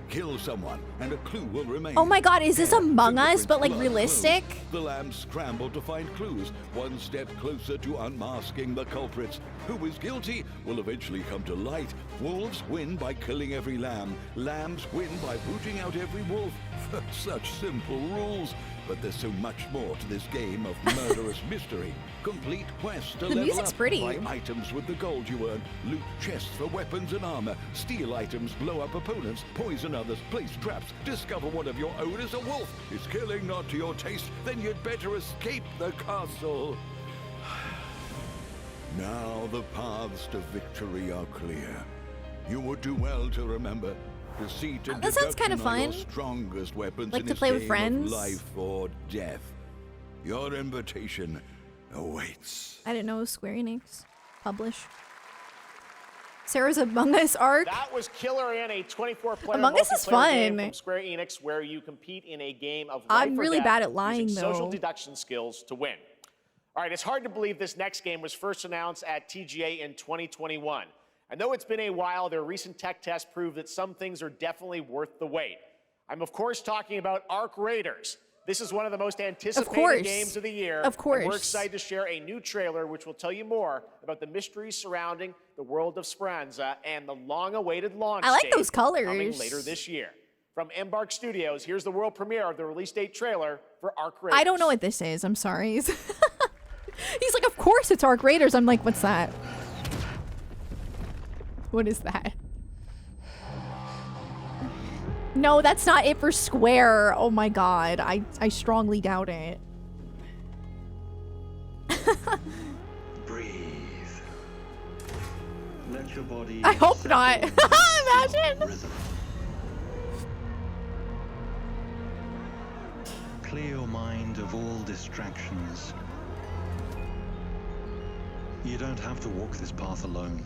Kill someone, and a clue will remain. Oh my god, is this Among Us, but like Blood realistic? flows. The lambs scramble to find clues, one step closer to unmasking the culprits. Who is guilty will eventually come to light. Wolves win by killing every lamb. Lambs win by booting out every wolf. Such simple rules. But there's so much more to this game of murderous mystery. Complete quests to The level music's up, pretty. buy items with the gold you earn, loot chests for weapons and armor, steal items, blow up opponents, poison others, place traps, discover one of your own is a wolf. Is killing not to your taste? Then you'd better escape the castle. Now the paths to victory are clear. You would do well to remember. Deceit and That sounds deduction kinda are your fun. strongest weapons Like in to this play with game friends. of life or death. Your invitation awaits. I didn't know it was Square Enix. Publish. Sarah's Among Us arc. That was Killer in a 24-player Among Us is multiplayer game fun. from Square Enix, where you compete in a game of I'm life or really death bad at lying, using social though. deduction skills to win. All right, it's hard to believe this next game was first announced at TGA in 2021. And though it's been a while, their recent tech tests prove that some things are definitely worth the wait. I'm of course talking about Arc Raiders. This is one of the most anticipated games of the year. Of course. And we're excited to share a new trailer which will tell you more about the mysteries surrounding the world of Speranza and the long-awaited launch I like date those colors. coming later this year. From Embark Studios, here's the world premiere of the release date trailer for Arc Raiders. I don't know what this is. I'm sorry. He's like, of course it's Arc Raiders. I'm like, what's that? What is that? No, that's not it for Square. Oh my god. I strongly doubt it. Breathe. Let your body I hope not. Imagine. rhythm. Clear your mind of all distractions. You don't have to walk this path alone.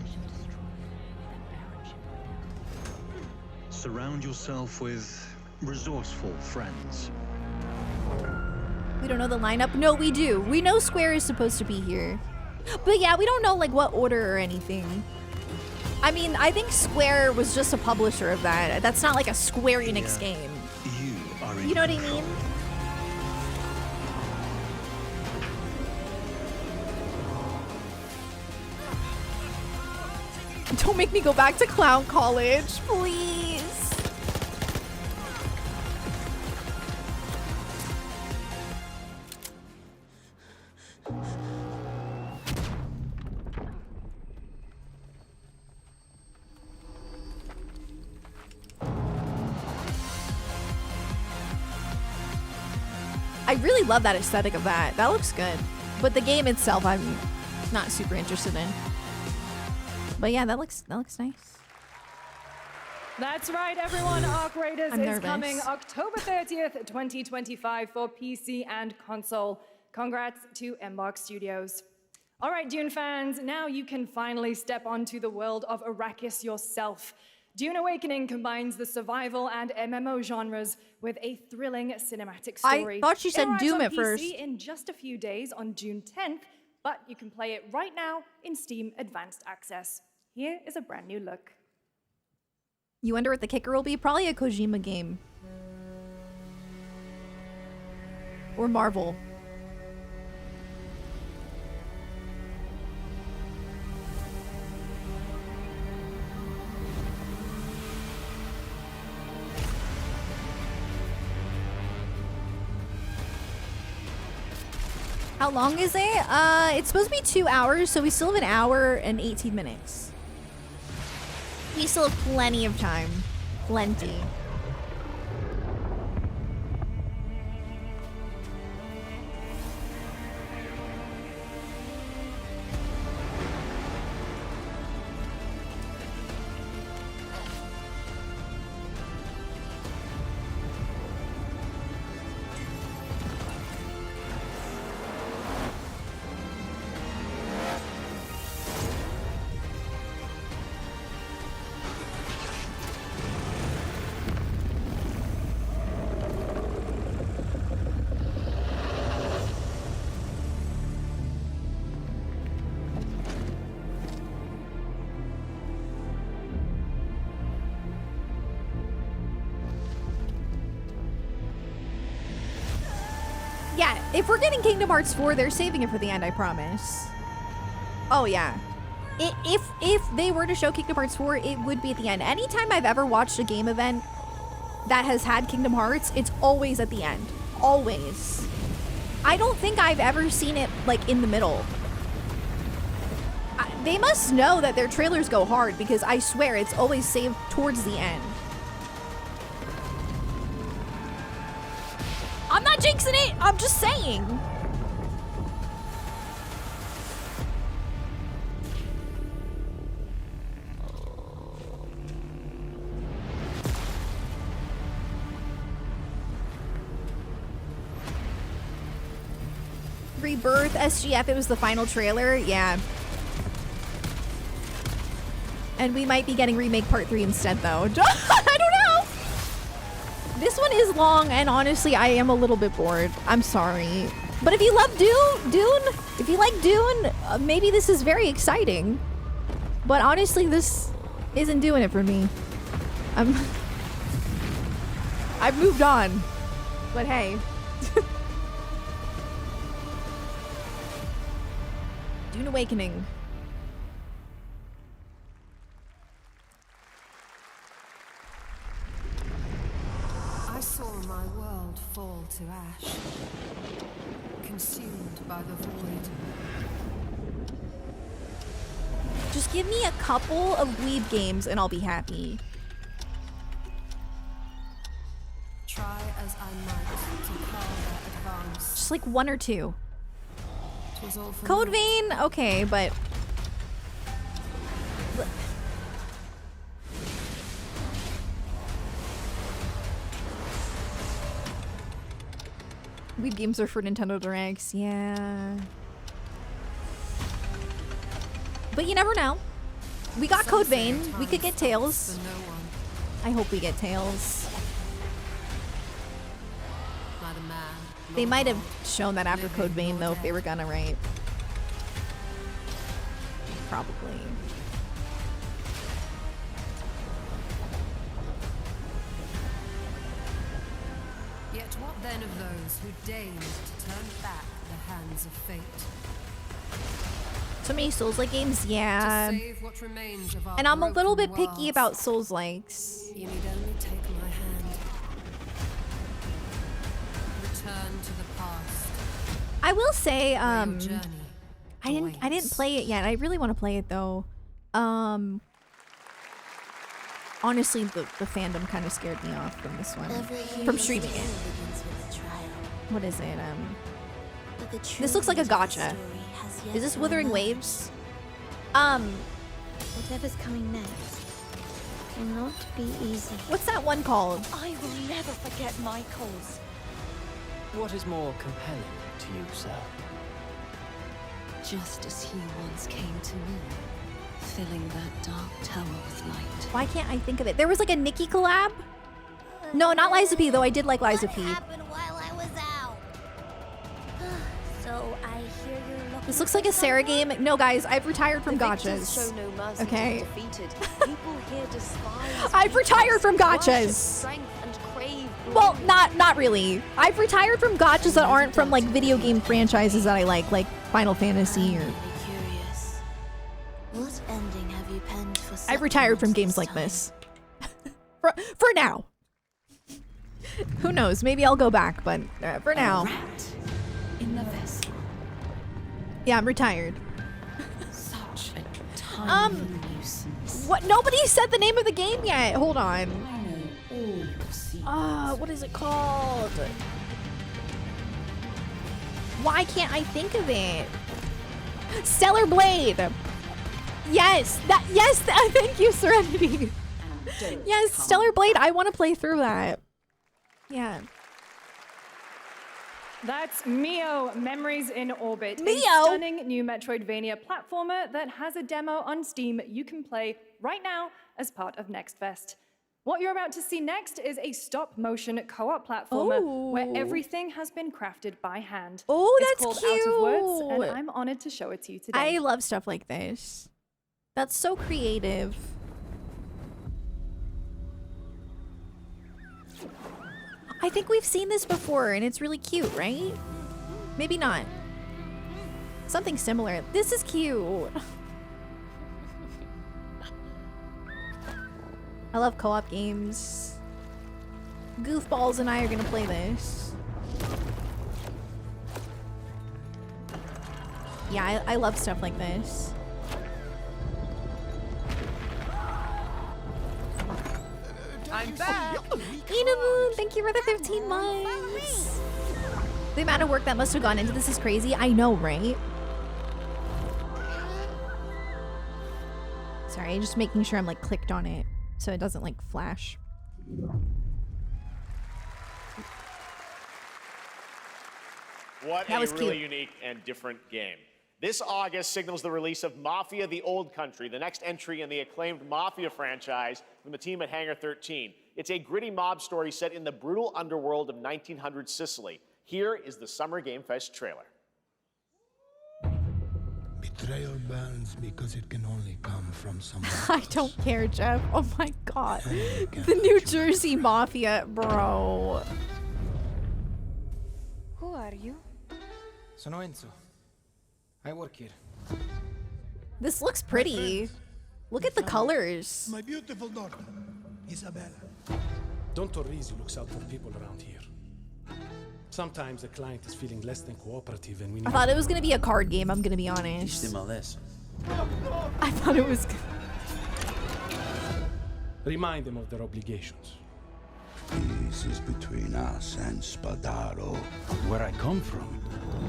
Surround yourself with resourceful friends. We don't know the lineup. No, we do. We know Square is supposed to be here. But yeah, we don't know like what order or anything. I mean, I think Square was just a publisher of that. That's not like a Square Enix game. You are in You know what I mean? Don't make me go back to clown college, please. I really love that aesthetic of that. That looks good. But the game itself, I'm not super interested in. But yeah, that looks nice. That's right, everyone. Arc Raiders I'm is nervous. coming October 30th, 2025 for PC and console. Congrats to Embark Studios. All right, Dune fans, now you can finally step onto the world of Arrakis yourself. Dune Awakening combines the survival and MMO genres with a thrilling cinematic story. I thought she said It arrives Doom on at PC first. in just a few days on June 10th, but you can play it right now in Steam Advanced Access. Here is a brand new look. You wonder what the kicker will be? Probably a Kojima game. Or Marvel. How long is it? It's supposed to be 2 hours, so we still have an hour and 18 minutes. We still have plenty of time. Plenty. Yeah, if we're getting Kingdom Hearts 4, they're saving it for the end, I promise. Oh, yeah. If they were to show Kingdom Hearts 4, it would be at the end. Anytime I've ever watched a game event that has had Kingdom Hearts, it's always at the end. Always. I don't think I've ever seen it like in the middle. They must know that their trailers go hard because I swear it's always saved towards the end. I'm not jinxing it. I'm just saying. Rebirth, SGF, it was the final trailer. Yeah. And we might be getting Remake Part 3 instead, though. I don't know! This one is long, and honestly, I am a little bit bored. I'm sorry. But if you love Dune, if you like Dune, maybe this is very exciting. But honestly, this isn't doing it for me. I've moved on. But hey. Dune Awakening. I saw my world fall to ash, consumed by the void. Just give me a couple of weeb games and I'll be happy. Try as I might to further advance. Just like one or two. 'Twas all for Code naught. Vein, okay, but weeb games are for Nintendo Directs, yeah. But you never know. We got Code Vein. We could get Tails. I hope we get Tails. They might have shown that after Code Vein, though, if they were gonna, right? Probably. Yet what then of those who deigned to turn back the hands of fate? So many Souls-like games, yeah. To save what remains of our And I'm a little bit broken picky worlds. about Souls-likes. You need only take my hand. Return to the past. I will say, I didn't play it yet. I really want to play it though. Honestly, the fandom kind of scared me off from this one. From streaming it. What is it? This looks like a gacha. Is this Wuthering Waves? Whatever's coming next will not be easy. What's that one called? I will never forget Michael's. What is more compelling to you, sir? Just as he once came to me, filling that dark tower with light. Why can't I think of it? There was like a Nikki collab? No, not Liza P, though. I did like Liza P. While I was out. So I hear you're looking. This looks like a Sarah game. No, guys, I've retired from Victors gachas. show no mercy Okay. to the defeated. People here despise I've retired from weakness, worship gachas. strength and crave Well, glory. not really. I've retired from gachas that aren't from like video game franchises that I like Final Fantasy or. Curious. What ending have you penned for such I've retired from games monsters' like this. For now. Who knows? Maybe I'll go back, but for now. In the vessel. Yeah, I'm retired. Such a tiny nuisance. What? Nobody said the name of the game yet. Hold on. I know all your secrets. What is it called? Why can't I think of it? Stellar Blade. Yes, thank you, Serenity. Yes, Stellar Blade. I want to play through that. Yeah. That's Mio, Memories in Orbit. Mio? A stunning new Metroidvania platformer that has a demo on Steam you can play right now as part of Next Fest. What you're about to see next is a stop-motion co-op platformer where everything has been crafted by hand. Oh, It's that's called cute. Out of Words, and I'm honored to show it to you today. I love stuff like this. That's so creative. I think we've seen this before and it's really cute, right? Maybe not. Something similar. This is cute. I love co-op games. Goofballs and I are gonna play this. Yeah, I love stuff like this. I'm back. Inamoon, thank you for the 15 months. The amount of work that must have gone into this is crazy. I know, right? Sorry, just making sure I'm like clicked on it so it doesn't like flash. What That a was really cute. unique and different game. This August signals the release of Mafia: The Old Country, the next entry in the acclaimed Mafia franchise from the team at Hangar 13. It's a gritty mob story set in the brutal underworld of 1900 Sicily. Here is the Summer Game Fest trailer. Betrayal burns because it can only come from someone. I don't care, Jeff. Oh my god. The New Jersey Mafia, bro. Who are you? Sono Enzo. I work here. This looks pretty. Look at the colors. My beautiful daughter, Isabella. Don Torrisi looks out for people around here. Sometimes the client is feeling less than cooperative and we need... I thought it was gonna be a card game, I'm gonna be honest. I thought it was... Remind them of their obligations. This is between us and Spadaro. Where I come from,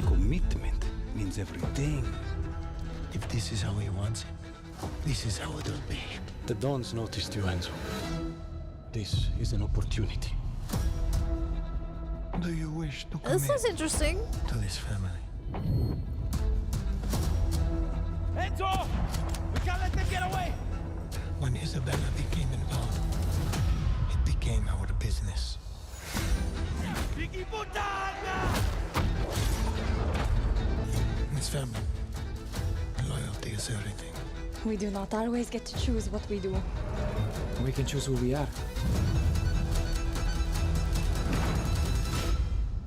commitment means everything. If this is how he wants it, this is how it'll be. The Dons noticed you, Enzo. This is an opportunity. Do you wish to This is interesting. to this family? Enzo! We can't let them get away! When Isabella became involved, it became our business. It's family. Loyalty is everything. We do not always get to choose what we do. We can choose who we are.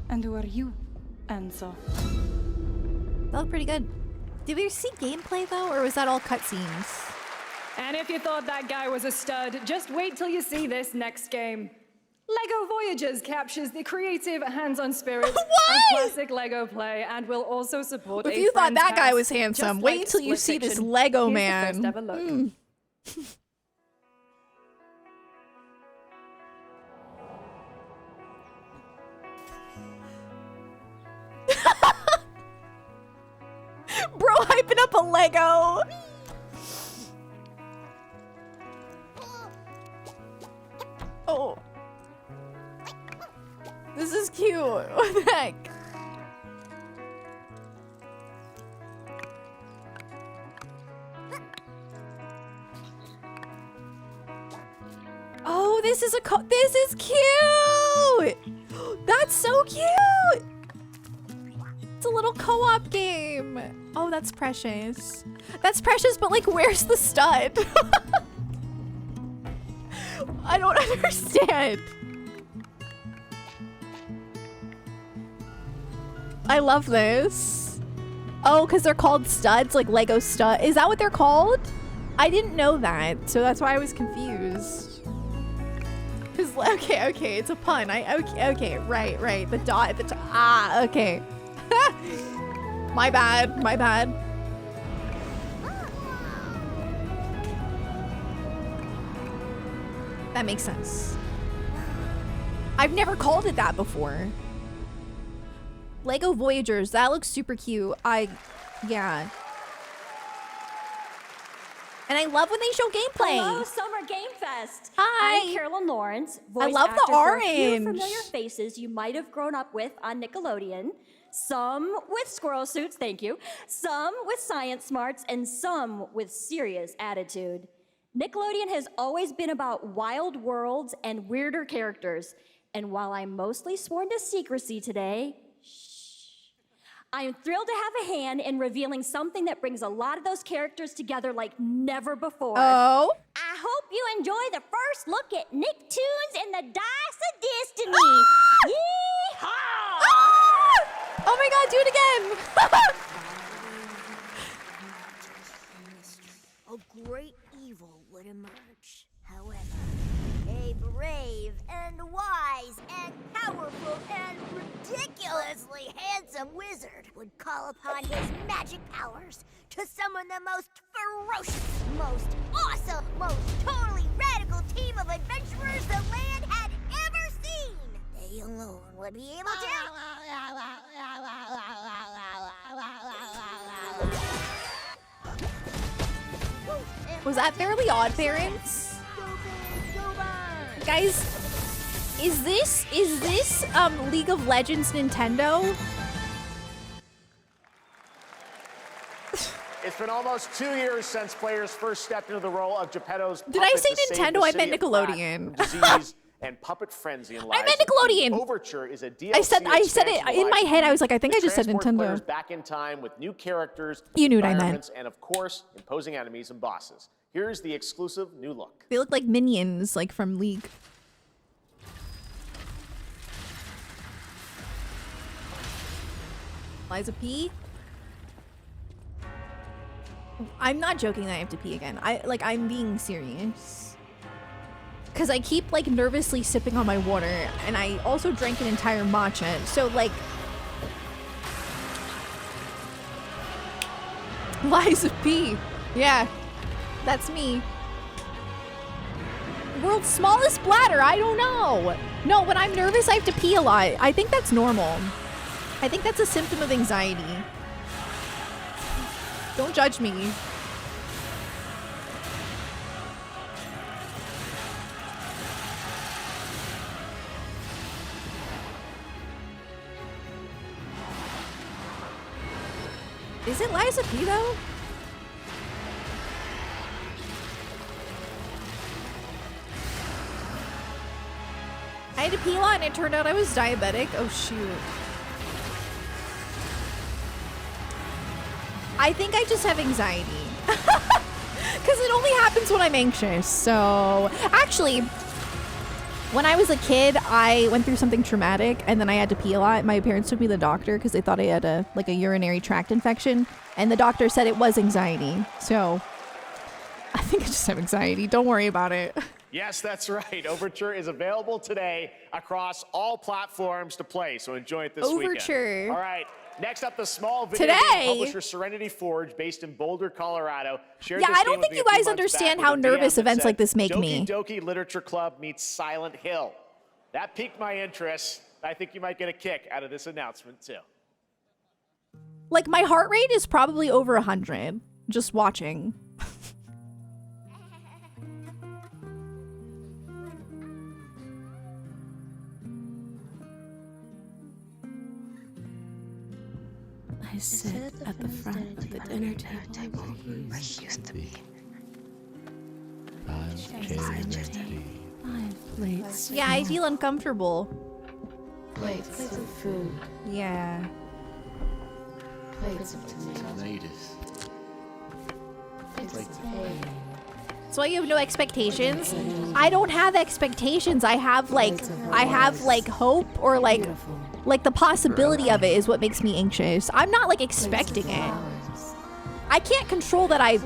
And who are you, Enzo? That looked pretty good. Did we see gameplay though, or was that all cutscenes? And if you thought that guy was a stud, just wait till you see this next game. LEGO Voyagers captures the creative, hands-on spirit of classic LEGO play and will also support If a you thought friend's that guy house, was handsome, just wait like till you Split see this Fiction. Lego Here's man. The first ever look. Bro, hyping up a Lego. Oh. This is cute. What the heck? Oh, this is this is cute. That's so cute. It's a little co-op game. Oh, that's precious. That's precious, but like, where's the stud? I don't understand. I love this. Oh, because they're called studs, like Lego stud. Is that what they're called? I didn't know that, so that's why I was confused. Cause okay, it's a pun. Okay, right. The dot at the top. Ah, okay. My bad. That makes sense. I've never called it that before. Lego Voyagers, that looks super cute. Yeah. And I love when they show gameplay. Hello, Summer Game Fest. Hi. I'm Carolyn Lawrence, I voice love the actor for a few orange. familiar faces you might have grown up with on Nickelodeon. Some with squirrel suits, thank you. Some with science smarts, and some with serious attitude. Nickelodeon has always been about wild worlds and weirder characters. And while I'm mostly sworn to secrecy today, I am thrilled to have a hand in revealing something that brings a lot of those characters together like never before. Oh? I hope you enjoy the first look at Nicktoons and the Dice of Destiny. Ah! Yeehaw! Ah! Oh my god, do it again! A great evil would emerge. However, a brave and wise and powerful and ridiculously handsome handsome wizard would call upon his magic powers to summon the most ferocious, most awesome, most totally radical team of adventurers the land had ever seen. They alone would be able to... Was that Fairly Odd Parents? Guys, is this League of Legends Nintendo? It's been almost 2 years since players first stepped into the role of Geppetto's Did I puppet say to save Nintendo? the I city meant of Prague Nickelodeon. from disease and puppet frenzy in I meant Lies of P. Nickelodeon. Overture is a DLC I said it expansion in my Lies of head. P I was like, I think I that just said transports Nintendo. players back in time with new characters, You knew what I meant. environments, and of course, imposing enemies and bosses. Here's the exclusive new look. They look like minions, like from League. Liza P. I'm not joking that I have to pee again. I'm being serious. Cause I keep like nervously sipping on my water, and I also drank an entire matcha. So like, Liza P. Yeah, that's me. World's smallest bladder. I don't know. No, when I'm nervous, I have to pee a lot. I think that's normal. I think that's a symptom of anxiety. Don't judge me. Is it Liza P though? I had to pee a lot and it turned out I was diabetic. Oh shoot. I think I just have anxiety. Because it only happens when I'm anxious. So, actually, when I was a kid, I went through something traumatic and then I had to pee a lot. My parents took me to the doctor because they thought I had a urinary tract infection. And the doctor said it was anxiety. So, I think I just have anxiety. Don't worry about it. Yes, that's right. Overture is available today across all platforms to play, so enjoy it this weekend. Overture. All right. Next up, the small video Today. game publisher Serenity Forge, based in Boulder, Colorado. Shared Yeah, this I game don't with think me you a few guys months understand back how with a DM nervous that events said, like this make Doki me. Doki Literature Club meets Silent Hill. That piqued my interest. I think you might get a kick out of this announcement, too. Like, my heart rate is probably over 100 just watching. I sit at the front of the dinner table where he used to be. 5 plates. Yeah, I feel uncomfortable. Plates of food. Yeah. Plates of tomatoes. Plates of egg. So you have no expectations? I don't have expectations. I have like hope, or like the possibility of it is what makes me anxious. I'm not like expecting it. I can't control that I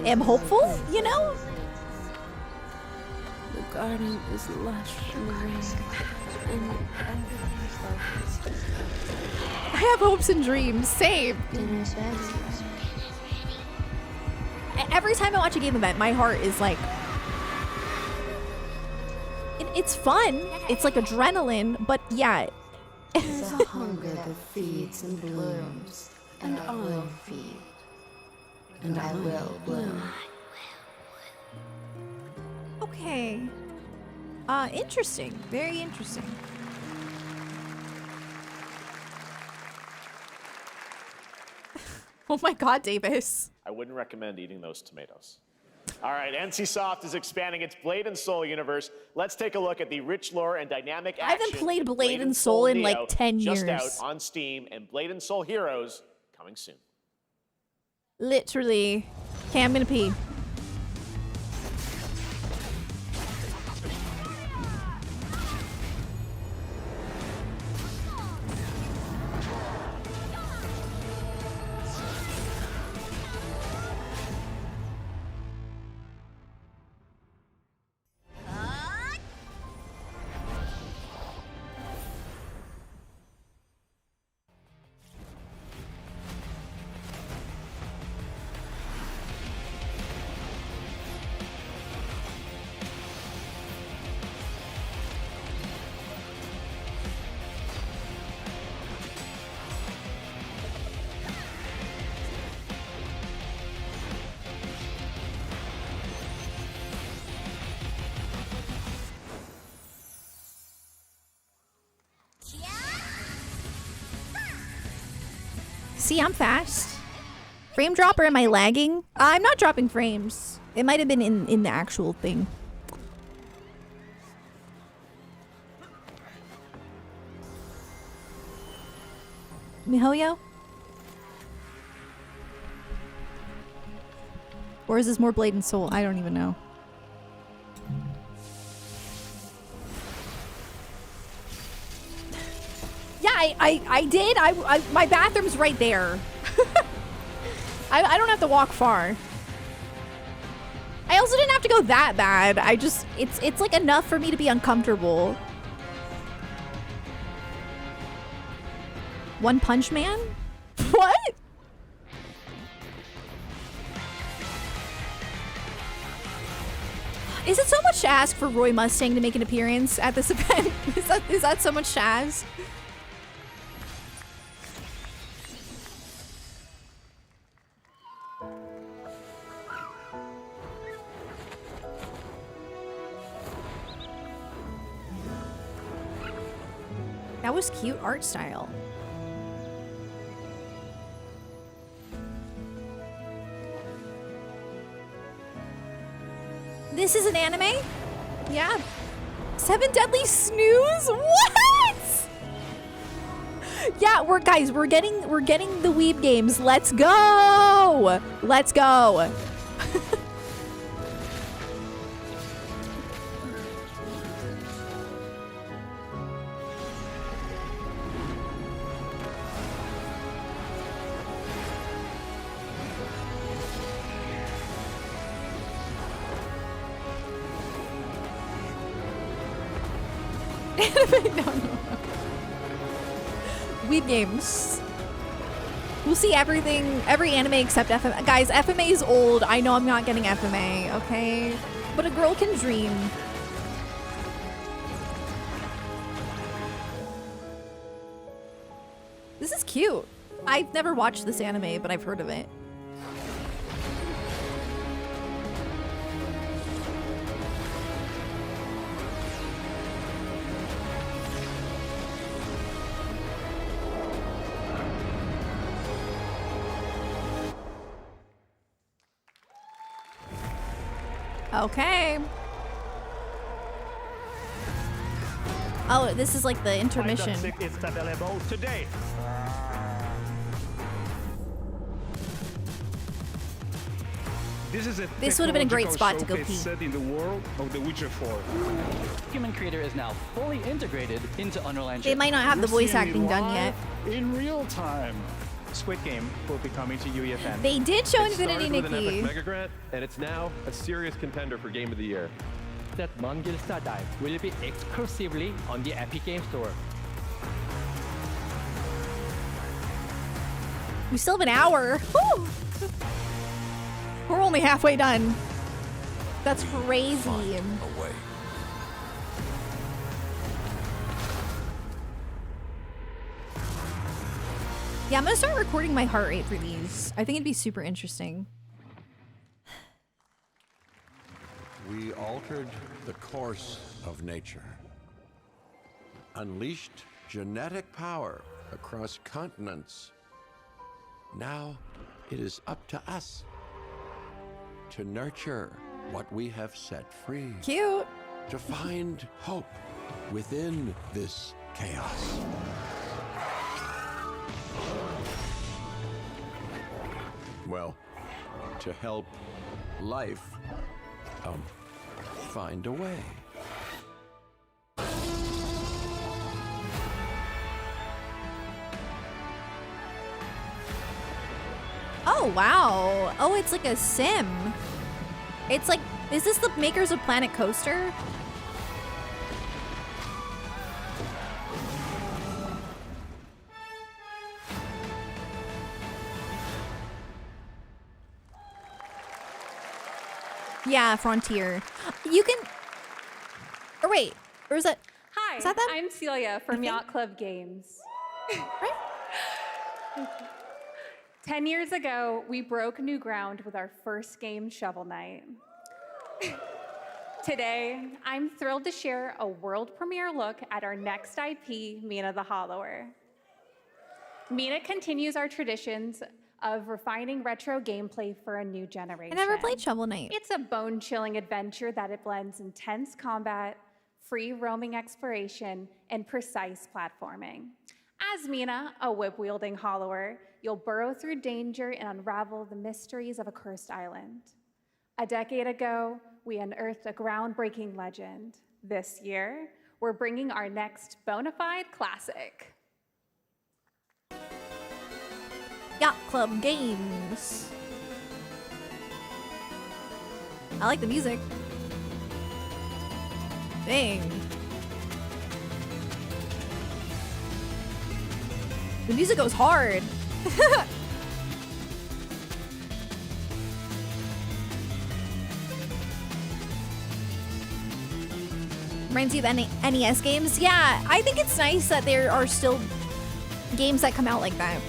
am hopeful, you know? The garden is lush in the rain, and I have hopes and dreams. Same. Every time I watch a game event, my heart is like, it's fun. It's like adrenaline, but yeah. there's a hunger that feeds and blooms, and I will feed, and I will bloom. Okay. Interesting. Very interesting. Oh my God, Davis. I wouldn't recommend eating those tomatoes. All right, NCSoft is expanding its Blade and Soul universe. Let's take a look at the rich lore and dynamic action. I haven't played Blade and Soul in like 10 years. Just out on Steam, and Blade and Soul Heroes coming soon. Literally. Okay, I'm gonna pee. See, I'm fast. Frame drop or am I lagging? I'm not dropping frames. It might have been in the actual thing. Mihoyo? Or is this more Blade and Soul? I don't even know. Yeah, I did. My bathroom's right there. I don't have to walk far. I also didn't have to go that bad. I just, it's like enough for me to be uncomfortable. One Punch Man? What? Is it so much to ask for Roy Mustang to make an appearance at this event? Is that so much to ask? That was cute art style. This is an anime? Yeah. 7 Deadly Snooze? What? Yeah, we're getting the weeb games. Let's go. Let's go. No. Weeb games. We'll see everything, every anime except FMA. Guys, FMA is old. I know I'm not getting FMA, okay? But a girl can dream. This is cute. I've never watched this anime, but I've heard of it. Okay. Oh, this is like the intermission. It's available today. This would have been a great spot to go pee. Set in the world of The Witcher 4. Human Creator is now fully integrated into Unreal Engine. They might not have the voice acting done yet. In real time. Squid Game will be coming to UEFN. They did show It Infinity started with an Nikki. epic mega grant, and it's now a serious contender for Game of the Year. That Non-Gilsta Dive will be exclusively on the Epic Game Store. We still have an hour. Woo! We're only halfway done. That's crazy. Away. Yeah, I'm gonna start recording my heart rate for these. I think it'd be super interesting. We altered the course of nature, unleashed genetic power across continents. Now it is up to us to nurture what we have set free. Cute. To find hope within this chaos. Well, to help life find a way. Oh, wow. Oh, it's like a sim. It's like, is this the makers of Planet Coaster? Yeah, Frontier. You can... Or wait, or is that... Hi, is that them? I'm Celia from Yacht Club Games. Right? 10 years ago, we broke new ground with our first game, Shovel Knight. Today, I'm thrilled to share a world premiere look at our next IP, Mina the Hollower. Mina continues our traditions of refining retro gameplay for a new generation. I never played Shovel Knight. It's a bone-chilling adventure that it blends intense combat, free roaming exploration, and precise platforming. As Mina, a whip-wielding hollower, you'll burrow through danger and unravel the mysteries of a cursed island. A decade ago, we unearthed a groundbreaking legend. This year, we're bringing our next bona fide classic. Yacht Club Games. I like the music. Dang. The music goes hard. Reminds you of NES games? Yeah, I think it's nice that there are still games that come out like that.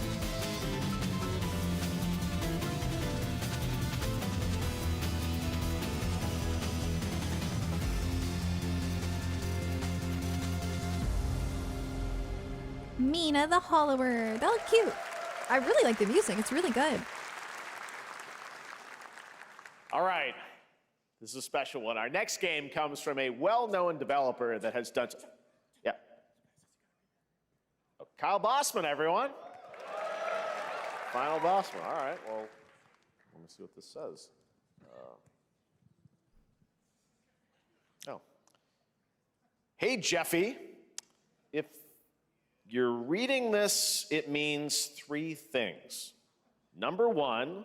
Mina the Hollower. That looked cute. I really like the music. It's really good. All right. This is a special one. Our next game comes from a well-known developer that has done... Yeah. Oh, Kyle Bossman, everyone. Final Bossman. All right. Well, let me see what this says. Oh. Hey, Jeffy. If you're reading this, it means 3 things. Number 1,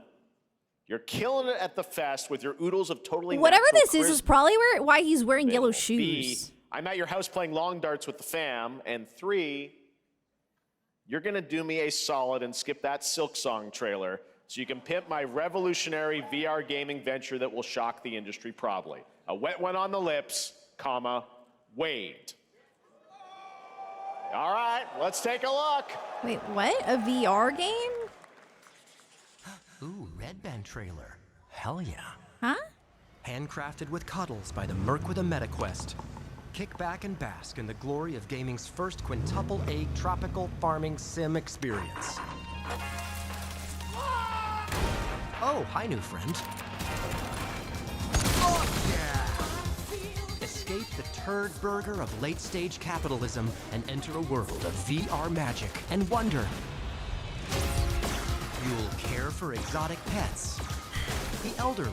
you're killing it at the fest with your oodles of totally whatever this charisma. is probably why he's wearing yellow shoes. B, I'm at your house playing long darts with the fam. And 3, you're gonna do me a solid and skip that Silk Song trailer so you can pimp my revolutionary VR gaming venture that will shock the industry probably. A wet one on the lips, comma, Wade. All right, let's take a look. Wait, what? A VR game? Ooh, Red Band trailer. Hell yeah. Huh? Handcrafted with cuddles by the Merc with a MetaQuest. Kick back and bask in the glory of gaming's first quintuple A tropical farming sim experience. Oh, hi, new friend. Oh, yeah! Escape the turd burger of late-stage capitalism and enter a world of VR magic and wonder. You'll care for exotic pets, the elderly,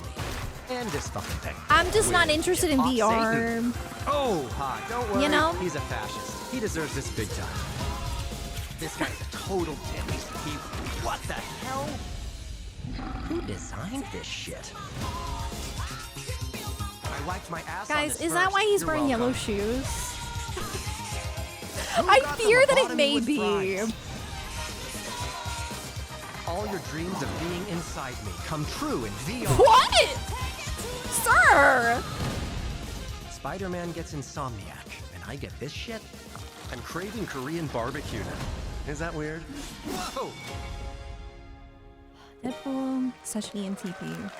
and this fucking thing. I'm just not interested in VR. Satan. Oh, hi, don't worry. You know? He's a fascist. He deserves this big time. This guy's a total dimmy. What the hell? Who designed this shit? I wiped my ass on Guys, this is that first. why he's You're wearing welcome. yellow shoes? I fear that it may be. All your dreams of being inside me come true in VR. What? Sir! Spider-Man gets Insomniac, and I get this shit? I'm craving Korean barbecue now. Is that weird? Whoa! Deadpool, such ENTP.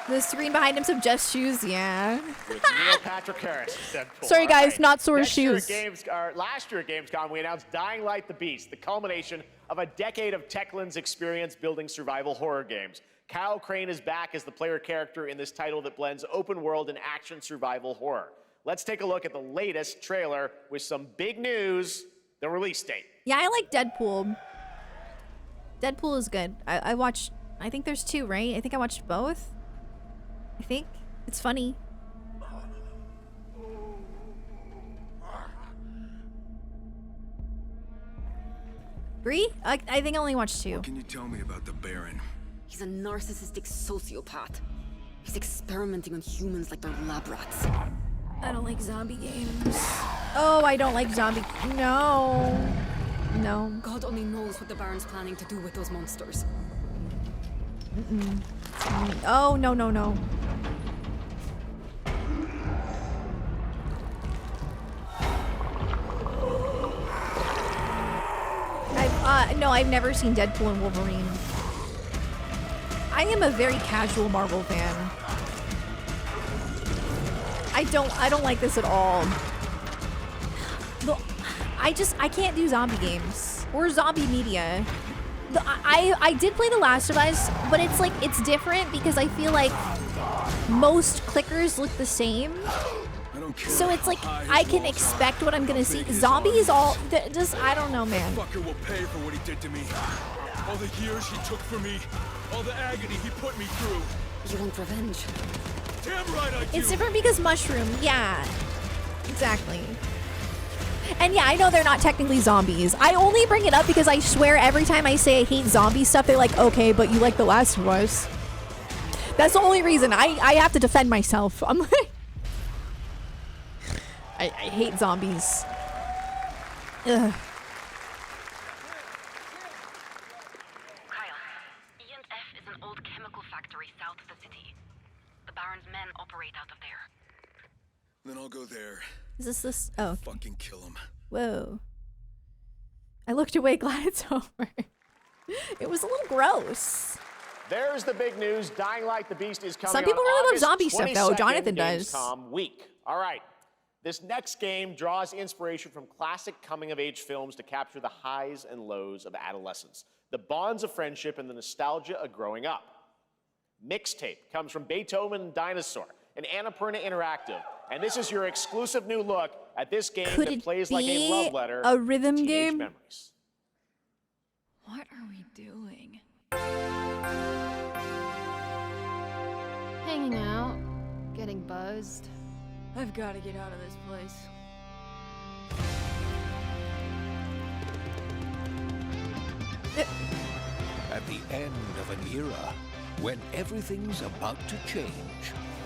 The screen behind him suggests shoes, yeah. With Neil Patrick Harris, Deadpool. Sorry, All guys, right. not Sora's Next year shoes. last year at Gamescom, we announced Dying Light the Beast, the culmination of a decade of Techland's experience building survival horror games. Kyle Crane is back as the player character in this title that blends open world and action survival horror. Let's take a look at the latest trailer with some big news, the release date. Yeah, I like Deadpool. Deadpool is good. I watched, I think there's 2, right? I think I watched both. I think. It's funny. Three? I think I only watched 2. What can you tell me about the Baron? He's a narcissistic sociopath. He's experimenting on humans like they're lab rats. I don't like zombie games. Oh, I don't like zombie. No. No. God only knows what the Baron's planning to do with those monsters. Mm-mm. Oh, no, no, no. No, I've never seen Deadpool and Wolverine. I am a very casual Marvel fan. I don't like this at all. I can't do zombie games. or zombie media. I did play The Last of Us, but it's like, it's different because I feel like most clickers look the same. So it's like, I can expect what I'm gonna see. Zombies all, just, I don't know, man. Fucker will pay for what he did to me. All the years he took from me. All the agony he put me through. You want revenge? Damn right I do. It's different because mushroom, yeah. Exactly. And yeah, I know they're not technically zombies. I only bring it up because I swear every time I say I hate zombie stuff, they're like, okay, but you like The Last of Us. That's the only reason. I have to defend myself. I'm like, I hate zombies. Ugh. Operate out of there. Then I'll go there. Is this? Oh. Fucking kill him. Whoa. I looked away, glad it's over. It was a little gross. There's the big news. Dying Like the Beast is coming. Some people really love zombie stuff, though. Jonathan does. Gamescom week. All right. This next game draws inspiration from classic coming-of-age films to capture the highs and lows of adolescence, the bonds of friendship, and the nostalgia of growing up. Mixtape comes from Beethoven and Dinosaur, an Annapurna Interactive, and this is your exclusive new look at this game that plays like a love letter a rhythm to teenage game? memories. What are we doing? Hanging out, getting buzzed. I've got to get out of this place. At the end of an era, when everything's about to change,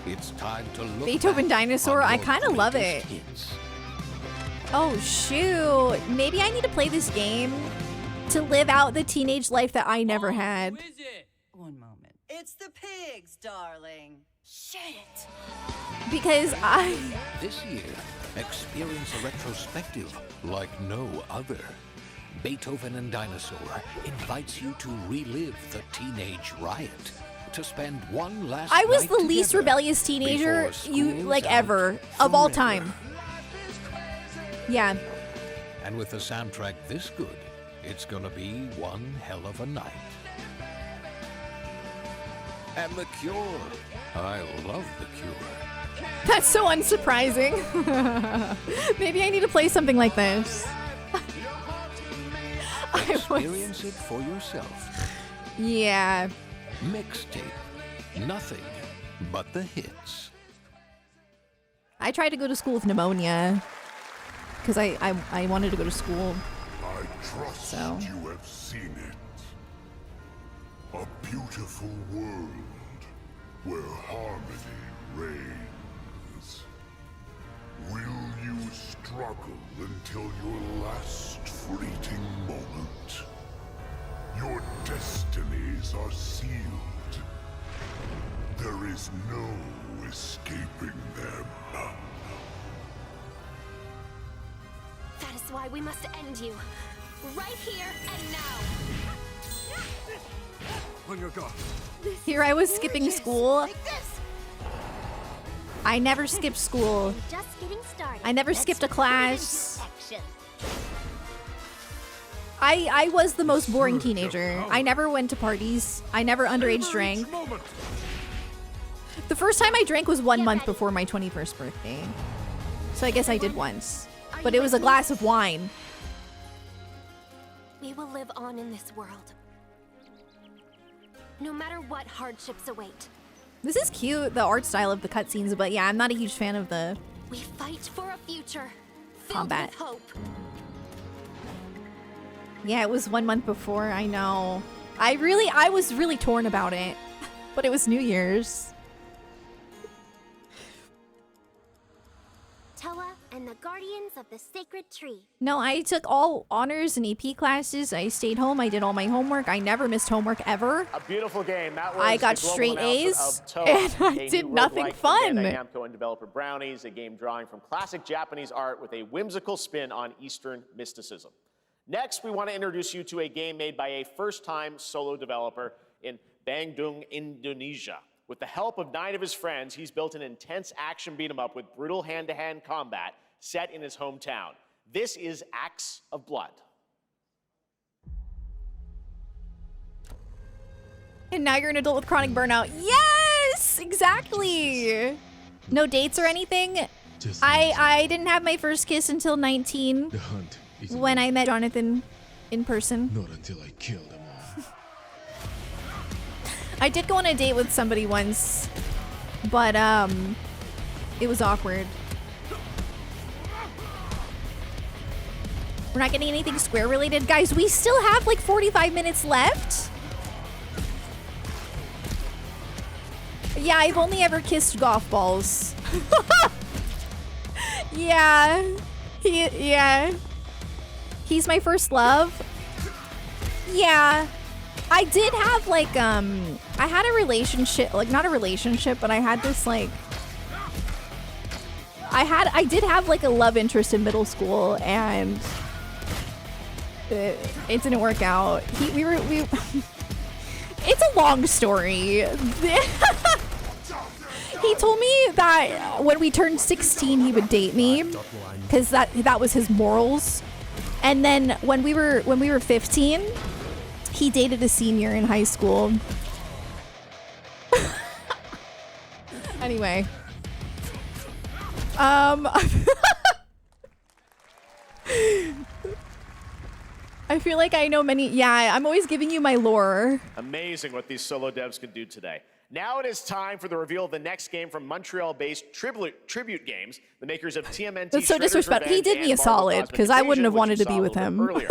it's time to look Beethoven back Dinosaur, on I your kind of love greatest it. hits. Oh, shoot. Maybe I need to play this game to live out the teenage life that I never had. One moment. It's the pigs, darling. Shit. Because This year, experience a retrospective like no other. Beethoven and Dinosaur invites you to relive the teenage riot, to spend one last I was night the least together rebellious teenager before you school's like out ever of all forever. time. Yeah. And with a soundtrack this good, it's gonna be one hell of a night. And The Cure. I love The Cure. That's so unsurprising. Maybe I need to play something like this. Experience it for yourself. Yeah. Mixtape. Nothing but the hits. I tried to go to school with pneumonia because I wanted to go to school. I trust So. you have seen it. A beautiful world where harmony reigns. Will you struggle until your last fleeting moment? Your destinies are sealed. There is no escaping them. That is why we must end you. Right here and now. On your guard. Here I was skipping school. I never skipped school. Just getting started. I never Let's skipped a put it class. into action. I was the most boring teenager. I never went to parties. I never underage drank. The first time I drank was 1 month before my 21st birthday. So I guess I did once. But it was a glass of wine. We will live on in this world. No matter what hardships await. This is cute, the art style of the cutscenes, but yeah, I'm not a huge fan of the We fight for a future filled combat. with hope. Yeah, it was 1 month before, I know. I was really torn about it. But it was New Year's. Toa and the Guardians of the Sacred Tree. No, I took all honors and AP classes. I stayed home. I did all my homework. I never missed homework ever. A beautiful game. That was I got the global straight announcement A's, of Toa, and I a did new nothing roguelike fun. from Bandai Namco and developer Brownies, a game drawing from classic Japanese art with a whimsical spin on Eastern mysticism. Next, we want to introduce you to a game made by a first-time solo developer in Bandung, Indonesia. With the help of 9 of his friends, he's built an intense action beat-em-up with brutal hand-to-hand combat set in his hometown. This is Acts of Blood. And now you're an adult with chronic burnout. Yes, exactly. No dates or anything. I didn't have my first kiss until 19 when I met Jonathan in person. Not until I kill them all. I did go on a date with somebody once, but it was awkward. We're not getting anything Square related. Guys, we still have like 45 minutes left. Yeah, I've only ever kissed golf balls. Yeah. He's my first love. Yeah. I did have like I had a relationship, like not a relationship, but I had this like I did have like a love interest in middle school, and it didn't work out. It's a long story. He told me that when we turned 16, he would date me because that was his morals. And then when we were 15, he dated a senior in high school. Anyway, I feel like I know many. Yeah, I'm always giving you my lore. Amazing what these solo devs can do today. Now it is time for the reveal of the next game from Montreal-based Tribute Games, the makers of TMNT. That's so disrespectful. He did me a solid because I wouldn't have wanted to be with him. If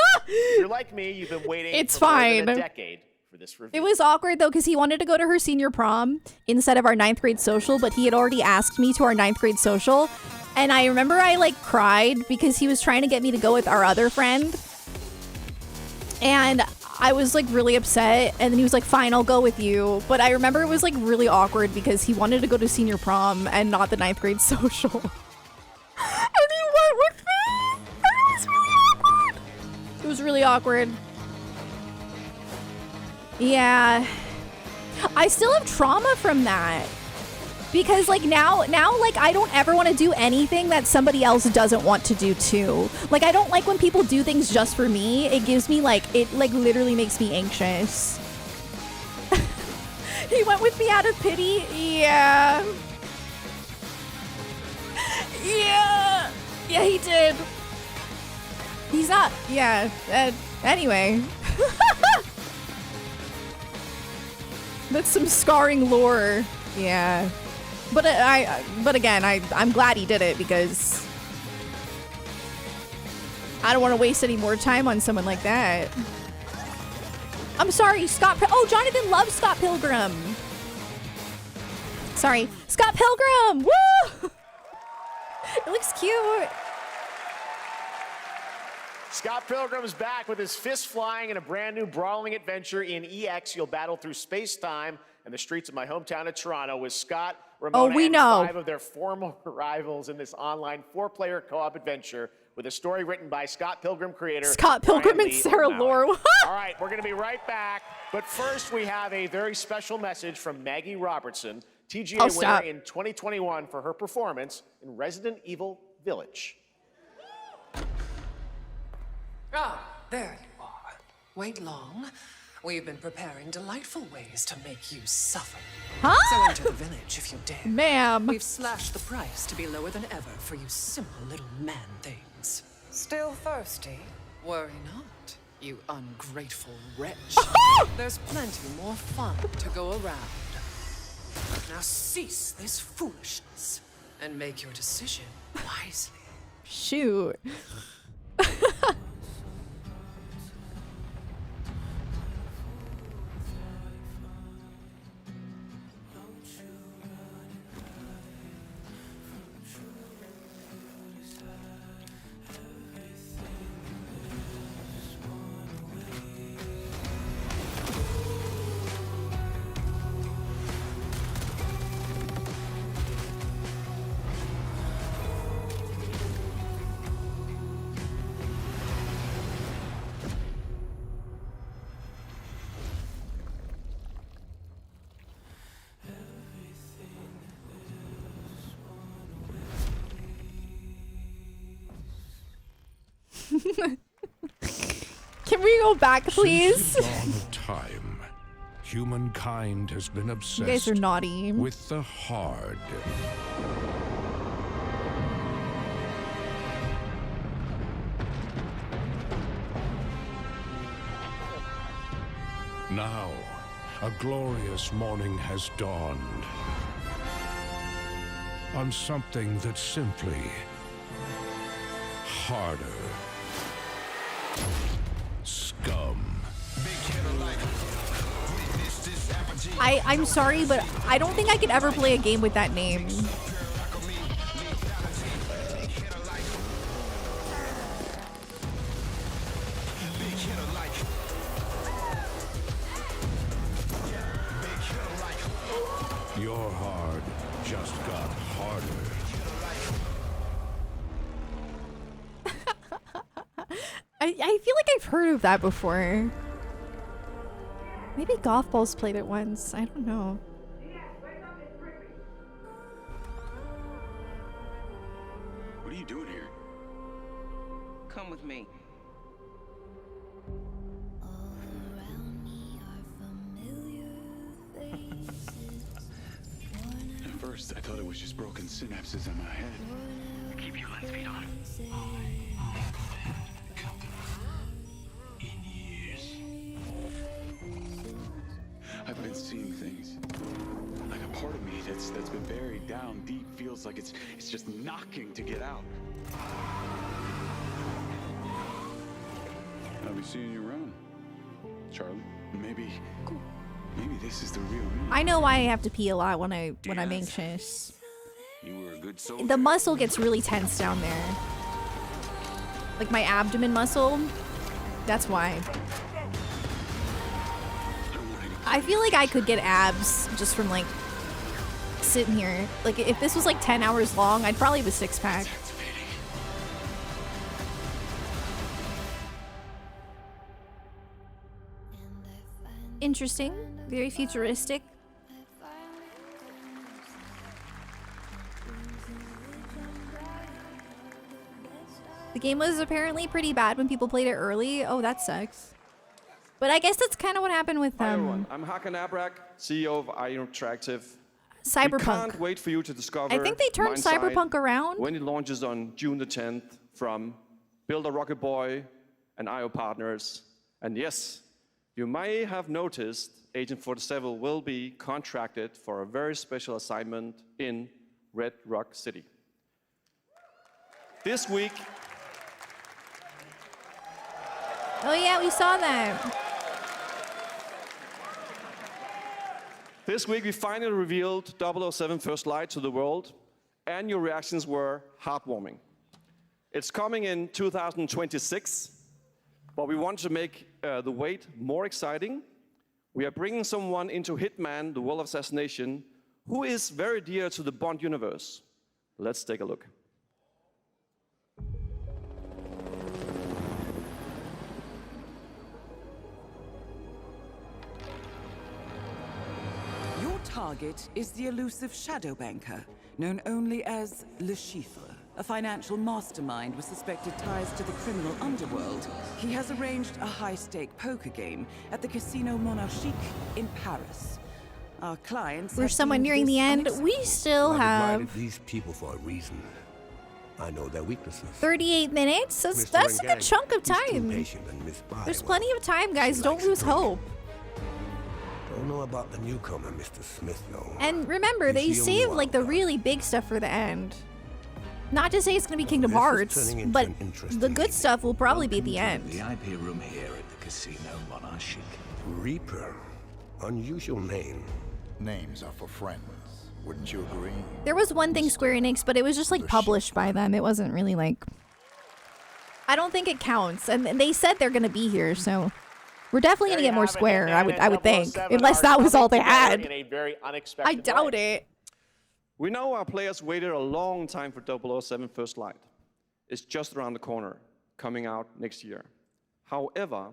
you're like me, you've been waiting for more than a decade for this reveal. It was awkward though because he wanted to go to her senior prom instead of our 9th grade social, but he had already asked me to our 9th grade social, and I remember I like cried because he was trying to get me to go with our other friend, and I was like really upset, and then he was like, fine, I'll go with you. But I remember it was like really awkward because he wanted to go to senior prom and not the 9th grade social. And he went with me, and it was really awkward. It was really awkward. Yeah. I still have trauma from that. Because like now like I don't ever want to do anything that somebody else doesn't want to do too. Like I don't like when people do things just for me. It gives me like, it like literally makes me anxious. He went with me out of pity. Yeah. Yeah. Yeah, he did. He's not, yeah. Anyway. That's some scarring lore. Yeah. But again, I'm glad he did it because I don't want to waste any more time on someone like that. I'm sorry, oh, Jonathan loves Scott Pilgrim. Sorry, Scott Pilgrim. Woo! It looks cute. Scott Pilgrim is back with his fists flying in a brand new brawling adventure in EX. You'll battle through space-time and the streets of my hometown of Toronto with Scott, Ramona, and 5 of their former rivals in this online 4-player co-op adventure with a story written by Scott Pilgrim creator Scott Pilgrim and Sarah Lore. All right, we're going to be right back. But first, we have a very special message from Maggie Robertson, TGA winner in 2021 for her performance in Resident Evil Village. Ah, there you are. Wait long. We've been preparing delightful ways to make you suffer. Huh? So enter the village if you dare. Ma'am. We've slashed the price to be lower than ever for you simple little man things. Still thirsty? Worry not, you ungrateful wretch. There's plenty more fun to go around. Now cease this foolishness and make your decision wisely. Shoot. Can we go back, please? Since the dawn of time, Humankind has been obsessed You guys are naughty. with the hard. Now, a glorious morning has dawned on something that's simply harder. Scum. I'm sorry, but I don't think I could ever play a game with that name. Your hard just got harder. I feel like I've heard of that before. Maybe Golf Balls played it once. I don't know. What are you doing here? Come with me. At first, I thought it was just broken synapses in my head. Keep your lens feed on. In years, I've been seeing things. Like a part of me that's been buried down deep feels like it's just knocking to get out. I'll be seeing you around, Charlie. Maybe this is the real me. I know why I have to pee a lot when I'm anxious. You were a good soldier. The muscle gets really tense down there. Like my abdomen muscle. That's why. I feel like I could get abs just from like sitting here. Like if this was like 10 hours long, I'd probably have a six-pack. Interesting. Very futuristic. The game was apparently pretty bad when people played it early. Oh, that sucks. But I guess that's kind of what happened with Hi everyone, I'm Hakan Abrak, CEO of Interactive. Cyberpunk. We can't wait for you to discover I think they turned Mindside Cyberpunk around. when it launches on June the 10th from Build a Rocket Boy and IO Partners. And yes, you may have noticed Agent 47 will be contracted for a very special assignment in Red Rock City. This week... Oh yeah, we saw that. This week we finally revealed 007 First Light to the world, and your reactions were heartwarming. It's coming in 2026, but we want to make the wait more exciting. We are bringing someone into Hitman, the World of Assassination, who is very dear to the Bond universe. Let's take a look. Your target is the elusive shadow banker, known only as Le Chiffre, a financial mastermind with suspected ties to the criminal underworld. He has arranged a high-stake poker game at the Casino Monarchique in Paris. Our clients We're have somewhere deemed nearing this the end. We still I've have invited these people for a reason. I know their weaknesses. 38 minutes. That's a good chunk of time. There's plenty of time, guys. Don't lose hope. Don't know about the newcomer, Mr. Smith, though. And remember, they saved like the really big stuff for the end. Not to say it's going to be Kingdom Hearts, but the good stuff will probably be at the end. VIP room here at the Casino Monarchique. Reaper. Unusual name. Names are for friends. Wouldn't you agree? There was one thing Square Enix, but it was just like published by them. It wasn't really like... I don't think it counts. And they said they're going to be here, so... We're definitely going to get more Square, I would think. Unless that was all they had. In a very unexpected I doubt it. We know our players waited a long time for 007 First Light. It's just around the corner, coming out next year. However,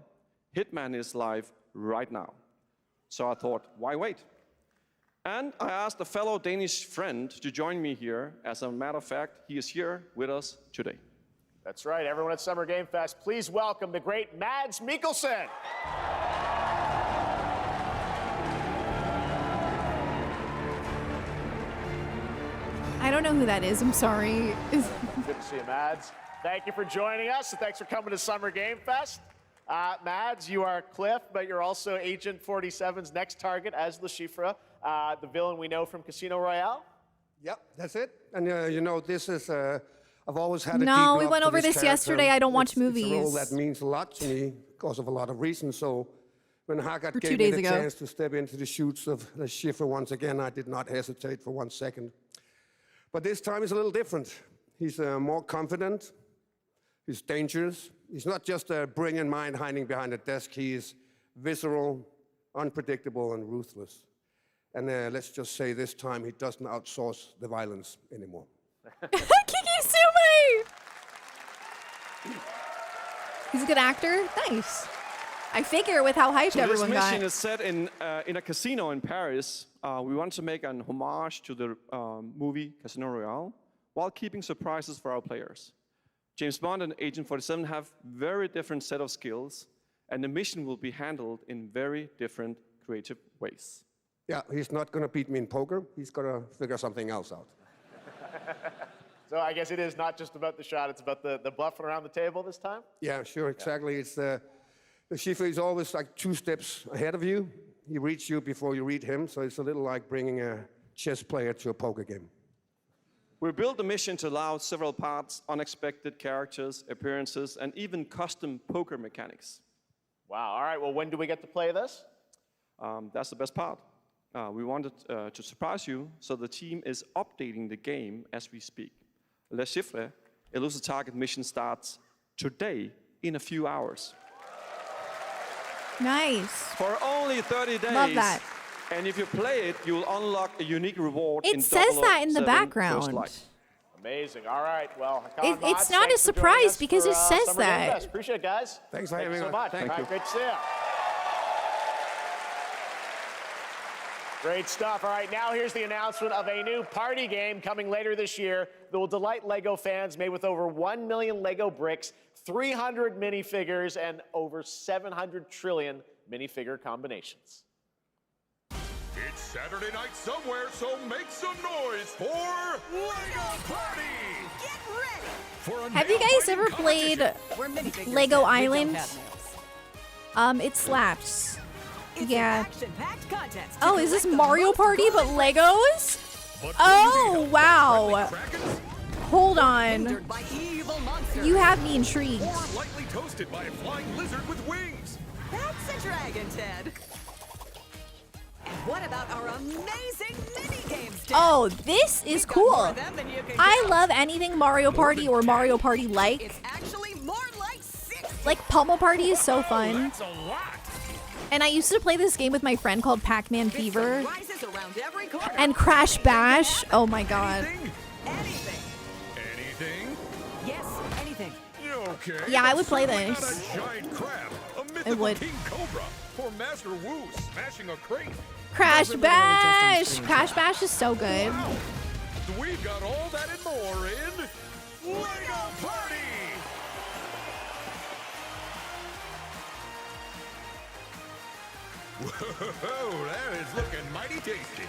Hitman is live right now. So I thought, why wait? And I asked a fellow Danish friend to join me here. As a matter of fact, he is here with us today. That's right, everyone at Summer Game Fest, please welcome the great Mads Mikkelsen. I don't know who that is. I'm sorry. Good to see you, Mads. Thank you for joining us, and thanks for coming to Summer Game Fest. Mads, you are Cliff, but you're also Agent 47's next target as Le Chiffre, the villain we know from Casino Royale. Yep, that's it. And you know, this is, I've always had a deep No, we love went for over this character. yesterday. I don't watch It's a role movies. that means a lot to me because of a lot of reasons. So when Haggard For 2 gave me days the ago. chance to step into the shoots of Le Chiffre once again, I did not hesitate for 1 second. But this time is a little different. He's more confident. He's dangerous. He's not just a brilliant mind hiding behind a desk. He is visceral, unpredictable, and ruthless. And let's just say this time he doesn't outsource the violence anymore. Kiki Sume! He's a good actor. Nice. I figure with how hyped So this everyone mission got. is set in a casino in Paris. We want to make an homage to the movie Casino Royale while keeping surprises for our players. James Bond and Agent 47 have very different set of skills, and the mission will be handled in very different creative ways. Yeah, he's not going to beat me in poker. He's going to figure something else out. So I guess it is not just about the shot, it's about the bluffing around the table this time? Yeah, sure, exactly. It's the Chiffre is always like 2 steps ahead of you. He reads you before you read him, so it's a little like bringing a chess player to a poker game. We built the mission to allow several parts, unexpected characters, appearances, and even custom poker mechanics. Wow, all right, well, when do we get to play this? That's the best part. We wanted to surprise you, so the team is updating the game as we speak. Le Chiffre, Elusive Target mission starts today in a few hours. Nice. For only 30 days. Love that. And if you play it, you'll unlock a unique reward. It in says that in the 007 background. First Light. Amazing, all right, well, It's not a surprise because it says that. Appreciate it, guys. Thanks for Thank you having so us. much. Thank All right, you. great to see you. Great stuff. All right, now here's the announcement of a new party game coming later this year that will delight LEGO fans, made with over 1 million LEGO bricks, 300 minifigures, and over 700 trillion minifigure combinations. It's Saturday night somewhere, so make some noise for LEGO Party! Get ready! For a Have you guys ever played Lego Island? It slaps. Yeah. Oh, is this Mario Party but Legos? Oh, wow. Hold on. You have me intrigued. Or lightly toasted by a flying lizard with wings. That's a dragon, Ted. And what about our amazing mini games, Ted? Oh, this is cool. I love anything Mario Party or Mario Party like. It's actually more like 6. Like Pummel Party is so fun. That's a lot. And I used to play this game with my friend called Pac-Man Fever. Rises around every corner. And Crash Bash. Oh my god. Anything. Anything? Yes, anything. Okay. Yeah, I would play How this. about a giant crab, a I mythical would. king cobra, or Master Wu smashing a crate. Crash Bash! Crash Bash is so good. Wow. We've got all that and more in LEGO Party! Whoa, that is looking mighty tasty.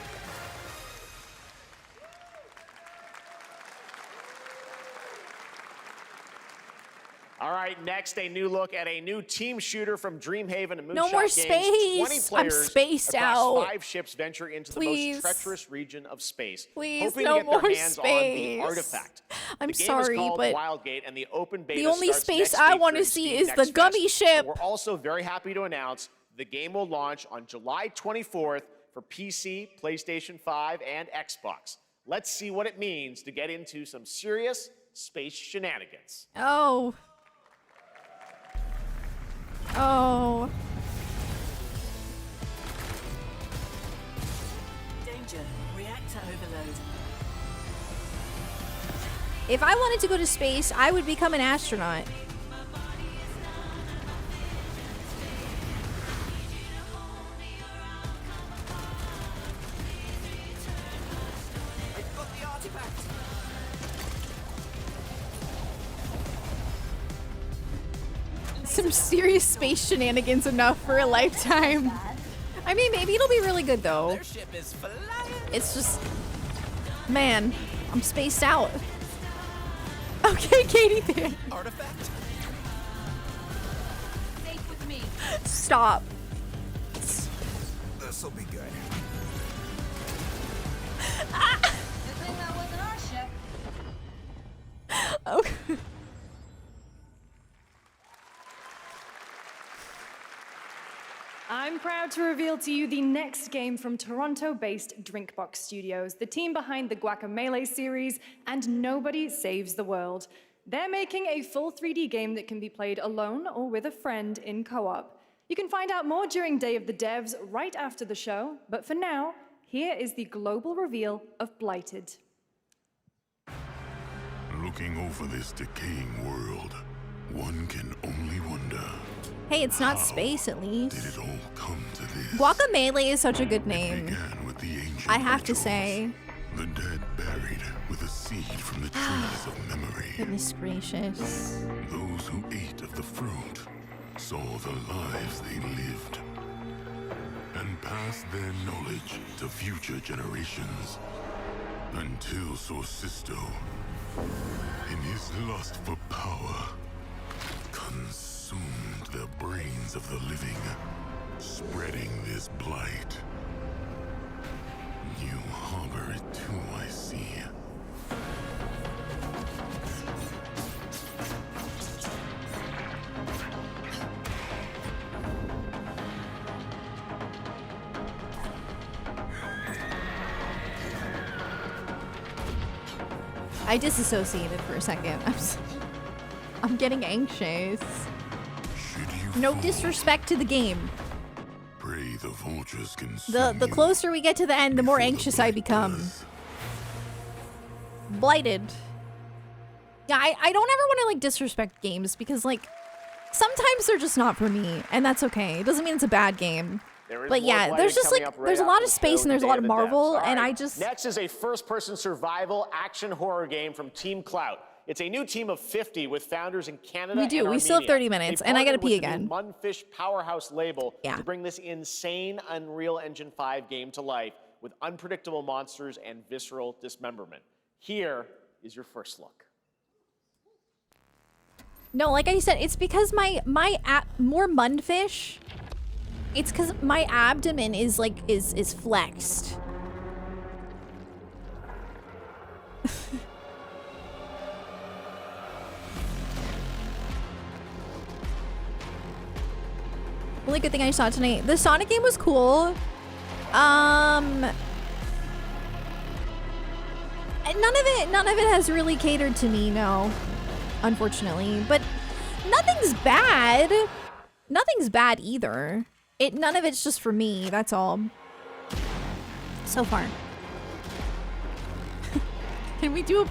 All right, next, a new look at a new team shooter from Dreamhaven and Moonshot No more Games. space. 20 I'm players spaced across out. 5 ships venture into Please. the most treacherous region of space, Please, hoping no to get their more hands on the space. artifact. I'm the game sorry, is called but Wildgate, and the open beta the only starts space next I week want to during see Steam is Next the gummy Fest. ship. We're also very happy to announce the game will launch on July 24th for PC, PlayStation 5, and Xbox. Let's see what it means to get into some serious space shenanigans. Oh. Oh. Danger. Reactor overload. If I wanted to go to space, I would become an astronaut. Some serious space shenanigans enough for a lifetime. I mean, maybe it'll be really good though. Their ship is flying. It's just, man, I'm spaced out. Okay, Katie Pan. Artifact? Safe with me. Stop. This'll be good. Good thing that wasn't our ship. Okay. I'm proud to reveal to you the next game from Toronto-based Drinkbox Studios, the team behind the Guacamelee series and Nobody Saves the World. They're making a full 3D game that can be played alone or with a friend in co-op. You can find out more during Day of the Devs right after the show, but for now, here is the global reveal of Blighted. Looking over this decaying world, one can only wonder. Hey, it's not space at least. Did it all come to this? Guacamelee is such a good name. Began with the ancient I have to rituals. say. The dead buried with a seed from the trees of memory. Goodness gracious. Those who ate of the fruit saw the lives they lived and passed their knowledge to future generations until Sorcisto, in his lust for power, consumed the brains of the living, spreading this blight. You harbor it too, I see. I disassociated for a second. I'm getting anxious. No disrespect to the game. Pray the vultures consume The closer we get to the end, the more anxious I become. Blighted. Yeah, I don't ever want to like disrespect games because like sometimes they're just not for me, and that's okay. It doesn't mean it's a bad game. But yeah, there's just like there's a lot of space and there's a lot of Marvel, and I just Next is a first-person survival action horror game from Team Clout. It's a new team of 50 with founders in Canada. We do. And We still have Armenia. 30 minutes, They and I gotta partnered pee with the again. new Munfish Powerhouse label Yeah. to bring this insane Unreal Engine 5 game to life with unpredictable monsters and visceral dismemberment. Here is your first look. no, like I said, it's because my more Munfish. It's because my abdomen is like is flexed. Only good thing I saw tonight. The Sonic game was cool. None of it has really catered to me, no. Unfortunately. But nothing's bad. Nothing's bad either. None of it's just for me, that's all. So far. Can we do a...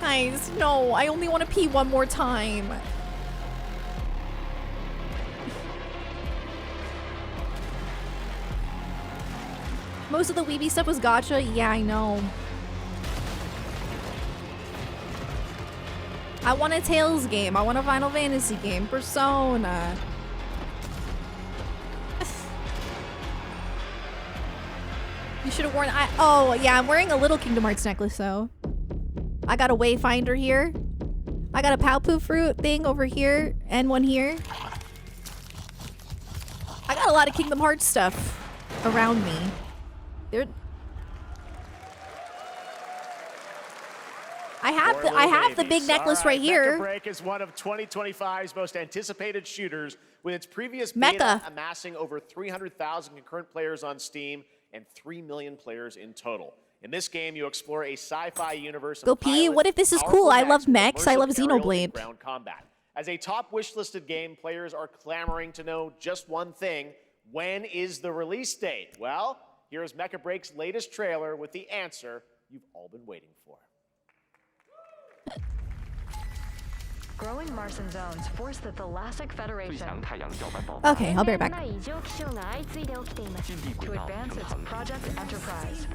Guys, no, I only want to pee one more time. Most of the Weeby stuff was gacha. Yeah, I know. I want a Tales game. I want a Final Fantasy game. Persona. You should have worn... oh, yeah, I'm wearing a little Kingdom Hearts necklace, though. I got a Wayfinder here. I got a Palpu fruit thing over here. And one here. I got a lot of Kingdom Hearts stuff around me. I have the big necklace right here. Mecha Break is one of 2025's most anticipated shooters, with its previous Mecha. beta amassing over 300,000 concurrent players on Steam and 3 million players in total. In this game, you explore a sci-fi universe. Go pee. What if this is cool? I love mechs. I love Xenoblade. Ground combat. As a top wish-listed game, players are clamoring to know just one thing: when is the release date? Well, here's Mecha Break's latest trailer with the answer you've all been waiting for. Growing Martian zones force the Thalassic Federation Okay, I'll be right back. to advance its Project Enterprise.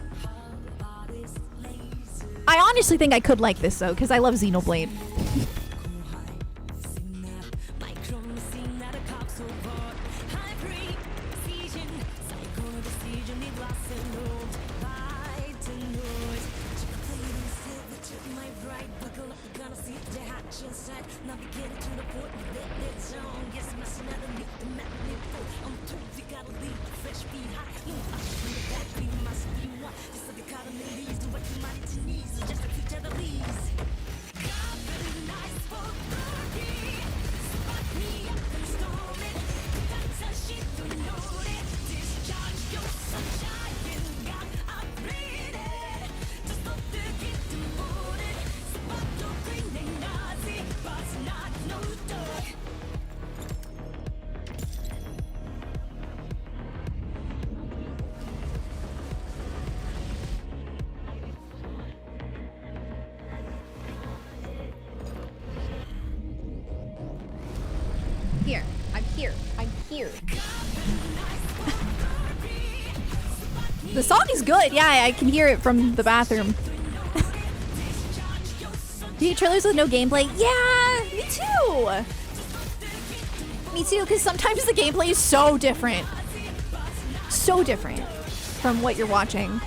I honestly think I could like this, though, because I love Xenoblade. The song is good. Yeah, I can hear it from the bathroom. Do you trailers with no gameplay? Yeah, me too. Me too, because sometimes the gameplay is so different. So different from what you're watching.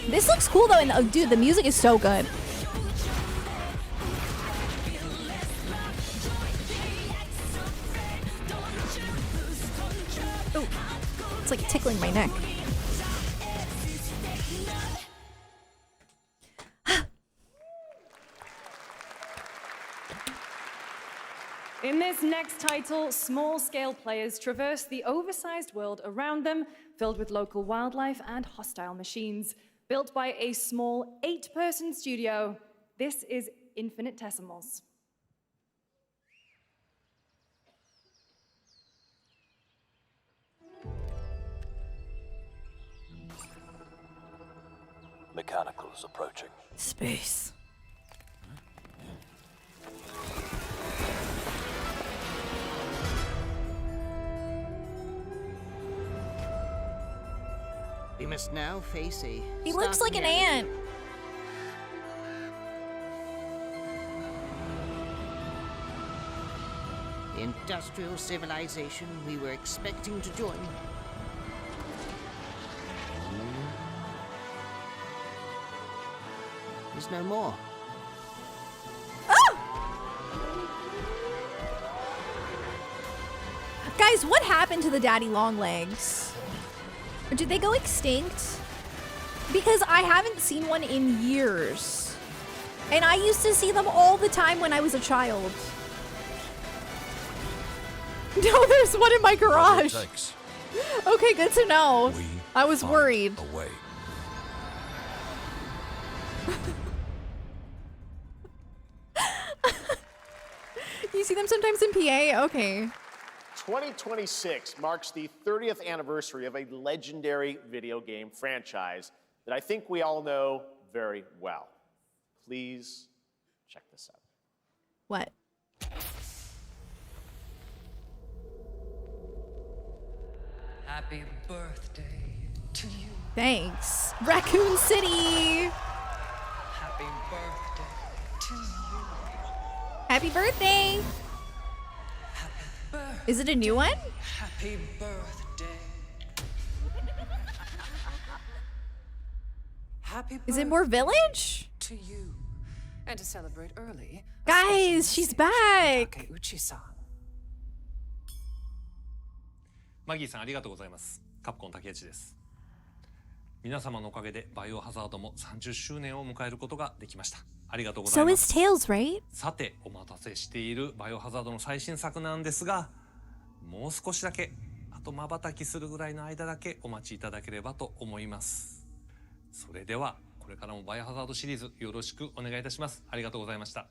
This looks cool though, and oh, dude, the music is so good. Ooh, it's like tickling my neck. In this next title, small-scale players traverse the oversized world around them, filled with local wildlife and hostile machines. Built by a small 8-person studio, this is Infinitesimals. Mechanicals approaching. Space. We must now face a... He looks like an ant. The industrial civilization we were expecting to join is no more. Guys, what happened to the daddy long legs? Or did they go extinct? Because I haven't seen one in years. And I used to see them all the time when I was a child. No, there's one in my garage. Okay, good to know. I was worried. You see them sometimes in PA? Okay. 2026 marks the 30th anniversary of a legendary video game franchise that I think we all know very well. Please check this out. What? Happy birthday to you. Thanks. Raccoon City. Happy birthday to you. Happy birthday. Is it a new one? Happy birthday. Happy birthday. Is it more Village? To you. And to celebrate early. Guys, she's back. Takeuchi-san. マギーさんありがとうございます。カプコン竹内です。皆様のおかげでバイオハザードも30周年を迎えることができました。ありがとうございます。So is Tails, right? さて、お待たせしているバイオハザードの最新作なんですが、もう少しだけ、あと瞬きするぐらいの間だけお待ちいただければと思います。それでは、これからもバイオハザードシリーズよろしくお願いいたします。ありがとうございました。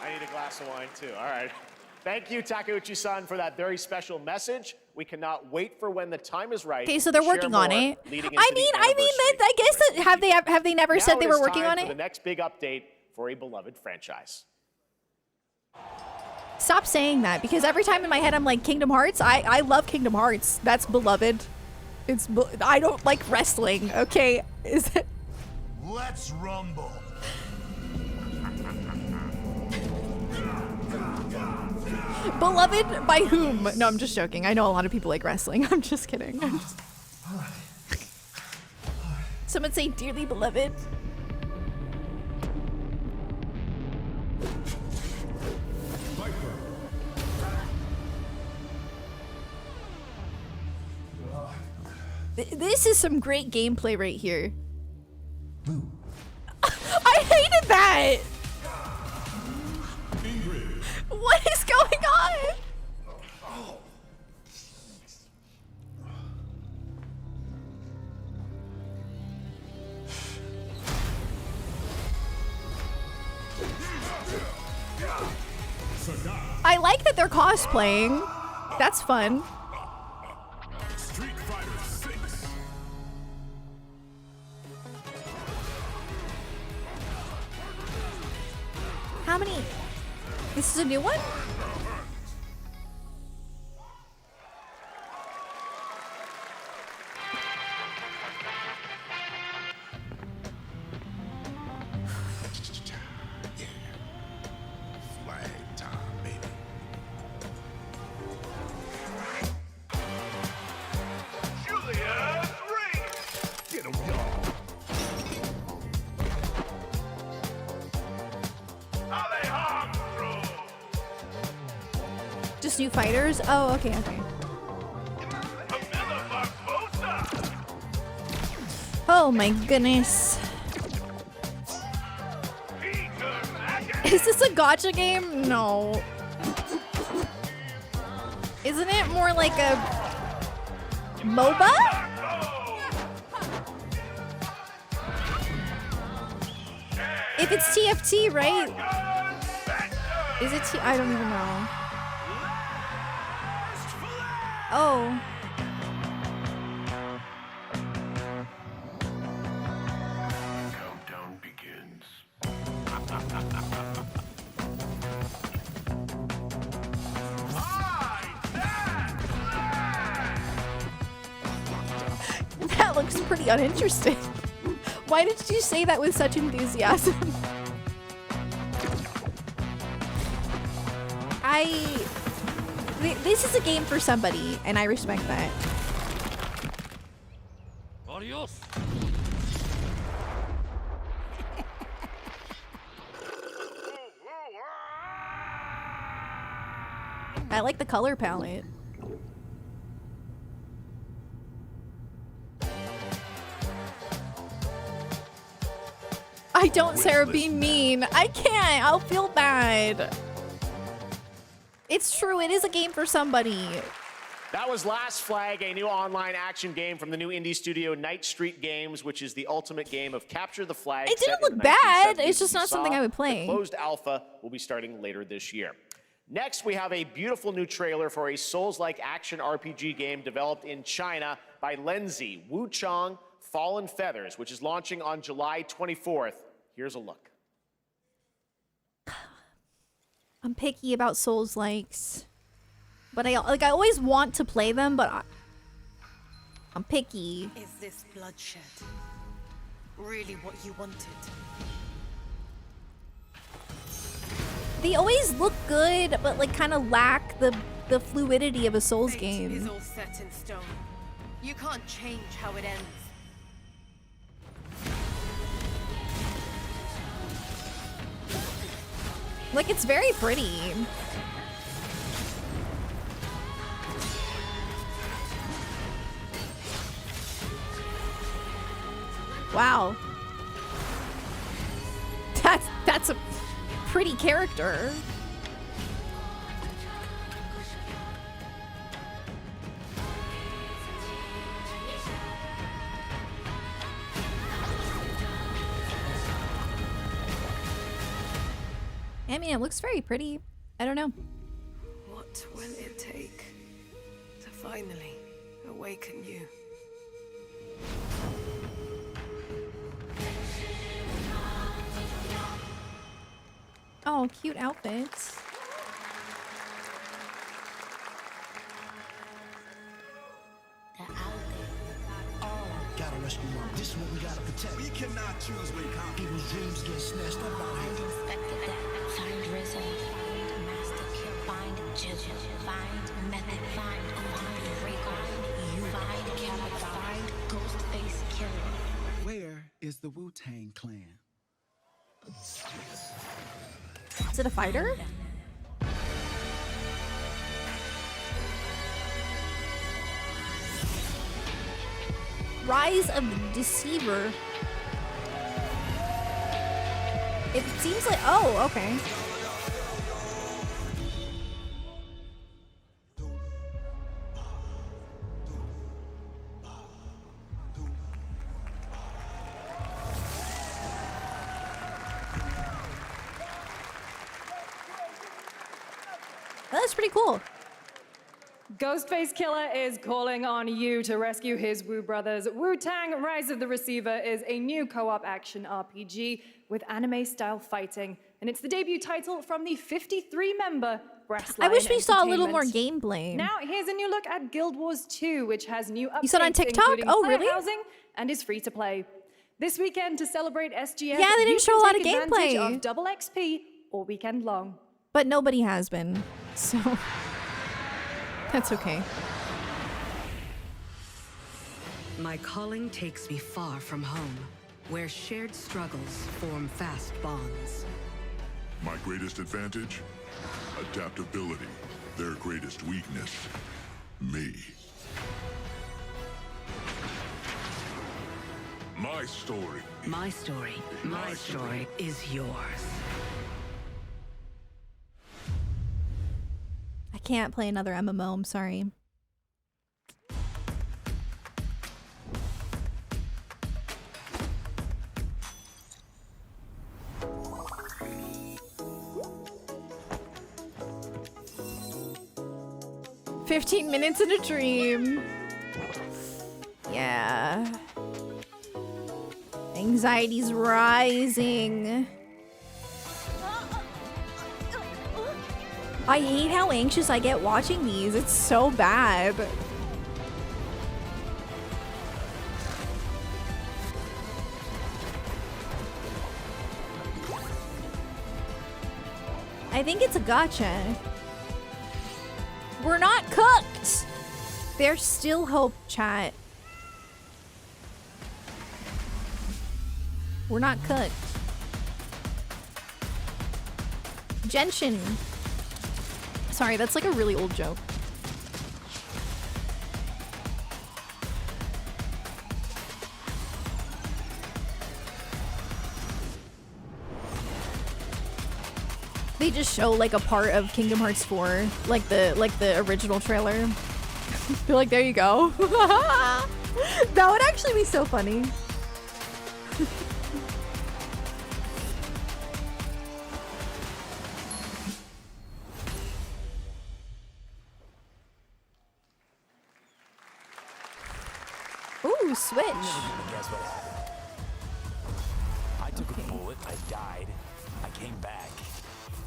I need a glass of wine too. All right. Thank you, Takeuchi-san, for that very special message. We cannot wait for when the time is right. Okay, so they're working on it. I mean, I guess that have they never said they were working on it? The next big update for a beloved franchise. Stop saying that, because every time in my head I'm like, Kingdom Hearts. I love Kingdom Hearts. That's beloved. I don't like wrestling. Okay, is it? Let's rumble. Beloved by whom? No, I'm just joking. I know a lot of people like wrestling. I'm just kidding. Someone say dearly beloved. This is some great gameplay right here. I hated that! What is going on? I like that they're cosplaying. That's fun. How many? This is a new one? Just new fighters? Oh, okay, okay. Oh my goodness. Is this a gacha game? No. Isn't it more like a MOBA? If it's TFT, right? Is it I don't even know. Oh. Countdown begins. That looks pretty uninteresting. Why did you say that with such enthusiasm? This is a game for somebody, and I respect that. Adios. I like the color palette. I don't, Sarah, be mean. I can't. I'll feel bad. It's true. It is a game for somebody. That was Last Flag, a new online action game from the new indie studio Night Street Games, which is the ultimate game of capture the flag. It didn't set in look the bad. 1970s. It's just You not something saw I would play. The closed alpha will be starting later this year. Next, we have a beautiful new trailer for a Souls-like action RPG game developed in China by Lenzi, Wu Chong, Fallen Feathers, which is launching on July 24th. Here's a look. I'm picky about Souls-likes. But I always want to play them, but I'm picky. Is this bloodshed really what you wanted? They always look good, but like kind of lack the fluidity of a Souls game. Is all set in stone. You can't change how it ends. Like, it's very pretty. Wow. That's a pretty character. I mean, it looks very pretty. I don't know. What will it take to finally awaken you? Oh, cute outfits. Gotta rescue mom. This is what we gotta protect. We cannot choose when people's dreams get snatched up out here. Find Inspector Death, find Rizzo, find Master Kill, find Jizzle, find Method, find Rico, you find Cabot, find Ghostface Killer. Where is the Wu-Tang Clan? Is it a fighter? Rise of the Deceiver. It seems like, oh, okay. That's pretty cool. Ghostface Killer is calling on you to rescue his Wu brothers. Wu-Tang Rise of the Receiver is a new co-op action RPG with anime-style fighting, and it's the debut title from the 53-member Brass Lion I wish we saw a little more Entertainment. gameplay. Now, here's a new look at Guild Wars 2, which has new updates, You saw it on TikTok? including Oh, player really? housing, and is free to play. This weekend, to celebrate SGF, Yeah, they didn't you show can a lot take of advantage gameplay. of double XP all weekend long. But nobody has been, so that's okay. My calling takes me far from home, where shared struggles form fast bonds. My greatest advantage? Adaptability. Their greatest weakness, me. My story. My story. My story is yours. I can't play another MMO, I'm sorry. "15 minutes in a dream." Yeah. Anxiety's rising. I hate how anxious I get watching these. It's so bad. I think it's a gotcha. We're not cooked. There's still hope, chat. We're not cooked. Genshin. Sorry, that's like a really old joke. They just show like a part of Kingdom Hearts 4, like the original trailer. They're like, there you go. That would actually be so funny. Ooh, Switch. Guess what happened? I took a bullet, I died, I came back.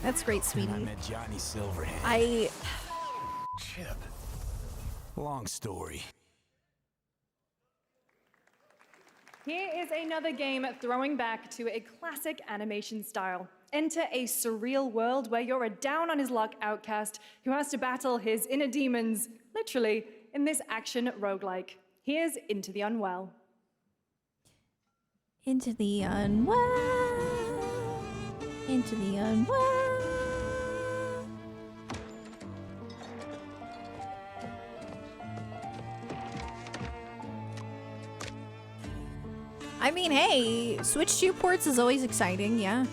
That's great, sweetie. And I met Johnny Silverhand. Chip. Long story. Here is another game throwing back to a classic animation style. Enter a surreal world where you're a down-on-his-luck outcast who has to battle his inner demons, literally, in this action roguelike. Here's Into the Unwell. Into the unwell. Into the unwell. I mean, hey, Switch 2 ports is always exciting, yeah.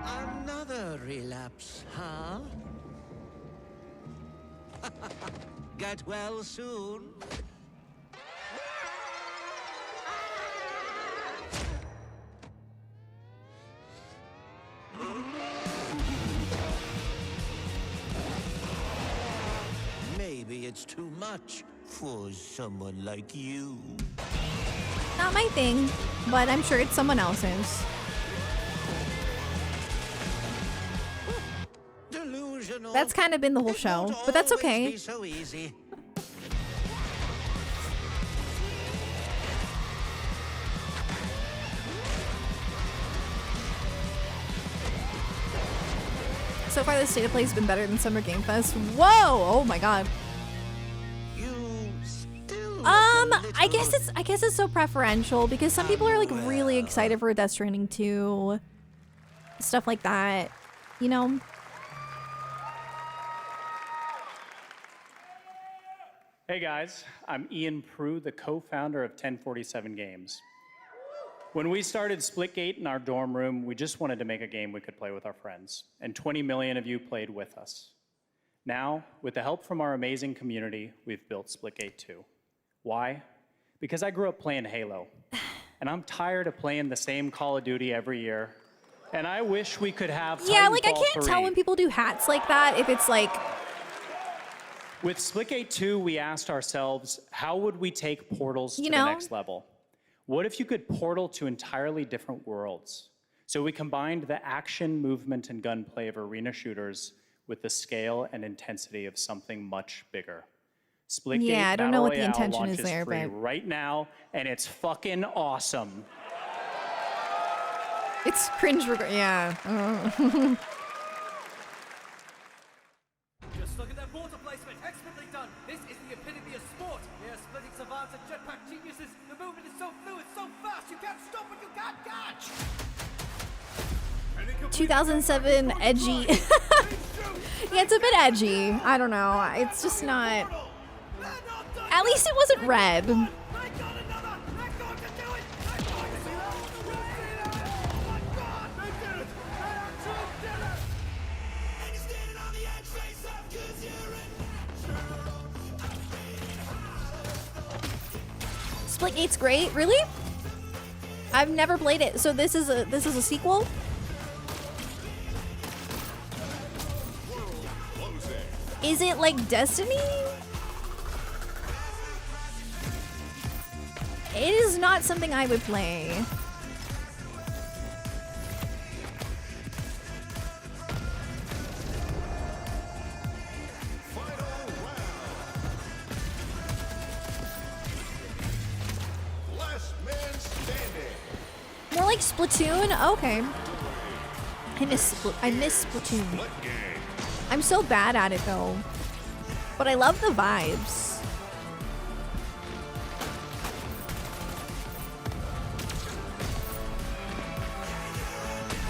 Another relapse, huh? Get well soon. Maybe it's too much for someone like you. Not my thing, but I'm sure it's someone else's. That's kind of been the whole show, but that's okay. So easy. So far, the state of play has been better than Summer Game Fest. Whoa! Oh my god. I guess it's so preferential because some people are like really excited for Death Stranding 2, stuff like that, you know. Hey guys, I'm Ian Prue, the co-founder of 1047 Games. When we started Splitgate in our dorm room, we just wanted to make a game we could play with our friends, and 20 million of you played with us. Now, with the help from our amazing community, we've built Splitgate 2. Why? Because I grew up playing Halo, and I'm tired of playing the same Call of Duty every year, and I wish we could have Yeah, like I Titanfall can't 3. tell when people do hats like that if it's like... With Splitgate 2, we asked ourselves, how would we take portals to the next level? What if you could portal to entirely different worlds? So we combined the action, movement, and gunplay of arena shooters with the scale and intensity of something much bigger. Splitgate Yeah, I don't know what the Battle Royale intention is launches there, free but... right now, and it's fucking awesome. It's cringe, yeah. Just look at that water placement, expertly done. This is the epitome of sport. We are splitting 2007 edgy. Yeah, it's a bit edgy. I don't know. It's just not. At least it wasn't red. Splitgate's great. Really? I've never played it. So this is a sequel? Is it like Destiny? It is not something I would play. More like Splatoon? Okay. I miss Splatoon. I'm so bad at it though. But I love the vibes.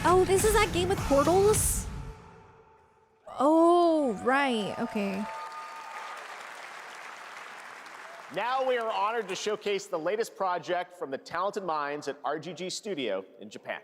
Oh, this is that game with portals? Oh, right. Okay. Now we are honored to showcase the latest project from the talented minds at RGG Studio in Japan.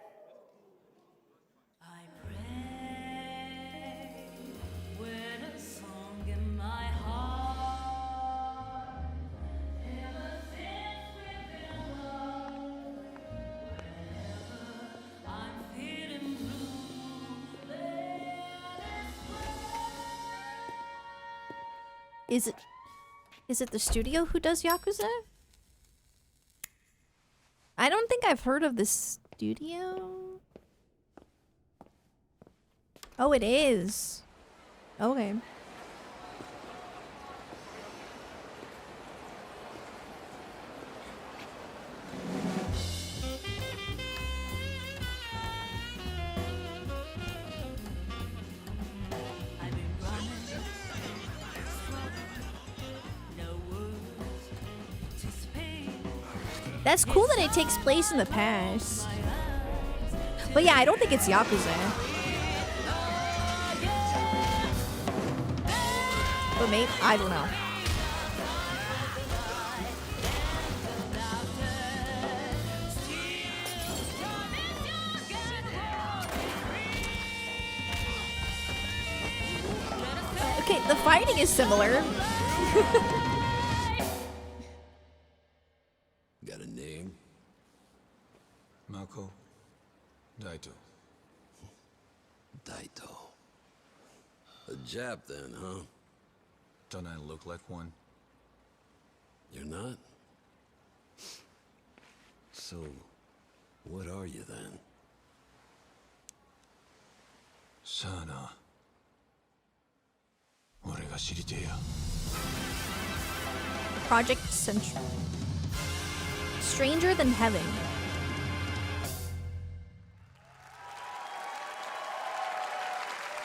Is it the studio who does Yakuza? I don't think I've heard of this studio. Oh, it is. Okay. That's cool that it takes place in the past. But yeah, I don't think it's Yakuza. But maybe, I don't know. Okay, the fighting is similar. Got a name? Mako. Daito. Daito. A Jap then, huh? Don't I look like one? You're not? So, what are you then? Sana. Project Central. Stranger Than Heaven.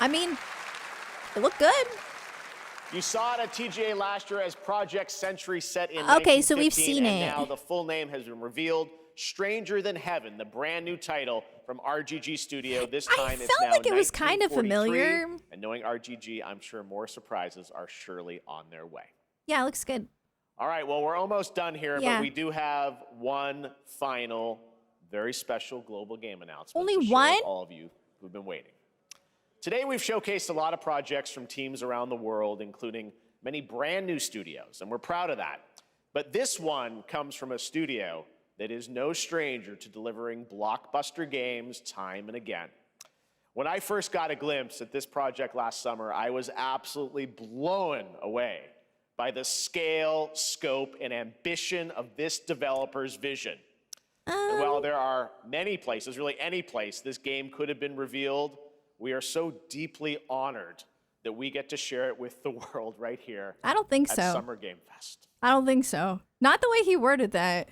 I mean, it looked good. You saw it at TGA last year as Project Century set in Okay, so we've 1915, seen and it. now the full name has been revealed. Stranger Than Heaven, the brand new title from RGG Studio. This time it's now like it was kind of 1943, familiar. And knowing RGG, I'm sure more surprises are surely on their way. Yeah, it looks good. All right, well, we're almost done here, Yeah. but we do have one final, very special global game announcement. Only to share one? with all of you who've been waiting. Today, we've showcased a lot of projects from teams around the world, including many brand new studios, and we're proud of that. But this one comes from a studio that is no stranger to delivering blockbuster games time and again. When I first got a glimpse at this project last summer, I was absolutely blown away by the scale, scope, and ambition of this developer's vision. And while there are many places, really any place, this game could have been revealed, we are so deeply honored that we get to share it with the world right here. I don't think at so. Summer Game Fest. I don't think so. Not the way he worded that.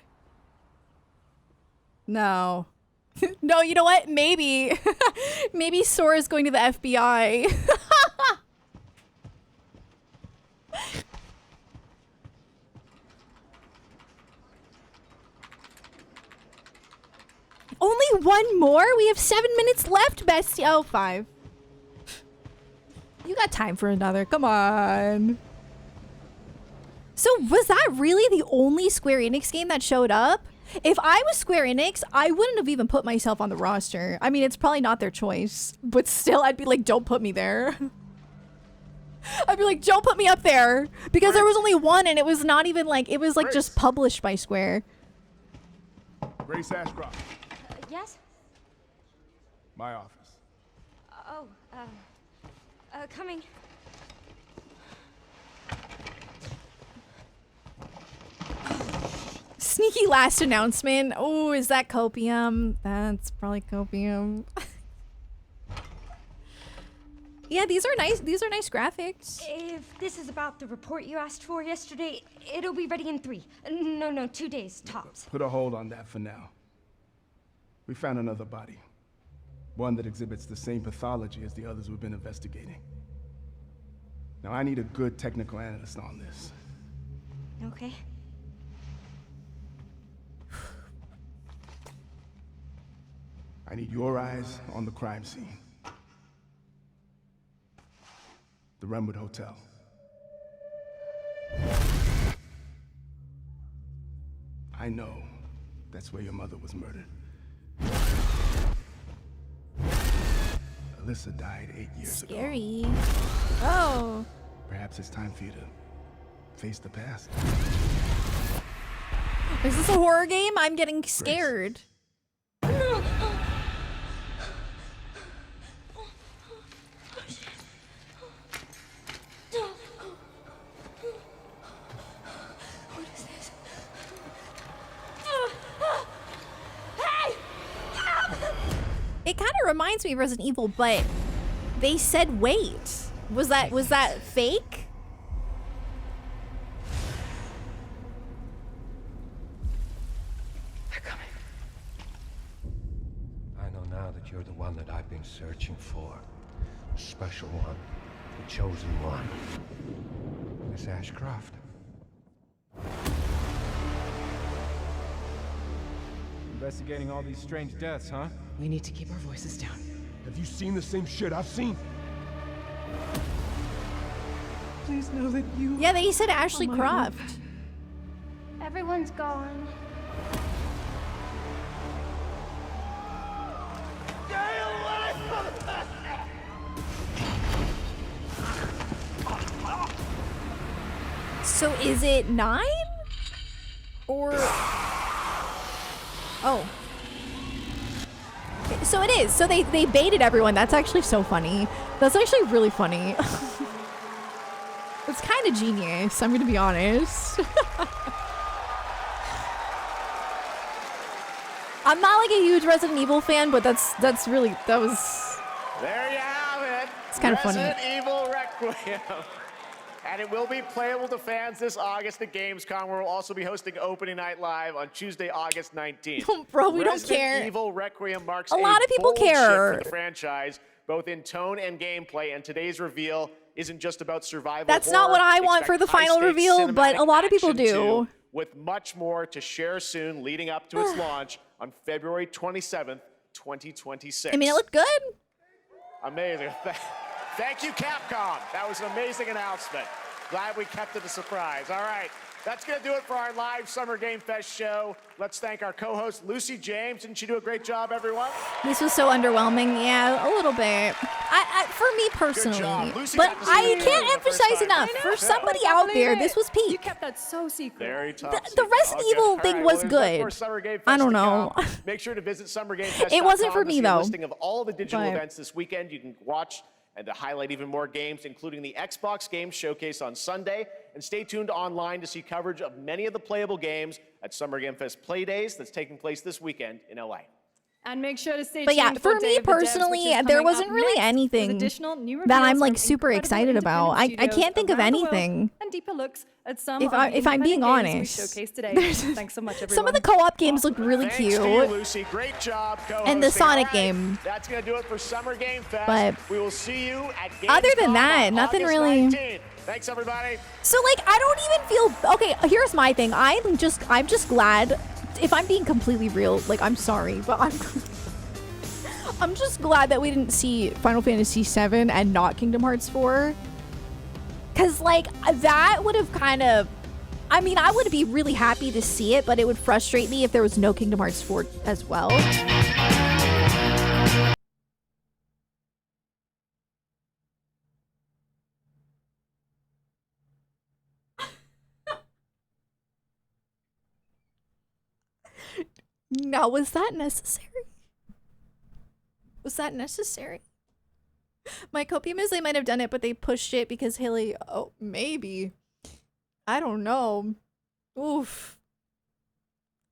No. No, you know what? Maybe. Maybe Sora's going to the FBI. Only one more? We have 7 minutes left, bestie. Oh, 5. You got time for another. Come on. So was that really the only Square Enix game that showed up? If I was Square Enix, I wouldn't have even put myself on the roster. I mean, it's probably not their choice, but still, I'd be like, don't put me there. I'd be like, don't put me up there, because there was only one, and it was not even like, it was like just published by Square. Grace Ashcroft. Yes? My office. Oh, coming. Sneaky last announcement. Oh, is that copium? That's probably copium. Yeah, these are nice. These are nice graphics. If this is about the report you asked for yesterday, it'll be ready in 3. No, 2 days tops. Put a hold on that for now. We found another body. One that exhibits the same pathology as the others we've been investigating. Now, I need a good technical analyst on this. Okay. I need your eyes on the crime scene. The Renwood Hotel. I know that's where your mother was murdered. Alyssa died 8 years ago. Scary. Oh. Perhaps it's time for you to face the past. Is this a horror game? I'm getting scared. It kind of reminds me of Resident Evil, but they said wait. Was that fake? They're coming. I know now that you're the one that I've been searching for. The special one. The chosen one. Miss Ashcroft. Investigating all these strange deaths, huh? We need to keep our voices down. Have you seen the same shit I've seen? Please know that you... Yeah, they said Ashley Croft. Everyone's gone. So is it 9? Or... Oh. So it is. So they baited everyone. That's actually so funny. That's actually really funny. It's kind of genius, I'm gonna be honest. I'm not like a huge Resident Evil fan, but that was... There you have it. It's kind of funny. Resident Evil Requiem. And it will be playable to fans this August at Gamescom, where we'll also be hosting Opening Night Live on Tuesday, August 19th. Bro, we don't care. Resident Evil Requiem marks a lot of people bold care shift for the franchise, both in tone and gameplay, and today's reveal isn't just about survival. That's not what I want for the final reveal, but a lot of people do. With much more to share soon, leading up to its launch on February 27th, 2026. I mean, it looked good. Amazing. Thank you, Capcom. That was an amazing announcement. Glad we kept it a surprise. All right, that's going to do it for our live Summer Game Fest show. Let's thank our co-host, Lucy James. Didn't she do a great job, everyone? This was so underwhelming. Yeah, a little bit. For me personally. But I can't emphasize enough. For somebody out there, this was peak. You kept that so secret. Very tough. The Resident Evil thing was good. I don't know. Make sure to visit SummerGameFest.com. It wasn't for to me, see though. A listing of all the digital events this weekend. You can watch and to highlight even more games, including the Xbox Games Showcase on Sunday. And stay tuned online to see coverage of many of the playable games at Summer Game Fest Play Days that's taking place this weekend in LA. And make sure to stay But yeah, tuned for Day me of the Devs, personally, which is there coming wasn't up really next, with anything additional new that I'm reveals like from super incredible excited about. I independent can't think of studios around the world, anything. And deeper looks at some If of the if I'm being independent honest. games we showcased today. Thanks so much, everyone. Some of the co-op games look really Thanks cute. to you, Lucy. Great job, co-hosting. And the Sonic All right, game. That's going to do it for Summer Game Fest. But we will see you at Gamescom other than that, on nothing August really. 19th. Thanks, everybody. So like, I don't even feel okay. Here's my thing. I'm just glad if I'm being completely real, like, I'm sorry, but I'm just glad that we didn't see Final Fantasy VII and not Kingdom Hearts 4. Cause like that would have kind of, I mean, I would be really happy to see it, but it would frustrate me if there was no Kingdom Hearts 4 as well. Now, was that necessary? Was that necessary? My copium is they might have done it, but they pushed it because Haley... Oh, maybe. I don't know. Oof.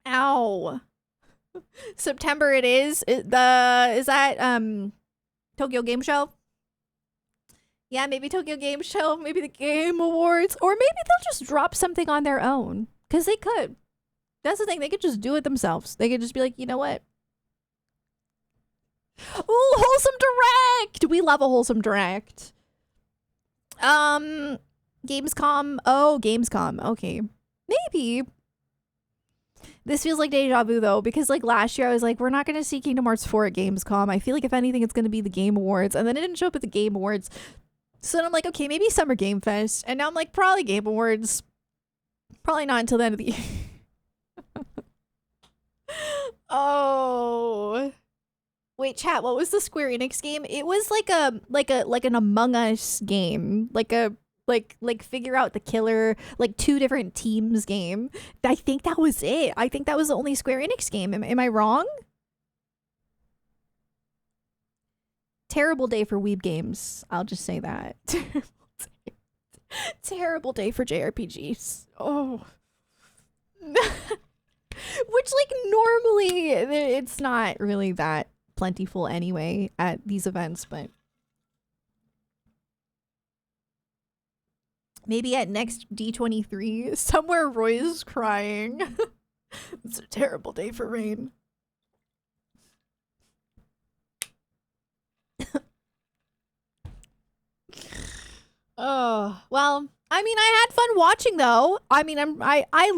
Ow. September it is. Is that Tokyo Game Show? Yeah, maybe Tokyo Game Show, maybe the Game Awards, or maybe they'll just drop something on their own. Because they could. That's the thing, they could just do it themselves. They could just be like, you know what? Ooh, wholesome direct! We love a wholesome direct. Gamescom. Oh, Gamescom. Okay. Maybe. This feels like deja vu though, because like last year I was like, we're not gonna see Kingdom Hearts 4 at Gamescom. I feel like if anything it's gonna be the Game Awards, and then it didn't show up at the Game Awards. So then I'm like, okay, maybe Summer Game Fest. And now I'm like, probably Game Awards. Probably not until the end of the year. Oh. Wait, chat, what was the Square Enix game? It was like an Among Us game. Like figure out the killer, like 2 different teams game. I think that was it. I think that was the only Square Enix game. Am I wrong? Terrible day for weeb games. I'll just say that. Terrible day for JRPGs. Oh. Which, like, normally it's not really that plentiful anyway at these events, but maybe at next D23, somewhere Roy's crying. It's a terrible day for Rain. Oh, well, I mean, I had fun watching though. I mean, I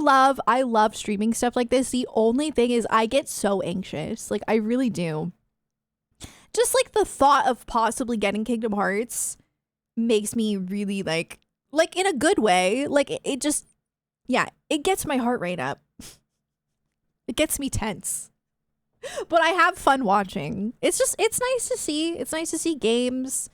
love streaming stuff like this. The only thing is I get so anxious. Like, I really do. Just like the thought of possibly getting Kingdom Hearts makes me really like in a good way. Like it just, yeah, it gets my heart rate up. It gets me tense. But I have fun watching. It's nice to see. It's nice to see games.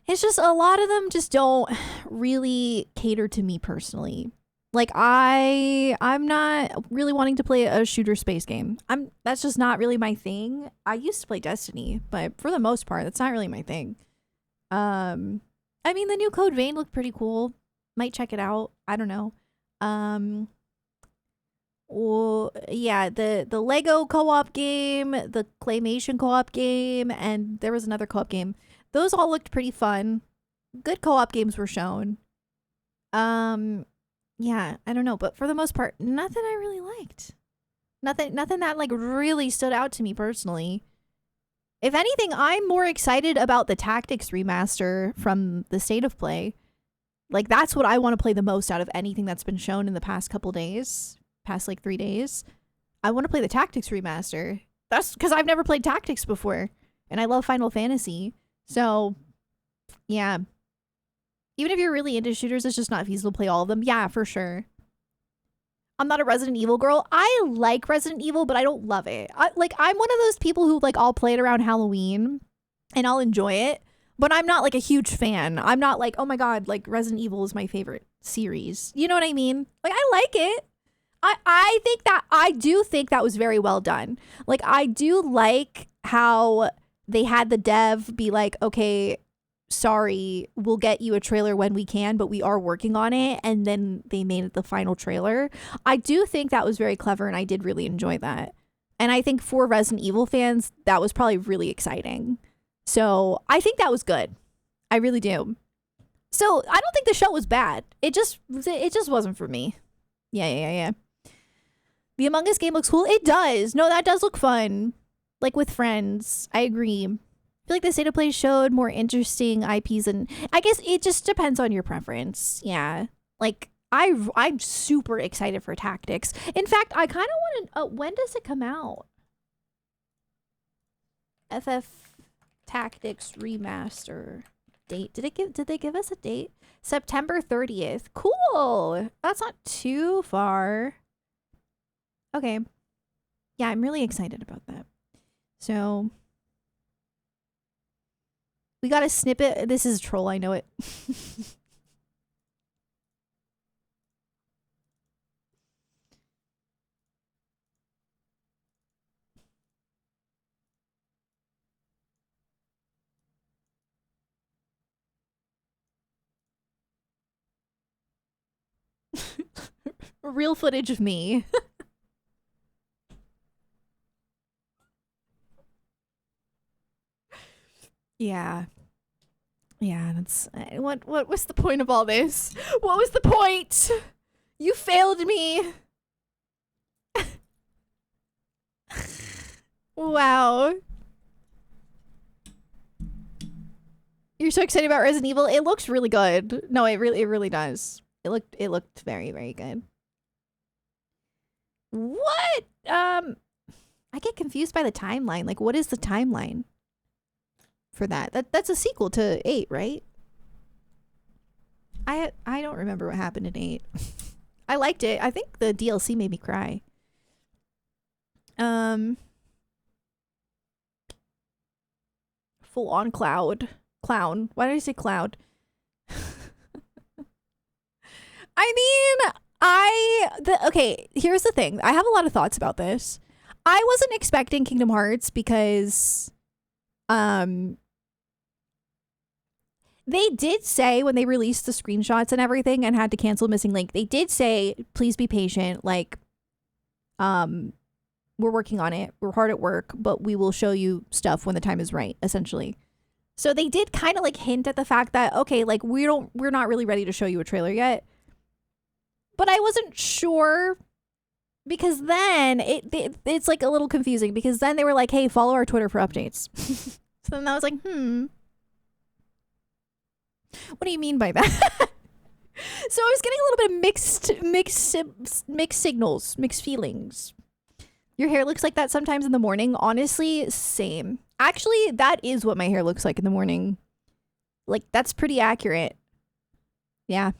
It's just a lot of them just don't really cater to me personally. Like I'm not really wanting to play a shooter space game. That's just not really my thing. I used to play Destiny, but for the most part, that's not really my thing. I mean, the new Code Vein looked pretty cool. Might check it out. I don't know. Well, yeah, the Lego co-op game, the Claymation co-op game, and there was another co-op game. Those all looked pretty fun. Good co-op games were shown. Yeah, I don't know, but for the most part, nothing I really liked. Nothing that like really stood out to me personally. If anything, I'm more excited about the Tactics remaster from the State of Play. Like, that's what I want to play the most out of anything that's been shown in the past couple days. Past like 3 days. I want to play the Tactics remaster. That's because I've never played Tactics before. And I love Final Fantasy. So, yeah. Even if you're really into shooters, it's just not feasible to play all of them. Yeah, for sure. I'm not a Resident Evil girl. I like Resident Evil, but I don't love it. I'm one of those people who, like, I'll play it around Halloween and I'll enjoy it, but I'm not, like, a huge fan. I'm not like, oh my god, like, Resident Evil is my favorite series. You know what I mean? Like, I like it. I do think that was very well done. Like, I do like how they had the dev be like, okay, sorry, we'll get you a trailer when we can, but we are working on it. And then they made it the final trailer. I do think that was very clever, and I did really enjoy that. And I think for Resident Evil fans, that was probably really exciting. So I think that was good. I really do. So I don't think the show was bad. It just wasn't for me. Yeah. The Among Us game looks cool. It does. No, that does look fun. Like with friends. I agree. I feel like the State of Play showed more interesting IPs, and I guess it just depends on your preference. Yeah. Like, I'm super excited for Tactics. In fact, I kind of want to. When does it come out? FF Tactics remaster date. Did they give us a date? September 30th. Cool. That's not too far. Okay. Yeah, I'm really excited about that. So we got a snippet. This is a troll, I know it. Real footage of me. Yeah. Yeah, that's what was the point of all this? What was the point? You failed me. Wow. You're so excited about Resident Evil. It looks really good. No, it really does. It looked very, very good. What? I get confused by the timeline. Like, what is the timeline for that? That's a sequel to 8, right? I don't remember what happened in 8. I liked it. I think the DLC made me cry. Full on clown. Why did I say cloud? I mean, okay, here's the thing. I have a lot of thoughts about this. I wasn't expecting Kingdom Hearts because they did say when they released the screenshots and everything and had to cancel Missing Link, they did say, please be patient, like we're working on it. We're hard at work, but we will show you stuff when the time is right, essentially. So they did kind of like hint at the fact that, okay, like we're not really ready to show you a trailer yet. But I wasn't sure because then it's like a little confusing because then they were like, hey, follow our Twitter for updates. So then I was like, what do you mean by that? So I was getting a little bit of mixed signals, mixed feelings. Your hair looks like that sometimes in the morning. Honestly, same. Actually, that is what my hair looks like in the morning. Like, that's pretty accurate. Yeah.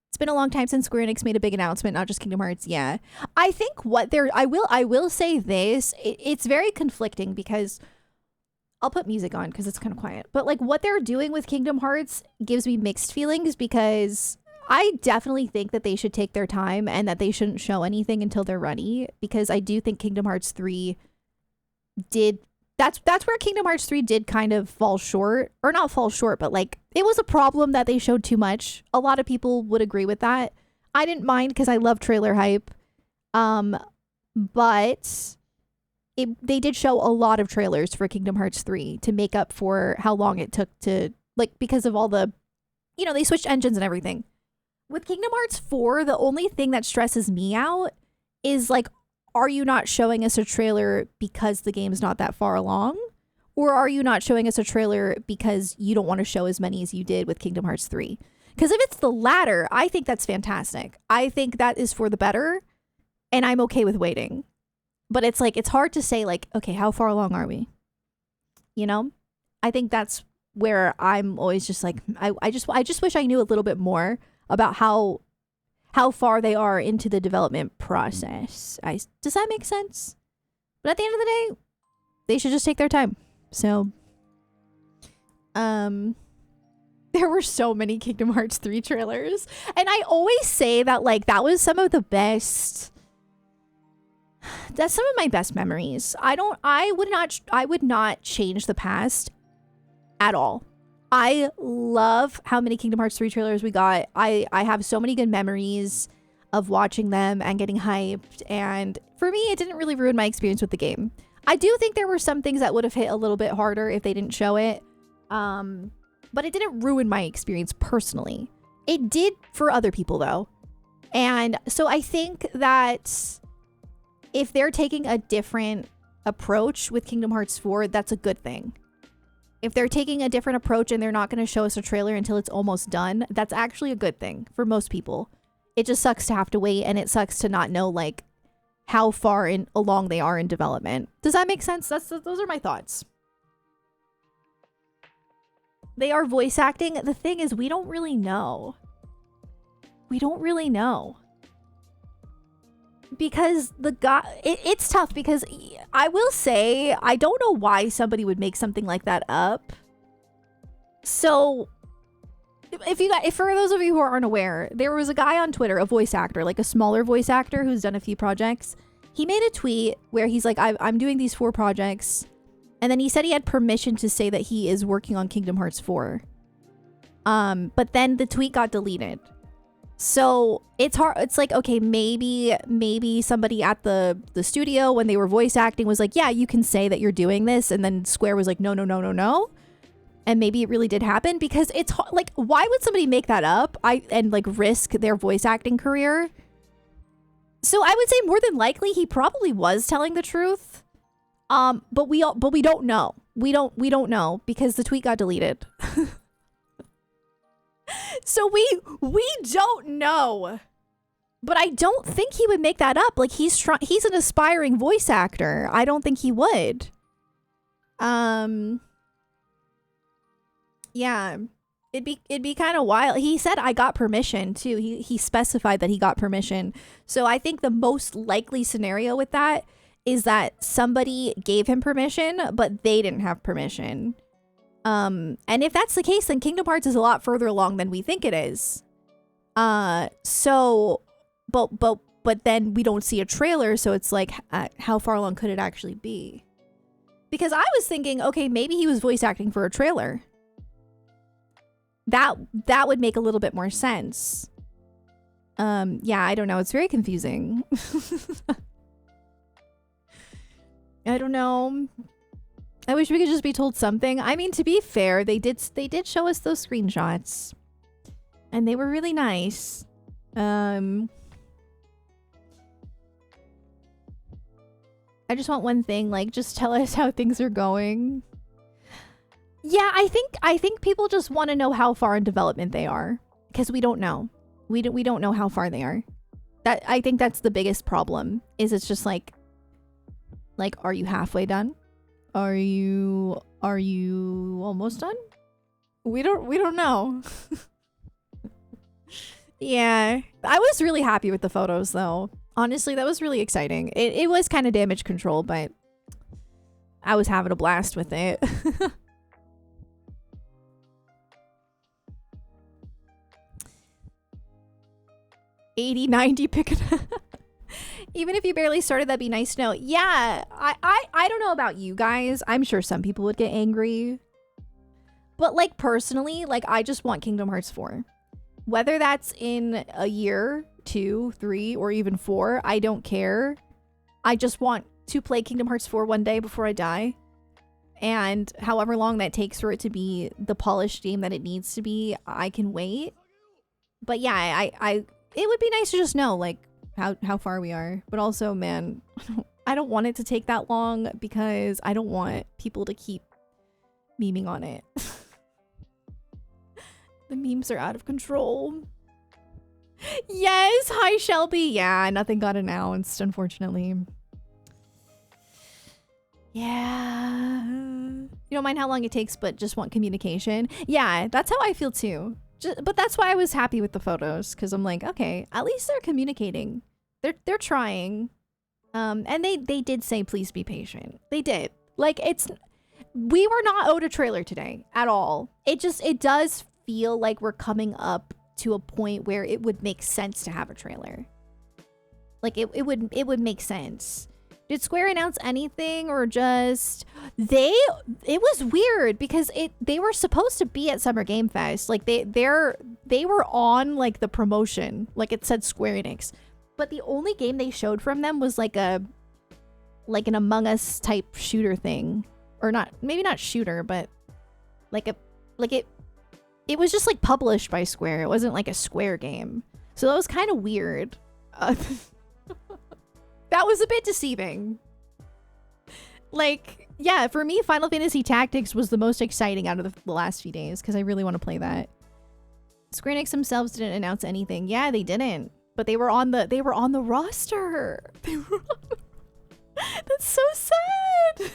It's been a long time since Square Enix made a big announcement, not just Kingdom Hearts. Yeah. I think what they're... I will say this. It's very conflicting because... I'll put music on because it's kind of quiet. But, like, what they're doing with Kingdom Hearts gives me mixed feelings because... I definitely think that they should take their time and that they shouldn't show anything until they're ready because I do think Kingdom Hearts 3 did that's where Kingdom Hearts 3 did kind of fall short, or not fall short, but like it was a problem that they showed too much. A lot of people would agree with that. I didn't mind because I love trailer hype. But they did show a lot of trailers for Kingdom Hearts 3 to make up for how long it took to, like, because of all the, you know, they switched engines and everything. With Kingdom Hearts 4, the only thing that stresses me out is, like, are you not showing us a trailer because the game's not that far along? Or are you not showing us a trailer because you don't want to show as many as you did with Kingdom Hearts 3? Because if it's the latter, I think that's fantastic. I think that is for the better, and I'm okay with waiting. But it's like, it's hard to say, like, okay, how far along are we? You know? I think that's where I'm always just like, I just wish I knew a little bit more about how far they are into the development process. Does that make sense? But at the end of the day, they should just take their time. So, there were so many Kingdom Hearts 3 trailers. And I always say that, like, that was some of the best... That's some of my best memories. I would not change the past at all. I love how many Kingdom Hearts 3 trailers we got. I have so many good memories of watching them and getting hyped. And for me, it didn't really ruin my experience with the game. I do think there were some things that would have hit a little bit harder if they didn't show it. But it didn't ruin my experience personally. It did for other people though. And so I think that if they're taking a different approach with Kingdom Hearts 4, that's a good thing. If they're taking a different approach and they're not going to show us a trailer until it's almost done, that's actually a good thing for most people. It just sucks to have to wait, and it sucks to not know like how far along they are in development. Does that make sense? Those are my thoughts. They are voice acting. The thing is, we don't really know. We don't really know. Because the guy, it's tough because I will say, I don't know why somebody would make something like that up. So, if for those of you who aren't aware, there was a guy on Twitter, a voice actor, like a smaller voice actor who's done a few projects. He made a tweet where he's like, I'm doing these 4 projects. And then he said he had permission to say that he is working on Kingdom Hearts 4. But then the tweet got deleted. So it's hard. It's like, okay, maybe somebody at the studio when they were voice acting was like, yeah, you can say that you're doing this. And then Square was like, no. And maybe it really did happen, because it's like, why would somebody make that up and like risk their voice acting career? So I would say more than likely he probably was telling the truth. But we don't know. We don't know because the tweet got deleted. So we don't know. But I don't think he would make that up. Like he's an aspiring voice actor. I don't think he would. Yeah. It'd be kind of wild. He said I got permission too. He specified that he got permission. So I think the most likely scenario with that is that somebody gave him permission, but they didn't have permission. And if that's the case, then Kingdom Hearts is a lot further along than we think it is. So, but then we don't see a trailer, so it's like, how far along could it actually be? Because I was thinking, okay, maybe he was voice acting for a trailer. That would make a little bit more sense. Yeah, I don't know. It's very confusing. I don't know. I wish we could just be told something. I mean, to be fair, they did show us those screenshots. And they were really nice. I just want one thing, like, just tell us how things are going. Yeah, I think people just want to know how far in development they are, because we don't know. We don't know how far they are. I think that's the biggest problem. Is it's just like, are you halfway done? Are you almost done? We don't know. Yeah, I was really happy with the photos though. Honestly, that was really exciting. It was kind of damage control, but I was having a blast with it. 80, 90 pick it up. Even if you barely started, that'd be nice to know. Yeah, I don't know about you guys. I'm sure some people would get angry. But like personally, like I just want Kingdom Hearts 4. Whether that's in a year, 2, 3, or even 4, I don't care. I just want to play Kingdom Hearts 4 one day before I die. And however long that takes for it to be the polished game that it needs to be, I can wait. But yeah, it would be nice to just know like how far we are. But also, man, I don't want it to take that long because I don't want people to keep memeing on it. The memes are out of control. Yes, hi Shelby. Yeah, nothing got announced, unfortunately. Yeah. You don't mind how long it takes, but just want communication. Yeah, that's how I feel too. But that's why I was happy with the photos, because I'm like, okay, at least they're communicating. They're trying. And they did say, please be patient. They did. Like, we were not owed a trailer today at all. It does feel like we're coming up to a point where it would make sense to have a trailer. Like, it would make sense. Did Square announce anything, or just it was weird because they were supposed to be at Summer Game Fest. Like they were on like the promotion, like it said Square Enix. But the only game they showed from them was like an Among Us type shooter thing. Or maybe not shooter, but it was just like published by Square. It wasn't like a Square game. So that was kind of weird. That was a bit deceiving. Like, yeah, for me, Final Fantasy Tactics was the most exciting out of the last few days because I really want to play that. Square Enix themselves didn't announce anything. Yeah, they didn't, but they were on the roster. That's so sad.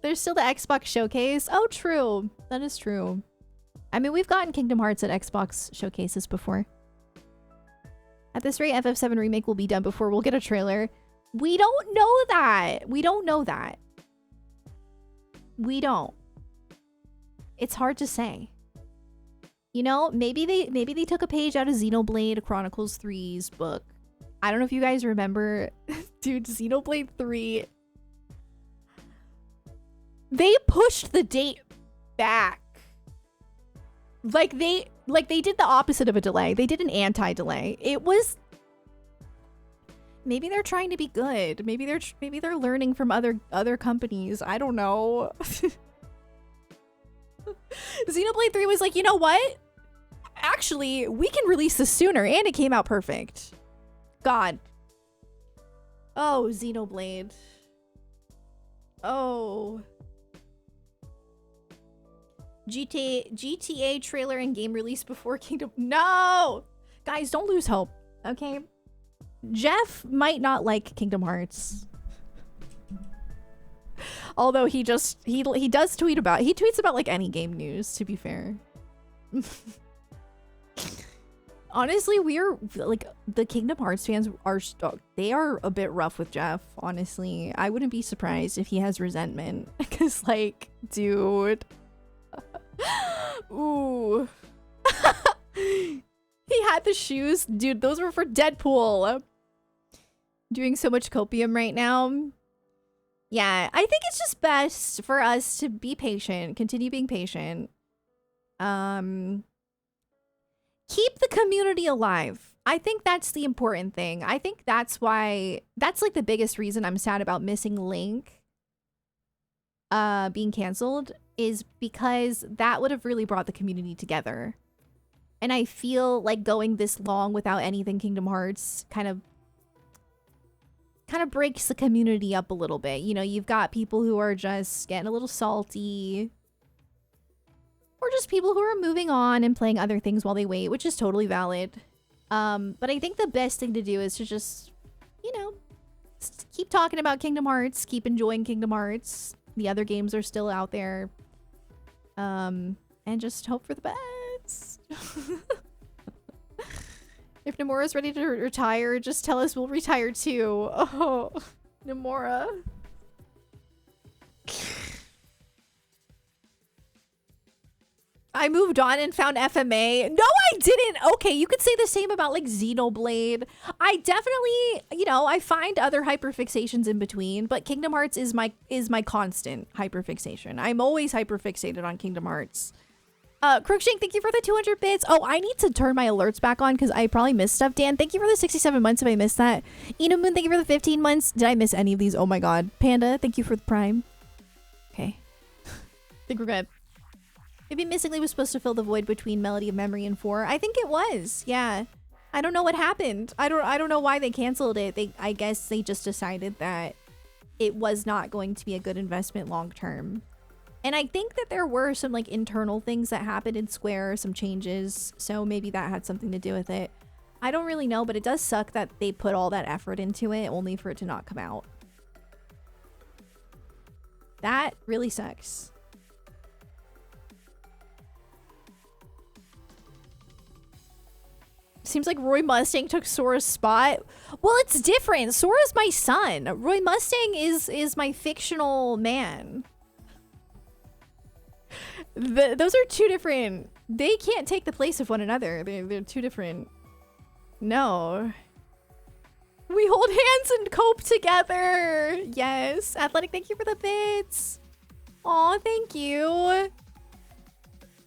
There's still the Xbox showcase. Oh, true. That is true. I mean, we've gotten Kingdom Hearts at Xbox showcases before. At this rate, FF7 Remake will be done before we'll get a trailer. We don't know that. We don't know that. We don't. It's hard to say. You know, maybe they took a page out of Xenoblade Chronicles 3's book. I don't know if you guys remember, dude, Xenoblade 3. They pushed the date back. Like they did the opposite of a delay. They did an anti-delay. It was, maybe they're trying to be good. Maybe they're learning from other companies. I don't know. Xenoblade 3 was like, you know what? Actually, we can release this sooner, and it came out perfect. God. Oh, Xenoblade. Oh. GTA trailer and game release before Kingdom. No! Guys, don't lose hope, okay? Jeff might not like Kingdom Hearts. Although he does tweet about, he tweets about like any game news, to be fair. Honestly, we're like, the Kingdom Hearts fans they are a bit rough with Jeff, honestly. I wouldn't be surprised if he has resentment. Because like, dude. Ooh. He had the shoes. Dude, those were for Deadpool. Doing so much copium right now. Yeah, I think it's just best for us to be patient. Continue being patient. Keep the community alive. I think that's the important thing. I think that's like the biggest reason I'm sad about missing Link being canceled, is because that would have really brought the community together. And I feel like going this long without anything Kingdom Hearts kind of breaks the community up a little bit. You know, you've got people who are just getting a little salty, or just people who are moving on and playing other things while they wait, which is totally valid. But I think the best thing to do is to just, you know, keep talking about Kingdom Hearts, keep enjoying Kingdom Hearts. The other games are still out there. And just hope for the best. If Nomura's ready to retire, just tell us we'll retire too. Oh, Nomura. I moved on and found FMA. No, I didn't. Okay, you could say the same about like Xenoblade. I definitely, you know, I find other hyperfixations in between, but Kingdom Hearts is my constant hyperfixation. I'm always hyperfixated on Kingdom Hearts. Crookshank, thank you for the 200 bits. Oh, I need to turn my alerts back on because I probably missed stuff. Dan, thank you for the 67 months if I missed that. Inamoon, thank you for the 15 months. Did I miss any of these? Oh my god. Panda, thank you for the Prime. Okay. I think we're good. Maybe Missingly was supposed to fill the void between Melody of Memory and 4. I think it was. Yeah. I don't know what happened. I don't know why they canceled it. I guess they just decided that it was not going to be a good investment long term. And I think that there were some like internal things that happened in Square, some changes. So maybe that had something to do with it. I don't really know, but it does suck that they put all that effort into it only for it to not come out. That really sucks. Seems like Roy Mustang took Sora's spot. Well, it's different. Sora's my son. Roy Mustang is my fictional man. Those are two different. They can't take the place of one another. They're two different. No. We hold hands and cope together. Yes. Athletic, thank you for the bits. Aw, thank you.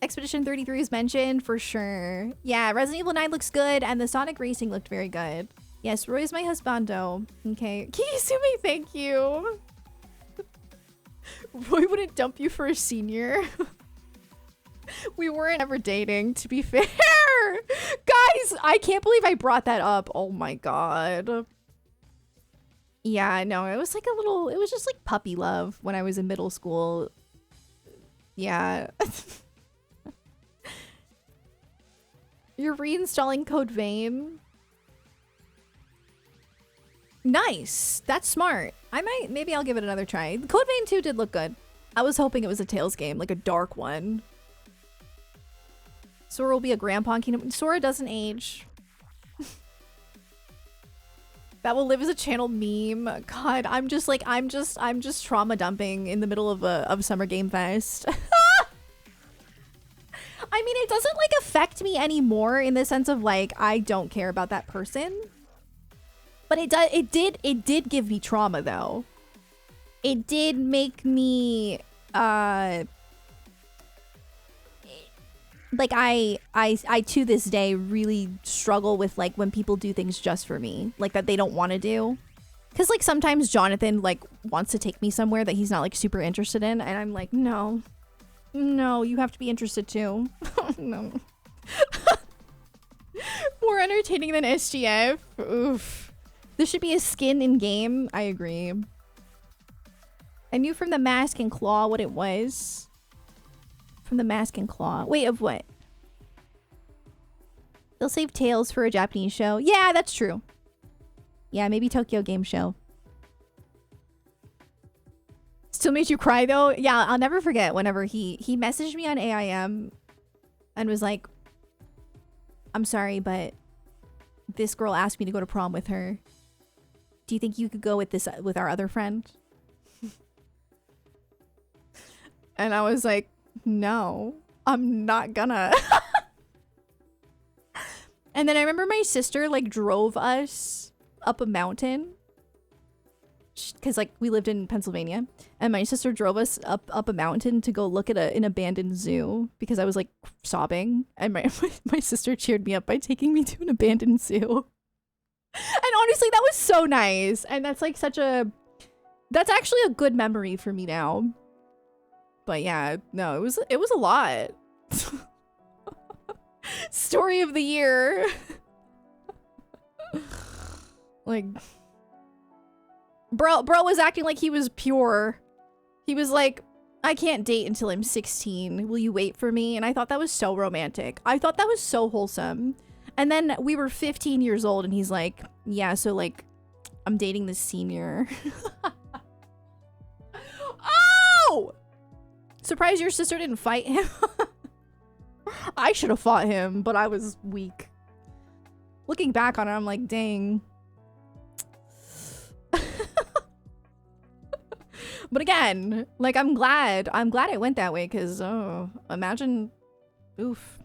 Expedition 33 is mentioned for sure. Yeah, Resident Evil 9 looks good, and the Sonic Racing looked very good. Yes, Roy's my husbando. Okay. Kiyosumi, thank you. Roy wouldn't dump you for a senior. We weren't ever dating, to be fair. Guys, I can't believe I brought that up. Oh my god. Yeah, no, it was like a little, it was just like puppy love when I was in middle school. Yeah. You're reinstalling Code Vein? Nice. That's smart. Maybe I'll give it another try. Code Vein 2 did look good. I was hoping it was a Tales game, like a dark one. Sora will be a grandpa in Kingdom. Sora doesn't age. That will live as a channel meme. God, I'm just trauma dumping in the middle of Summer Game Fest. I mean, it doesn't like affect me anymore in the sense of like I don't care about that person. But it did give me trauma though. It did make me like I to this day really struggle with like when people do things just for me, like that they don't want to do. Cause like sometimes Jonathan like wants to take me somewhere that he's not like super interested in, and I'm like, no, you have to be interested too. No. More entertaining than SGF. Oof. This should be a skin in game. I agree. I knew from the Mask and Claw what it was. From the Mask and Claw. Wait, of what? They'll save Tales for a Japanese show. Yeah, that's true. Yeah, maybe Tokyo Game Show. Still made you cry though? Yeah, I'll never forget whenever he messaged me on AIM and was like, I'm sorry, but this girl asked me to go to prom with her. Do you think you could go with our other friend? And I was like, no, I'm not gonna. And then I remember my sister like drove us up a mountain. Because like we lived in Pennsylvania, and my sister drove us up a mountain to go look at an abandoned zoo because I was like sobbing, and my sister cheered me up by taking me to an abandoned zoo. And honestly, that was so nice, and that's like that's actually a good memory for me now. But yeah, no, it was a lot. Story of the year. Like, bro was acting like he was pure. He was like, I can't date until I'm 16. Will you wait for me? And I thought that was so romantic. I thought that was so wholesome. And then we were 15 years old and he's like, yeah, so like, I'm dating this senior. Oh! Surprised your sister didn't fight him. I should have fought him, but I was weak. Looking back on it, I'm like, dang. But again, like, I'm glad it went that way, because, oh, imagine, oof.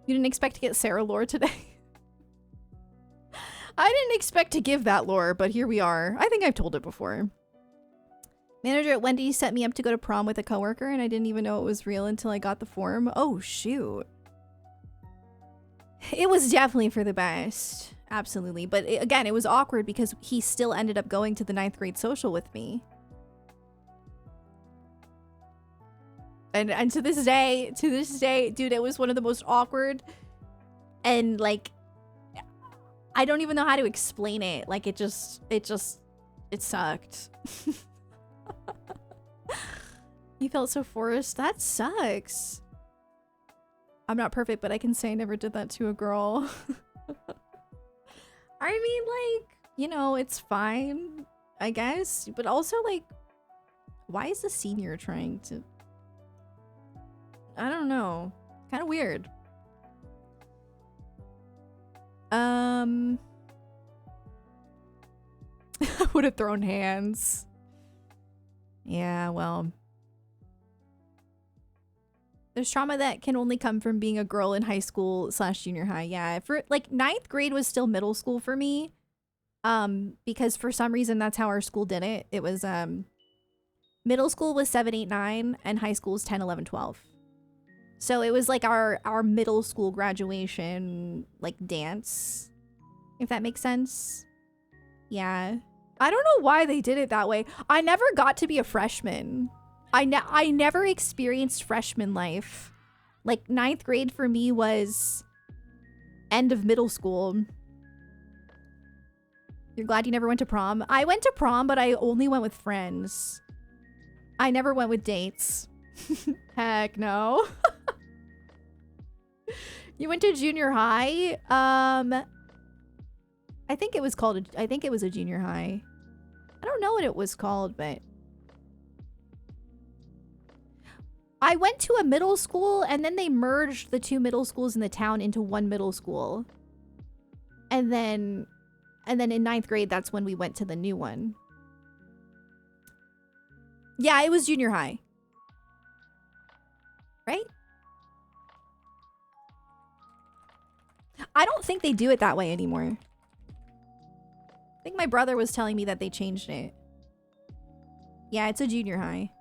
You didn't expect to get Sarah lore today? I didn't expect to give that lore, but here we are. I think I've told it before. Manager at Wendy's set me up to go to prom with a coworker, and I didn't even know it was real until I got the form. Oh, shoot. It was definitely for the best. Absolutely. But again, it was awkward because he still ended up going to the 9th grade social with me. And to this day, dude, it was one of the most awkward, and like, I don't even know how to explain it. Like, it sucked. You felt so forced. That sucks. I'm not perfect, but I can say I never did that to a girl. I mean, like, you know, it's fine, I guess. But also, like, why is the senior trying to... I don't know. Kind of weird. I would have thrown hands. Yeah, well. There's trauma that can only come from being a girl in high school / junior high. Yeah, for like 9th grade was still middle school for me. Because for some reason that's how our school did it. It was middle school was 7, 8, 9 and high school was 10, 11, 12. So it was like our middle school graduation like dance, if that makes sense. Yeah. I don't know why they did it that way. I never got to be a freshman. I never experienced freshman life. Like 9th grade for me was end of middle school. You're glad you never went to prom? I went to prom, but I only went with friends. I never went with dates. Heck no. You went to junior high? I think it was called I think it was a junior high. I don't know what it was called, but I went to a middle school and then they merged the two middle schools in the town into one middle school. And then in 9th grade, that's when we went to the new one. Yeah, it was junior high. Right? I don't think they do it that way anymore. I think my brother was telling me that they changed it. Yeah, it's a junior high.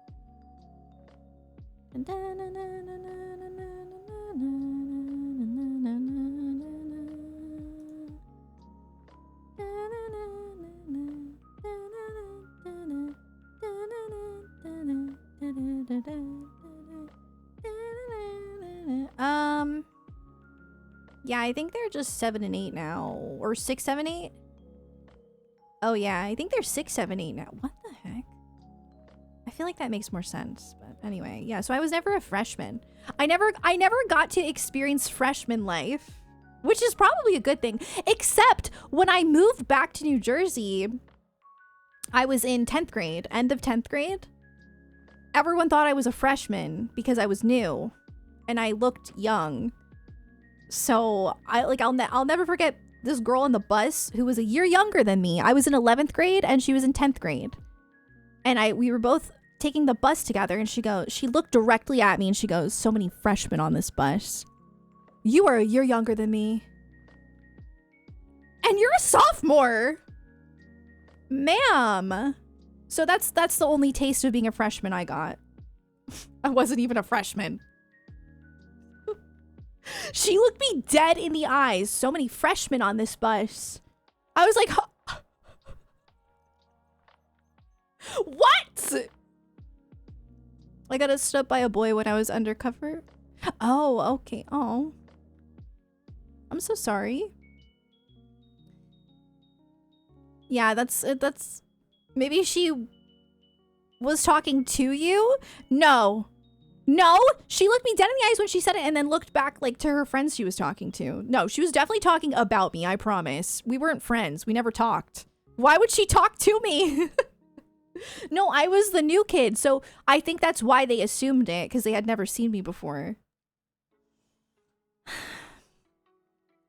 Yeah, I think they're just 7 and 8 now. Or 6, 7, 8? Oh yeah, I think they're 6, 7, 8 now. What the heck? I feel like that makes more sense. But anyway, yeah, so I was never a freshman. I never got to experience freshman life, which is probably a good thing. Except when I moved back to New Jersey, I was in 10th grade, end of 10th grade. Everyone thought I was a freshman because I was new and I looked young. So I'll never forget this girl on the bus who was a year younger than me. I was in 11th grade and she was in 10th grade. And we were both taking the bus together and she looked directly at me and she goes, "So many freshmen on this bus. You are a year younger than me. And you're a sophomore, ma'am." So that's the only taste of being a freshman I got. I wasn't even a freshman. She looked me dead in the eyes. "So many freshmen on this bus." I was like, huh? What? I got stood up by a boy when I was undercover. Oh, okay. Oh. I'm so sorry. Yeah, that's maybe she was talking to you? No. No, she looked me dead in the eyes when she said it and then looked back like to her friends she was talking to. No, she was definitely talking about me, I promise. We weren't friends. We never talked. Why would she talk to me? No, I was the new kid, so I think that's why they assumed it, because they had never seen me before.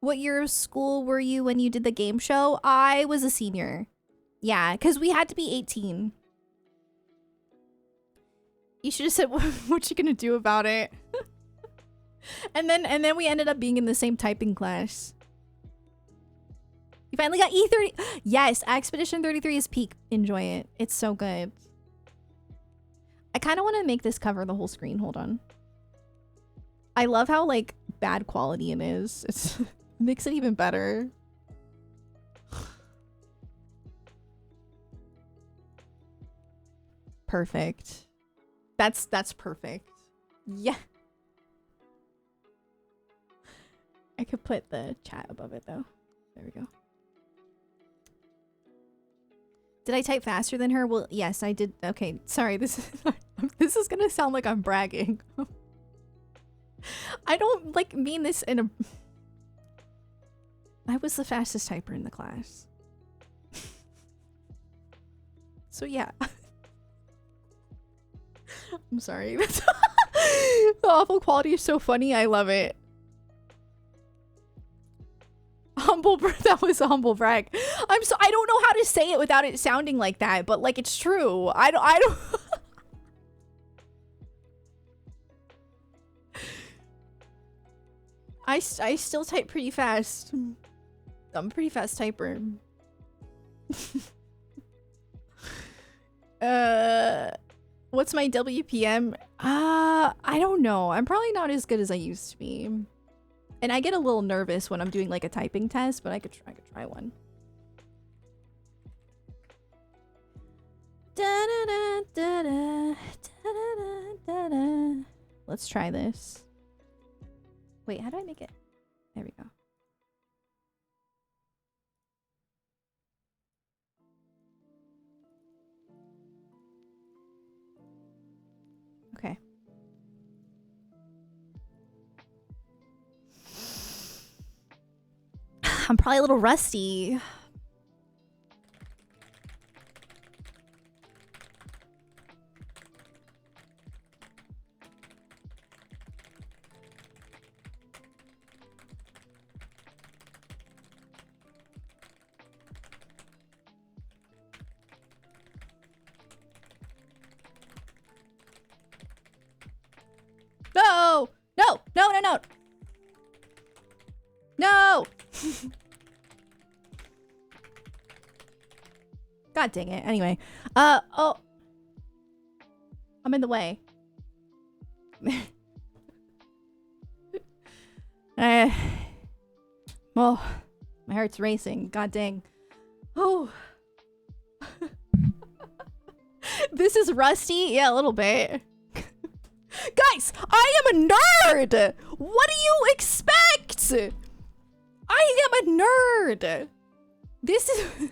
What year of school were you when you did the game show? I was a senior. Yeah, because we had to be 18. You should have said, what you gonna do about it? and then we ended up being in the same typing class. You finally got E30. Yes, Expedition 33 is peak. Enjoy it. It's so good. I kind of want to make this cover the whole screen. Hold on. I love how like bad quality it is. It makes it even better. Perfect. That's perfect. Yeah. I could put the chat above it though. There we go. Did I type faster than her? Well, yes, I did. Okay, sorry. This is gonna sound like I'm bragging. I don't like mean this in a. I was the fastest typer in the class. So yeah. I'm sorry. The awful quality is so funny. I love it. That was a humble brag. I don't know how to say it without it sounding like that, but like it's true. I don't I still type pretty fast. I'm a pretty fast typer. What's my WPM? I don't know. I'm probably not as good as I used to be. And I get a little nervous when I'm doing like a typing test, but I could try one. Let's try this. Wait, how do I make it? There we go. I'm probably a little rusty. No! No! No, no, no! No! God dang it. Anyway. Oh. I'm in the way. Oh, my heart's racing. God dang. Oh. This is rusty? Yeah, a little bit. Guys, I am a nerd! What do you expect? I am a nerd! This is...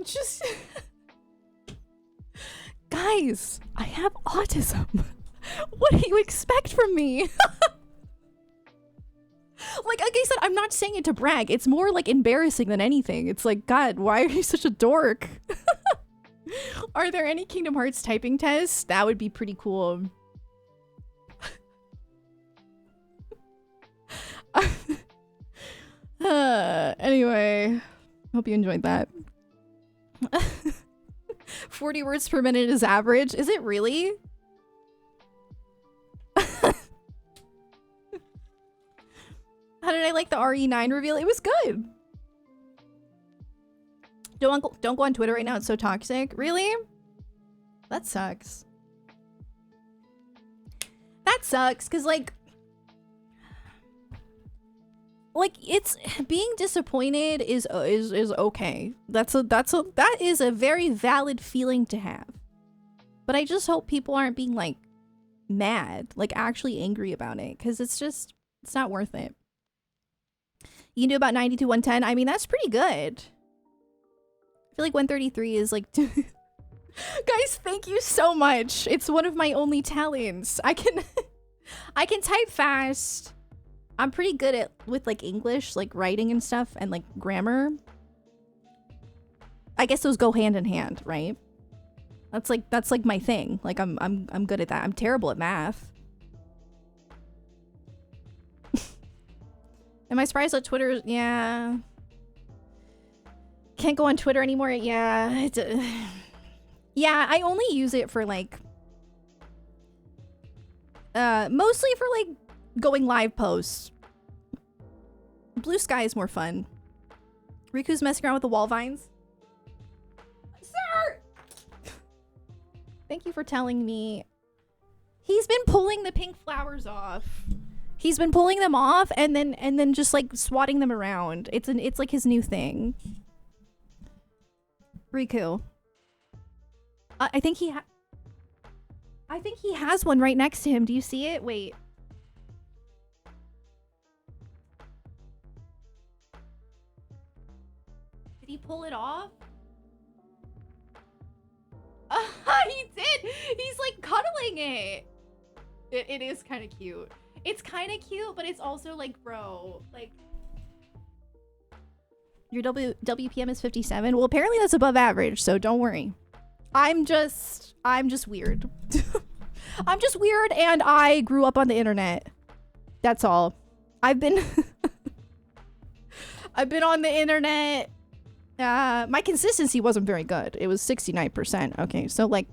Just... Guys, I have autism. What do you expect from me? Like I said, I'm not saying it to brag. It's more like embarrassing than anything. It's like, God, why are you such a dork? Are there any Kingdom Hearts typing tests? That would be pretty cool. Anyway, hope you enjoyed that. 40 words per minute is average. Is it really? How did I like the RE9 reveal? It was good. Don't go on Twitter right now. It's so toxic. Really? That sucks. That sucks because like it's being disappointed is okay. That is a very valid feeling to have. But I just hope people aren't being like mad, like actually angry about it, because it's not worth it. You can do about 90 to 110. I mean, that's pretty good. I feel like 133 is like... Guys, thank you so much. It's one of my only talents. I can type fast. I'm pretty good with like English, like writing and stuff, and like grammar. I guess those go hand in hand, right? That's like my thing. Like I'm good at that. I'm terrible at math. Am I surprised that Twitter? Yeah. Can't go on Twitter anymore. Yeah. Yeah, I only use it for like mostly for like going live posts. Blue Sky is more fun. Riku's messing around with the wall vines. Sir! Thank you for telling me. He's been pulling the pink flowers off. He's been pulling them off and then just like swatting them around. It's like his new thing. Riku. I think he has one right next to him. Do you see it? Wait. Did he pull it off? He did. He's like cuddling it. It is kind of cute. It's kind of cute, but it's also like, bro, like your WPM is 57. Well, apparently that's above average, so don't worry. I'm just weird. I'm just weird, and I grew up on the internet. That's all. I've been on the internet. My consistency wasn't very good. It was 69%. Okay, so like,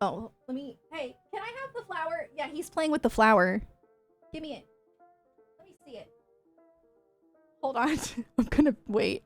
oh, hey, can I have the flower? Yeah, he's playing with the flower. Give me it. Let me see it. Hold on. I'm gonna wait.